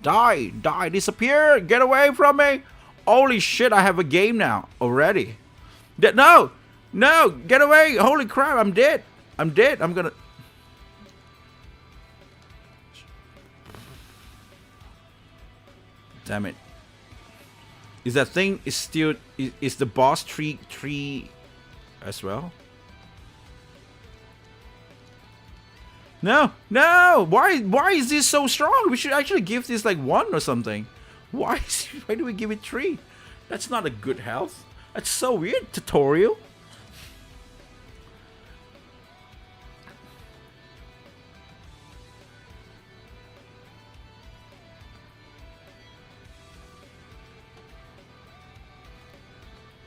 Die, disappear, get away from me. Holy shit, I have a game now already. No, get away. Holy crap, I'm dead. I'm gonna. Damn it. Is that thing is still is the boss tree as well? No, why is this so strong? We should actually give this like 1 or something. Why do we give it 3? That's not a good health. That's so weird. Tutorial.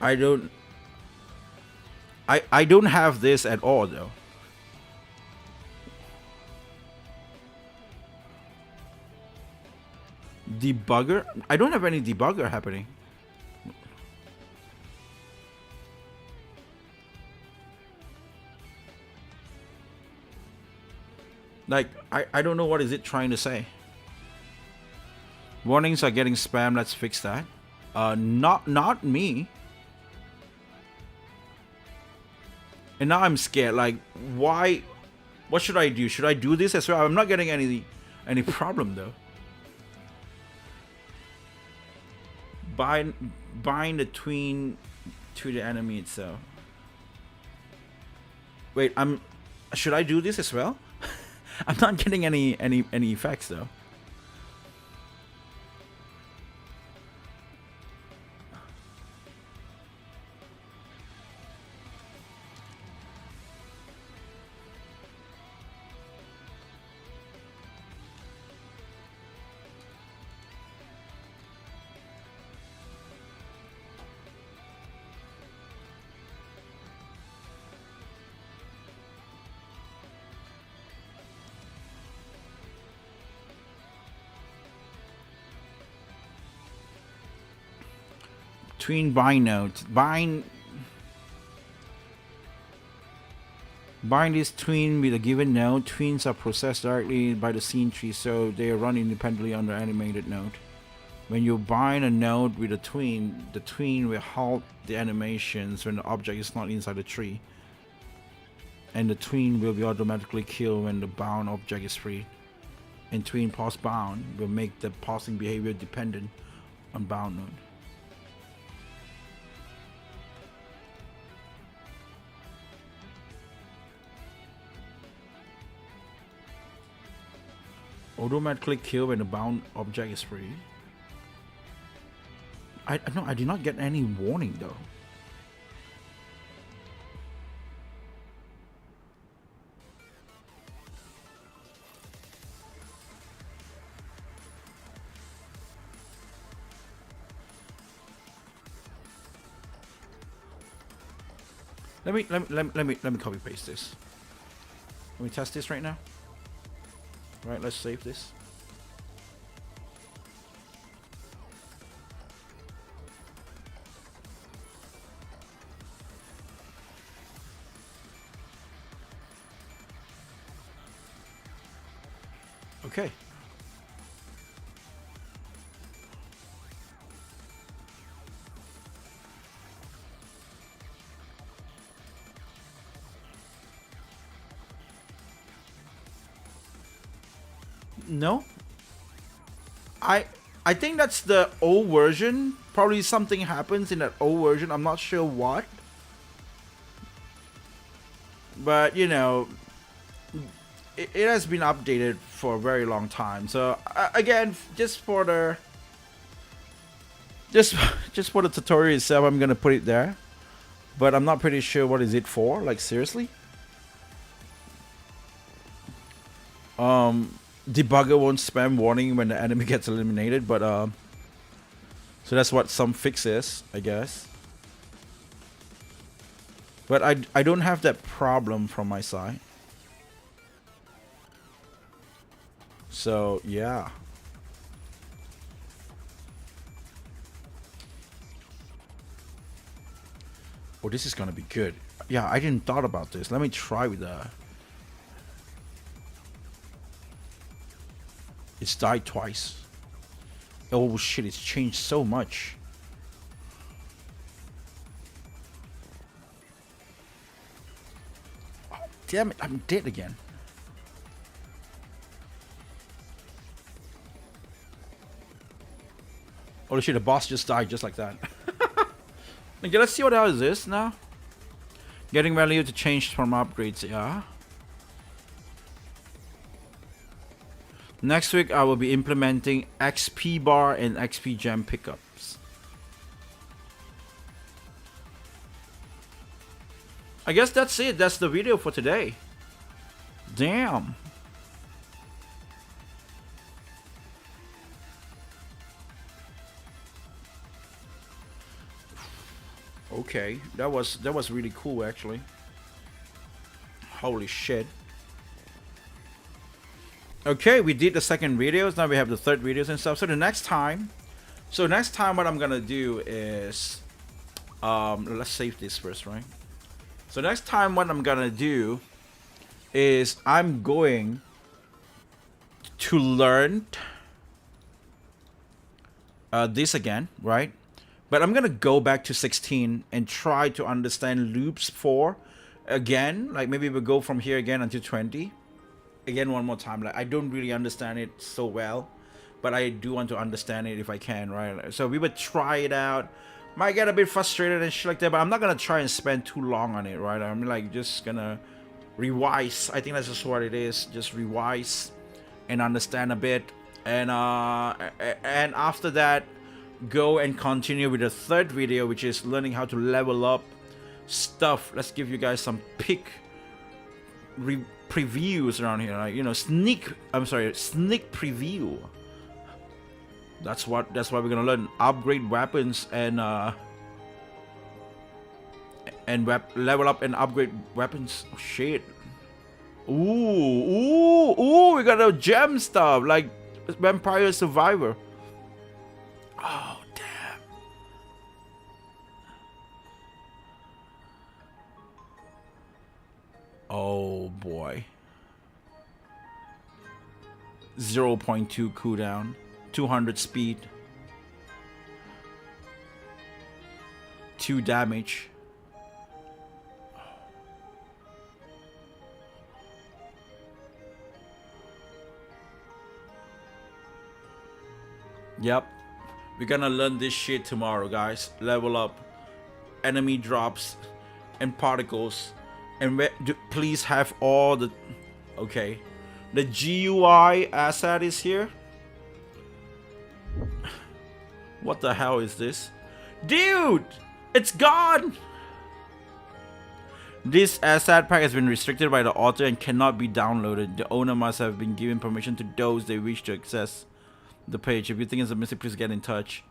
I don't have this at all though. Debugger? I don't have any debugger happening. Like, I don't know what is it trying to say. Warnings are getting spam. Let's fix that. Not me. And now I'm scared. Like, why? What should I do? Should I do this as well? I'm not getting any problem though. Bind the tween to the enemy itself. Wait, should I do this as well? I'm not getting any effects though. Tween bind nodes. Bind is tween with a given node. Tweens are processed directly by the scene tree, so they run independently on the animated node. When you bind a node with a tween, the tween will halt the animations when the object is not inside the tree. And the tween will be automatically killed when the bound object is free. And tween pause bound will make the pausing behavior dependent on bound node. Automatically kill when the bound object is free. No, I did not get any warning though. Let me copy paste this. Let me test this right now. Right, let's save this. Okay. No. I think that's the old version. Probably something happens in that old version. I'm not sure what. But you know, it has been updated for a very long time. So again, just for the just for the tutorial itself, I'm gonna put it there. But I'm not pretty sure what is it for. Like seriously. Debugger won't spam warning when the enemy gets eliminated, but so that's what some fix is, I guess. But I don't have that problem from my side. So yeah. Oh, this is gonna be good. Yeah, I didn't thought about this. Let me try with the. It's died twice. Oh shit, it's changed so much. Oh, damn it, I'm dead again. Oh shit, the boss just died just like that. Okay, let's see what else is this now. Getting value to change from upgrades, yeah. Next week I will be implementing XP bar and XP gem pickups. I guess that's it. That's the video for today. Damn. Okay, that was really cool actually. Holy shit. Okay, we did the second videos. Now we have the third videos and stuff. So next time what I'm gonna do is let's save this first, right? So next time what I'm gonna do is I'm going to learn this again, right? But I'm gonna go back to 16 and try to understand loops 4 again. Like maybe we'll go from here again until 20. Again one more time. Like I don't really understand it so well, but I do want to understand it if I can, right? So we would try it out. Might get a bit frustrated and shit like that, but I'm not gonna try and spend too long on it, right? I'm like just gonna revise. I think that's just what it is. Just revise and understand a bit, and after that, go and continue with the third video, which is learning how to level up stuff. Let's give you guys some previews around here, like, you know, sneak preview. That's what we're gonna learn. Upgrade weapons and level up and upgrade weapons. Oh, shit. Ooh, we got a gem stuff like Vampire Survivor. Oh, damn. Oh boy. 0.2 cooldown, 200 speed, 2 damage. Yep, we're gonna learn this shit tomorrow, guys. Level up, enemy drops, and particles, and please have all the. Okay, The GUI asset is here. What the hell is this? Dude! It's gone! This asset pack has been restricted by the author and cannot be downloaded. The owner must have been given permission to those they wish to access the page. If you think it's a mistake, please get in touch.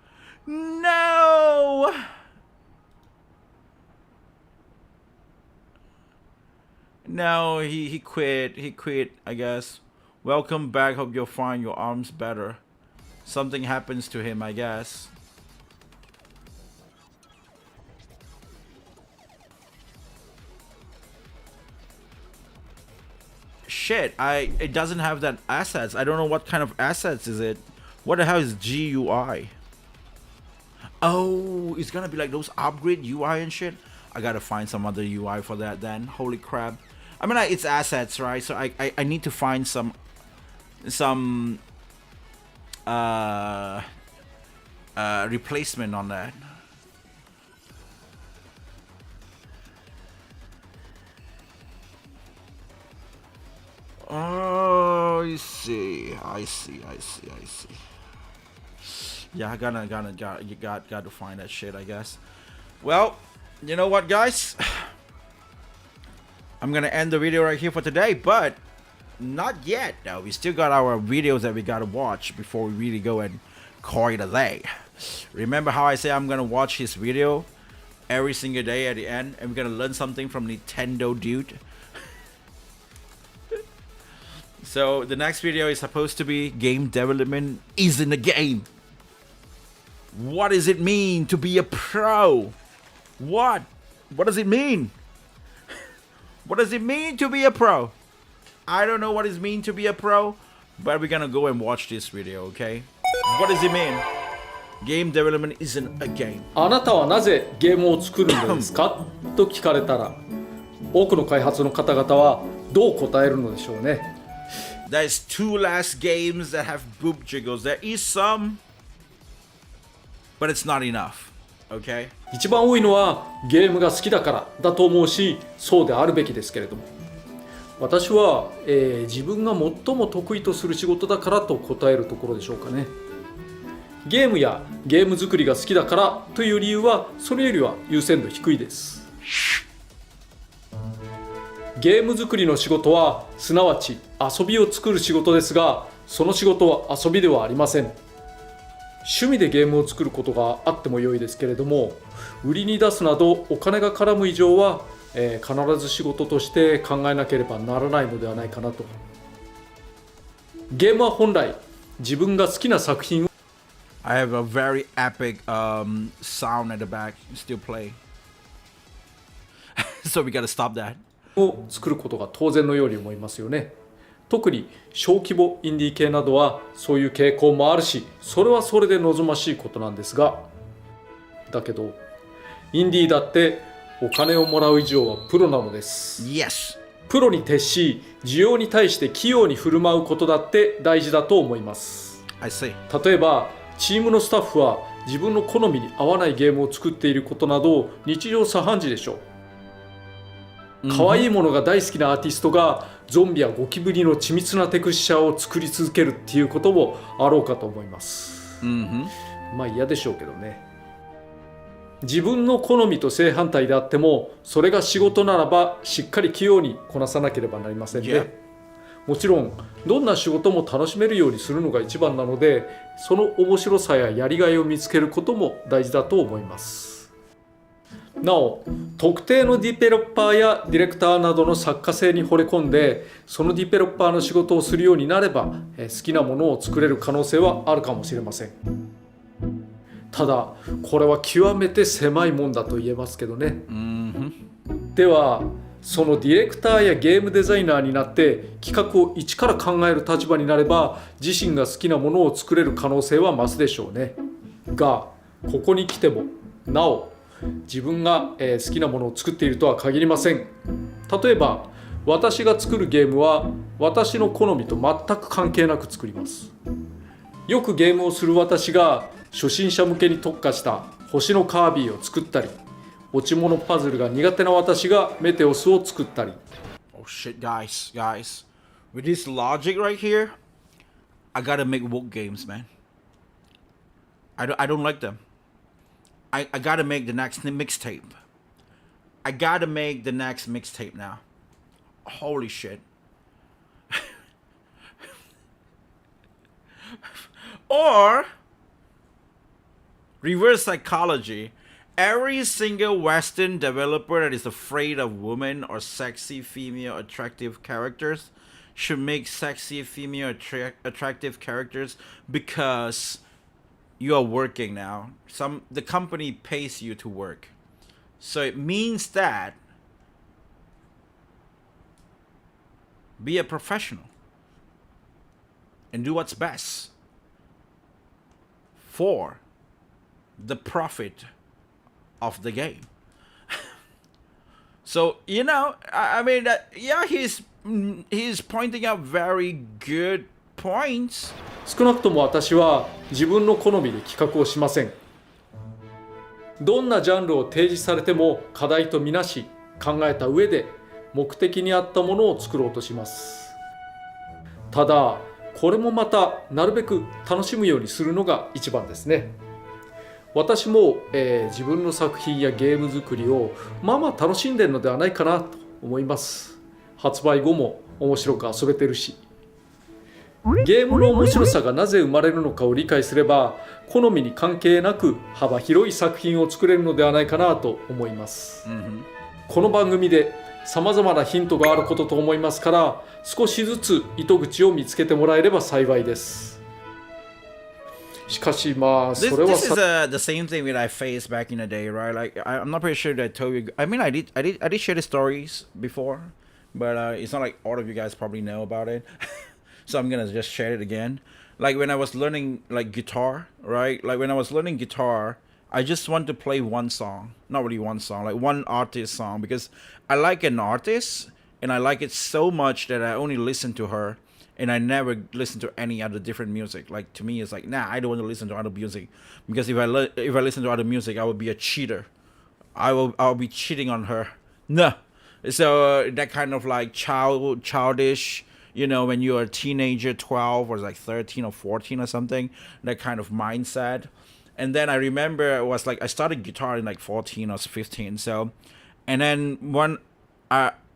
No! No, he quit. He quit, I guess. Welcome back. Hope you'll find your arms better. Something happens to him, I guess. Shit, it doesn't have that assets. I don't know what kind of assets is it. What the hell is GUI? Oh, it's gonna be like those upgrade UI and shit. I gotta find some other UI for that then. Holy crap. I mean, it's assets, right? So I need to find some replacement on that. Oh, I see. Yeah, you got to find that shit, I guess. Well, you know what, guys? I'm gonna end the video right here for today, but not yet. Though we still got our videos that we gotta watch before we really go and call it a day. Remember how I say I'm gonna watch his video every single day at the end, and we're gonna learn something from Nintendo dude. So the next video is supposed to be game development is in the game. What does it mean to be a pro? What does it mean? What does it mean to be a pro? I don't know what it means to be a pro, but we're gonna go and watch this video, okay? What does it mean? Game development isn't a game. あなたはなぜゲームを作るのですかと聞かれたら、多くの開発の方々はどう答えるのでしょうね。There's two less games that have boob jiggles. There is some, but it's not enough. Okay? 一番多いのはゲームが好きだからだと思うし、そうであるべきですけれども、私は、自分が最も得意とする仕事だからと答えるところでしょうかね。ゲームやゲーム作りが好きだからという理由はそれよりは優先度低いです。ゲーム作りの仕事はすなわち遊びを作る仕事ですが、その仕事は遊びではありません。趣味でゲームを作ることがあっても良いですけれども、売りに出すなどお金が絡む以上は、必ず仕事として考えなければならないのではないかなと。ゲームは本来自分が好きな作品を I have a very epic sound at the back. Still play. So we gotta stop that. を作ることが当然のように思いますよね。特に小規模インディー系などはそういう傾向もあるし、それはそれで望ましいことなんですが、だけどインディーだってお金をもらう以上はプロなのです。Yes. プロに徹し、需要に対して器用に振る舞うことだって大事だと思います。I see. 例えばチームのスタッフは自分の好みに合わないゲームを作っていることなど日常茶飯事でしょう。可愛いものが大好きなアーティストがゾンビやゴキブリの緻密なテクスチャーを作り続けるっていうこともあろうかと思います。まあ嫌でしょうけどね。自分の好みと正反対であっても、それが仕事ならばしっかり器用にこなさなければなりませんね。Yeah. もちろんどんな仕事も楽しめるようにするのが一番なので、その面白さややりがいを見つけることも大事だと思います。なお、特定のディベロッパーやディレクターなどの作家性に惚れ込んで、そのディベロッパーの仕事をするようになれば、好きなものを作れる可能性はあるかもしれません。ただ、これは極めて狭いもんだと言えますけどね。では、そのディレクターやゲームデザイナーになって企画を一から考える立場になれば、自身が好きなものを作れる可能性は増すでしょうね。が、ここに来てもなお自分が好きなものを作っているとは限りません。例えば私が作るゲームは私の好みと全く関係なく作ります。よくゲームをする私が初心者向けに特化した星のカービィを作ったり、落ち物パズルが苦手な私がメテオスを作ったり。Oh shit, guys. With this logic right here, I gotta make woke games, man. I don't like them. I gotta make the next mixtape. I gotta make the next mixtape now. Holy shit. Or reverse psychology. Every single Western developer that is afraid of women or sexy female attractive characters should make sexy female attractive characters because you are working now. The company pays you to work. So it means that be a professional and do what's best for the profit of the game. So, I mean, yeah, he's pointing out very good points. 少なくとも私は自分の好みで企画をしません。どんなジャンルを提示されても課題とみなし、考えた上で目的に合ったものを作ろうとします。ただこれもまたなるべく楽しむようにするのが一番ですね。私も、自分の作品やゲーム作りをまあまあ楽しんでるのではないかなと思います。発売後も面白く遊べてるし、ゲームの面白さがなぜ生まれるのかを理解すれば好みに関係なく幅広い作品を作れるのではないかなと思います。この番組でさまざまなヒントがあることと思いますから、少しずつ糸口を見つけてもらえれば幸いです。しかしまあそれは This is the same thing that I faced back in the day, right? Like I'm not pretty sure that I told you. I mean, I did share the stories before, but it's not like all of you guys probably know about it. So I'm gonna just share it again. Like when I was learning like guitar, right? Like when I was learning guitar, I just want to play one song, not really one song, like one artist song, because I like an artist and I like it so much that I only listen to her. And I never listen to any other different music. Like to me, it's like, nah, I don't want to listen to other music, because if I listen to other music, I will be a cheater. I'll be cheating on her. No, so that kind of like childish, when you're a teenager, 12 or like 13 or 14 or something, that kind of mindset. And then I remember it was like I started guitar in like 14 or 15. So, and then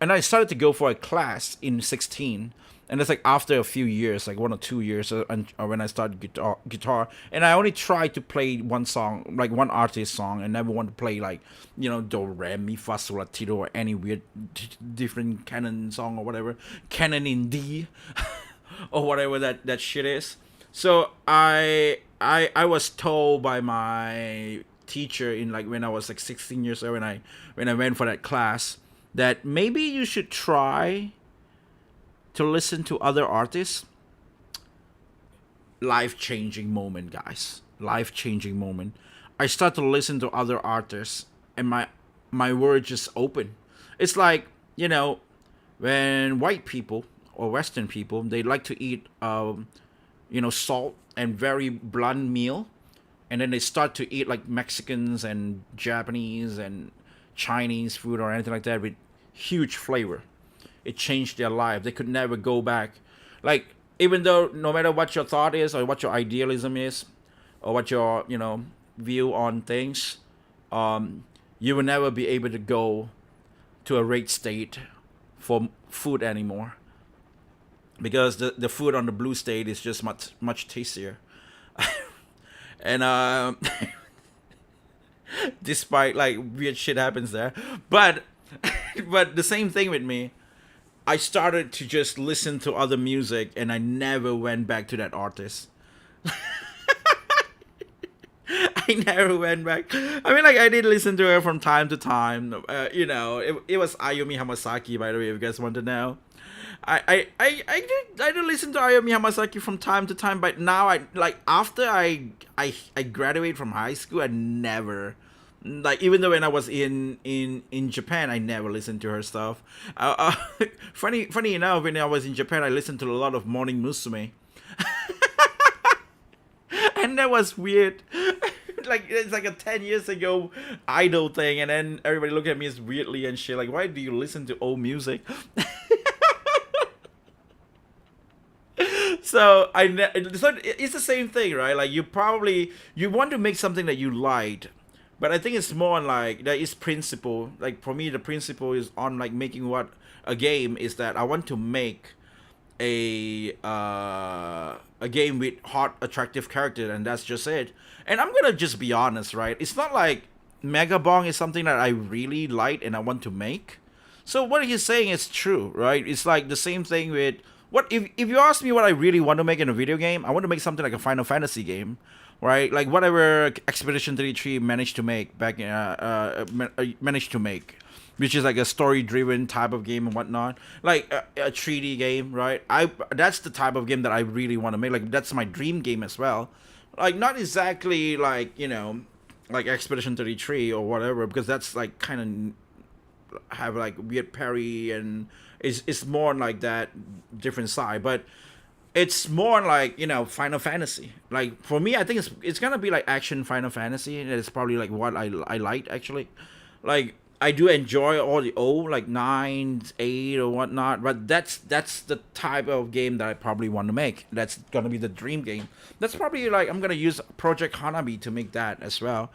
and I started to go for a class in 16. And it's like after a few years, like 1 or 2 years, when I started guitar, and I only tried to play one song, like one artist song, and never want to play like, do re mi fa sol la ti do or any weird different canon song or whatever, canon in D, or whatever that shit is. So I was told by my teacher in like when I was like 16 years old, when I went for that class, that maybe you should try to listen to other artists. Life-changing moment, guys. Life-changing moment. I start to listen to other artists, and my world just open. It's like, when white people or Western people, they like to eat, salt and very bland meal, and then they start to eat like Mexicans and Japanese and Chinese food or anything like that with huge flavor. It changed their life. They could never go back. Like, even though no matter what your thought is or what your idealism is or what your, view on things, you will never be able to go to a rate state for food anymore. Because the food on the blue state is just much tastier. And despite like weird shit happens there. But the same thing with me. I started to just listen to other music, and I never went back to that artist. I never went back. I mean, like, I did listen to her from time to time. It was Ayumi Hamasaki, by the way, if you guys want to know. I did listen to Ayumi Hamasaki from time to time, but now after I graduated from high school, I never. Like, even though when I was in Japan, I never listened to her stuff. Funny enough, when I was in Japan, I listened to a lot of Morning Musume. And that was weird. Like, it's like a 10 years ago idol thing, and then everybody look at me as weirdly and shit. Like, why do you listen to old music? So so it's the same thing, right? Like you want to make something that you liked, but I think it's more like that is principle. Like for me, the principle is on like making what a game is that I want to make a game with hot, attractive character, and that's just it. And I'm gonna just be honest, right? It's not like Mega Bong is something that I really like and I want to make. So what he's saying is true, right? It's like the same thing with what if you ask me what I really want to make in a video game, I want to make something like a Final Fantasy game, right? Like whatever Expedition 33 managed to make back managed to make, which is like a story-driven type of game and whatnot, like a 3D game, right? That's the type of game that I really want to make. Like that's my dream game as well. Like not exactly like like Expedition 33 or whatever, because that's like kind of have like weird parry and it's more like that different side, but it's more like Final Fantasy. Like for me, I think it's gonna be like action Final Fantasy, and it's probably like what I like actually. Like I do enjoy all the old like 9, 8 or whatnot, but that's the type of game that I probably want to make. That's gonna be the dream game. That's probably like I'm gonna use Project Hanabi to make that as well.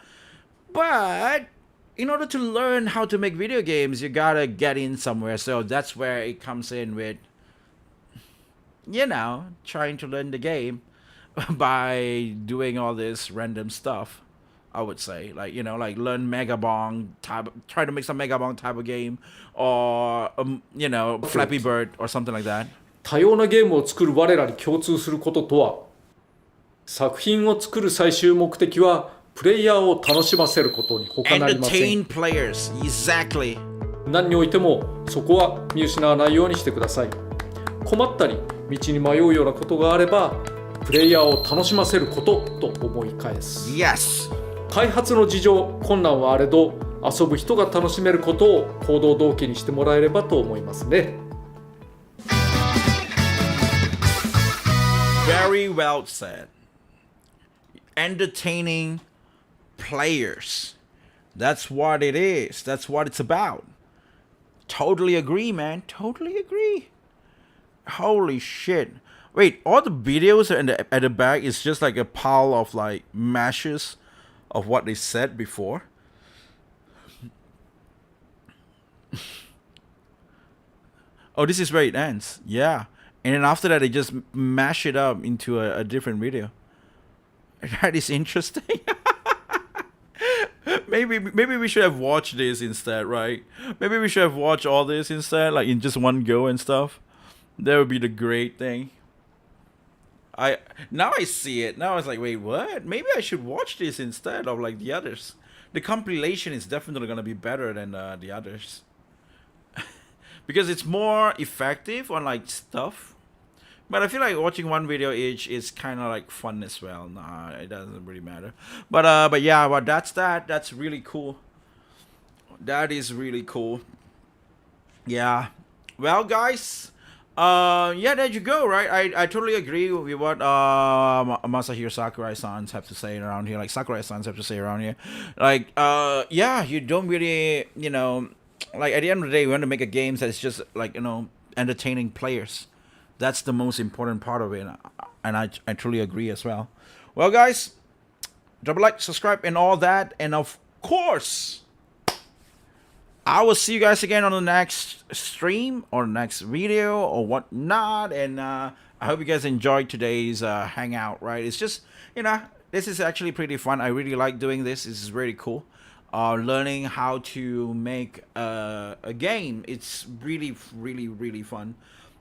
But in order to learn how to make video games, you gotta get in somewhere. So that's where it comes in with trying to learn the game by doing all this random stuff. I would say, like like learn Megabong type, try to make some Megabong type of game, or Flappy Bird or something like that. 多様なゲームを作る我らに共通することとは、作品を作る最終目的はプレイヤーを楽しませることに他なりません。 Entertain players, exactly. 何においてもそこは見失わないようにしてください。困ったり道に迷うようなことがあれば、プレイヤーを楽しませることと思い返す。 Yes. 開発の事情、困難はあれど、遊ぶ人が楽しめることを行動動機にしてもらえればと思いますね。Very well said. Entertaining players. That's what it is. That's what it's about. Totally agree, man. Totally agree. Holy shit. Wait, all the videos at the back is just like a pile of like mashes of what they said before. Oh, this is where it ends. Yeah. And then after that, they just mash it up into a different video. That is interesting. Maybe we should have watched this instead, right? Maybe we should have watched all this instead, like in just one go and stuff. That would be the great thing. Now I see it. Now I was like, wait, what? Maybe I should watch this instead of like the others. The compilation is definitely gonna be better than the others. Because it's more effective on like stuff. But I feel like watching one video each is kind of like fun as well. Nah, it doesn't really matter. But yeah, but that's that. That's really cool. That is really cool. Yeah. Well, guys. Yeah, there you go, right? I totally agree with what Masahiro Sakurai-sans have to say around here. Like Sakurai-sans have to say around here. Like, yeah, you don't really, like at the end of the day, we want to make a game that's just like entertaining players. That's the most important part of it, and I truly agree as well. Well, guys, drop a like, subscribe, and all that, and of course, I will see you guys again on the next stream or next video or whatnot. And I hope you guys enjoyed today's hangout, right? It's just, this is actually pretty fun. I really like doing this. This is really cool. Learning how to make a game. It's really, really, really fun.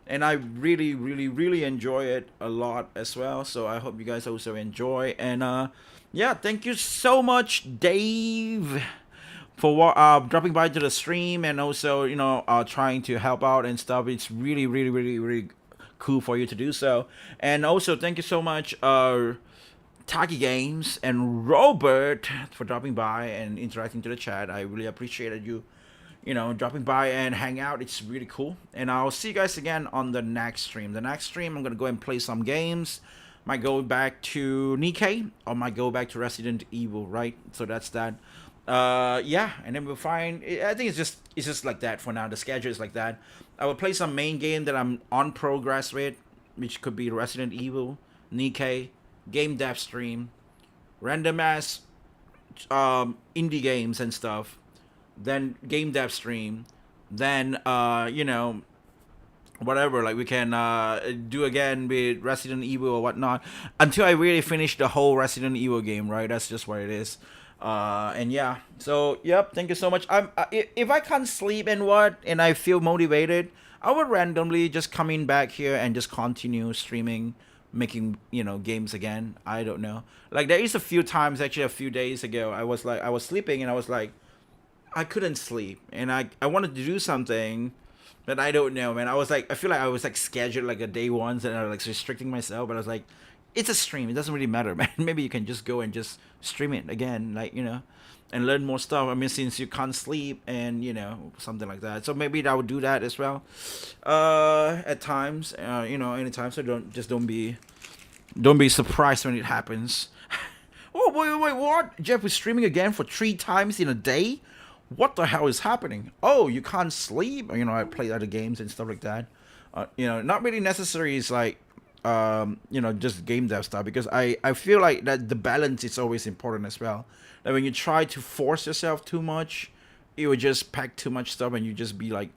And I really, really, really enjoy it a lot as well. So I hope you guys also enjoy. And yeah, thank you so much, Dave, for dropping by to the stream and also trying to help out and stuff. It's really, really, really, really cool for you to do so. And also thank you so much Taki Games and Robert for dropping by and interacting to the chat. I really appreciated you dropping by and hang out. It's really cool. And I'll see you guys again on the next stream. The next stream, I'm gonna go and play some games. Might go back to Nikkei or might go back to Resident Evil, right? So that's that. Yeah, and then we'll find. I think it's just like that for now. The schedule is like that. I will play some main game that I'm on progress with. which could be Resident Evil, Nikkei, game dev stream, random ass indie games and stuff, then game dev stream, then whatever, like we can do again with Resident Evil or whatnot until I really finish the whole Resident Evil game, right? That's just what it is. And yeah, so yep, thank you so much. If I can't sleep and I feel motivated, I would randomly just coming back here and just continue streaming, making games again. I don't know, like there is a few times, actually a few days ago, I was sleeping and I was like, I couldn't sleep and I wanted to do something. But I don't know, man. I feel like I was like scheduled like a day once, and I was like restricting myself. But I was like, it's a stream. It doesn't really matter, man. Maybe you can just go and just stream it again, like and learn more stuff. I mean, since you can't sleep and something like that. So maybe I would do that as well. At times, anytime. So don't be surprised when it happens. Oh wait, what? Jeff was streaming again for 3 times in a day. What the hell is happening? Oh, you can't sleep? I play other games and stuff like that. Not really necessary is like, just game dev stuff, because I feel like that the balance is always important as well. Like when you try to force yourself too much, it would just pack too much stuff and you just be like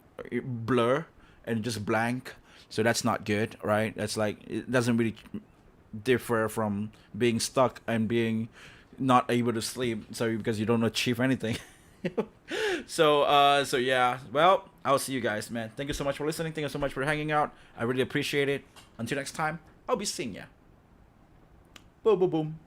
blur and just blank. So that's not good, right? That's like, it doesn't really differ from being stuck and being not able to sleep. So because you don't achieve anything. So yeah, well, I'll see you guys, man. Thank you so much for listening. Thank you so much for hanging out. I really appreciate it. Until next time, I'll be seeing ya. Boom, boom, boom.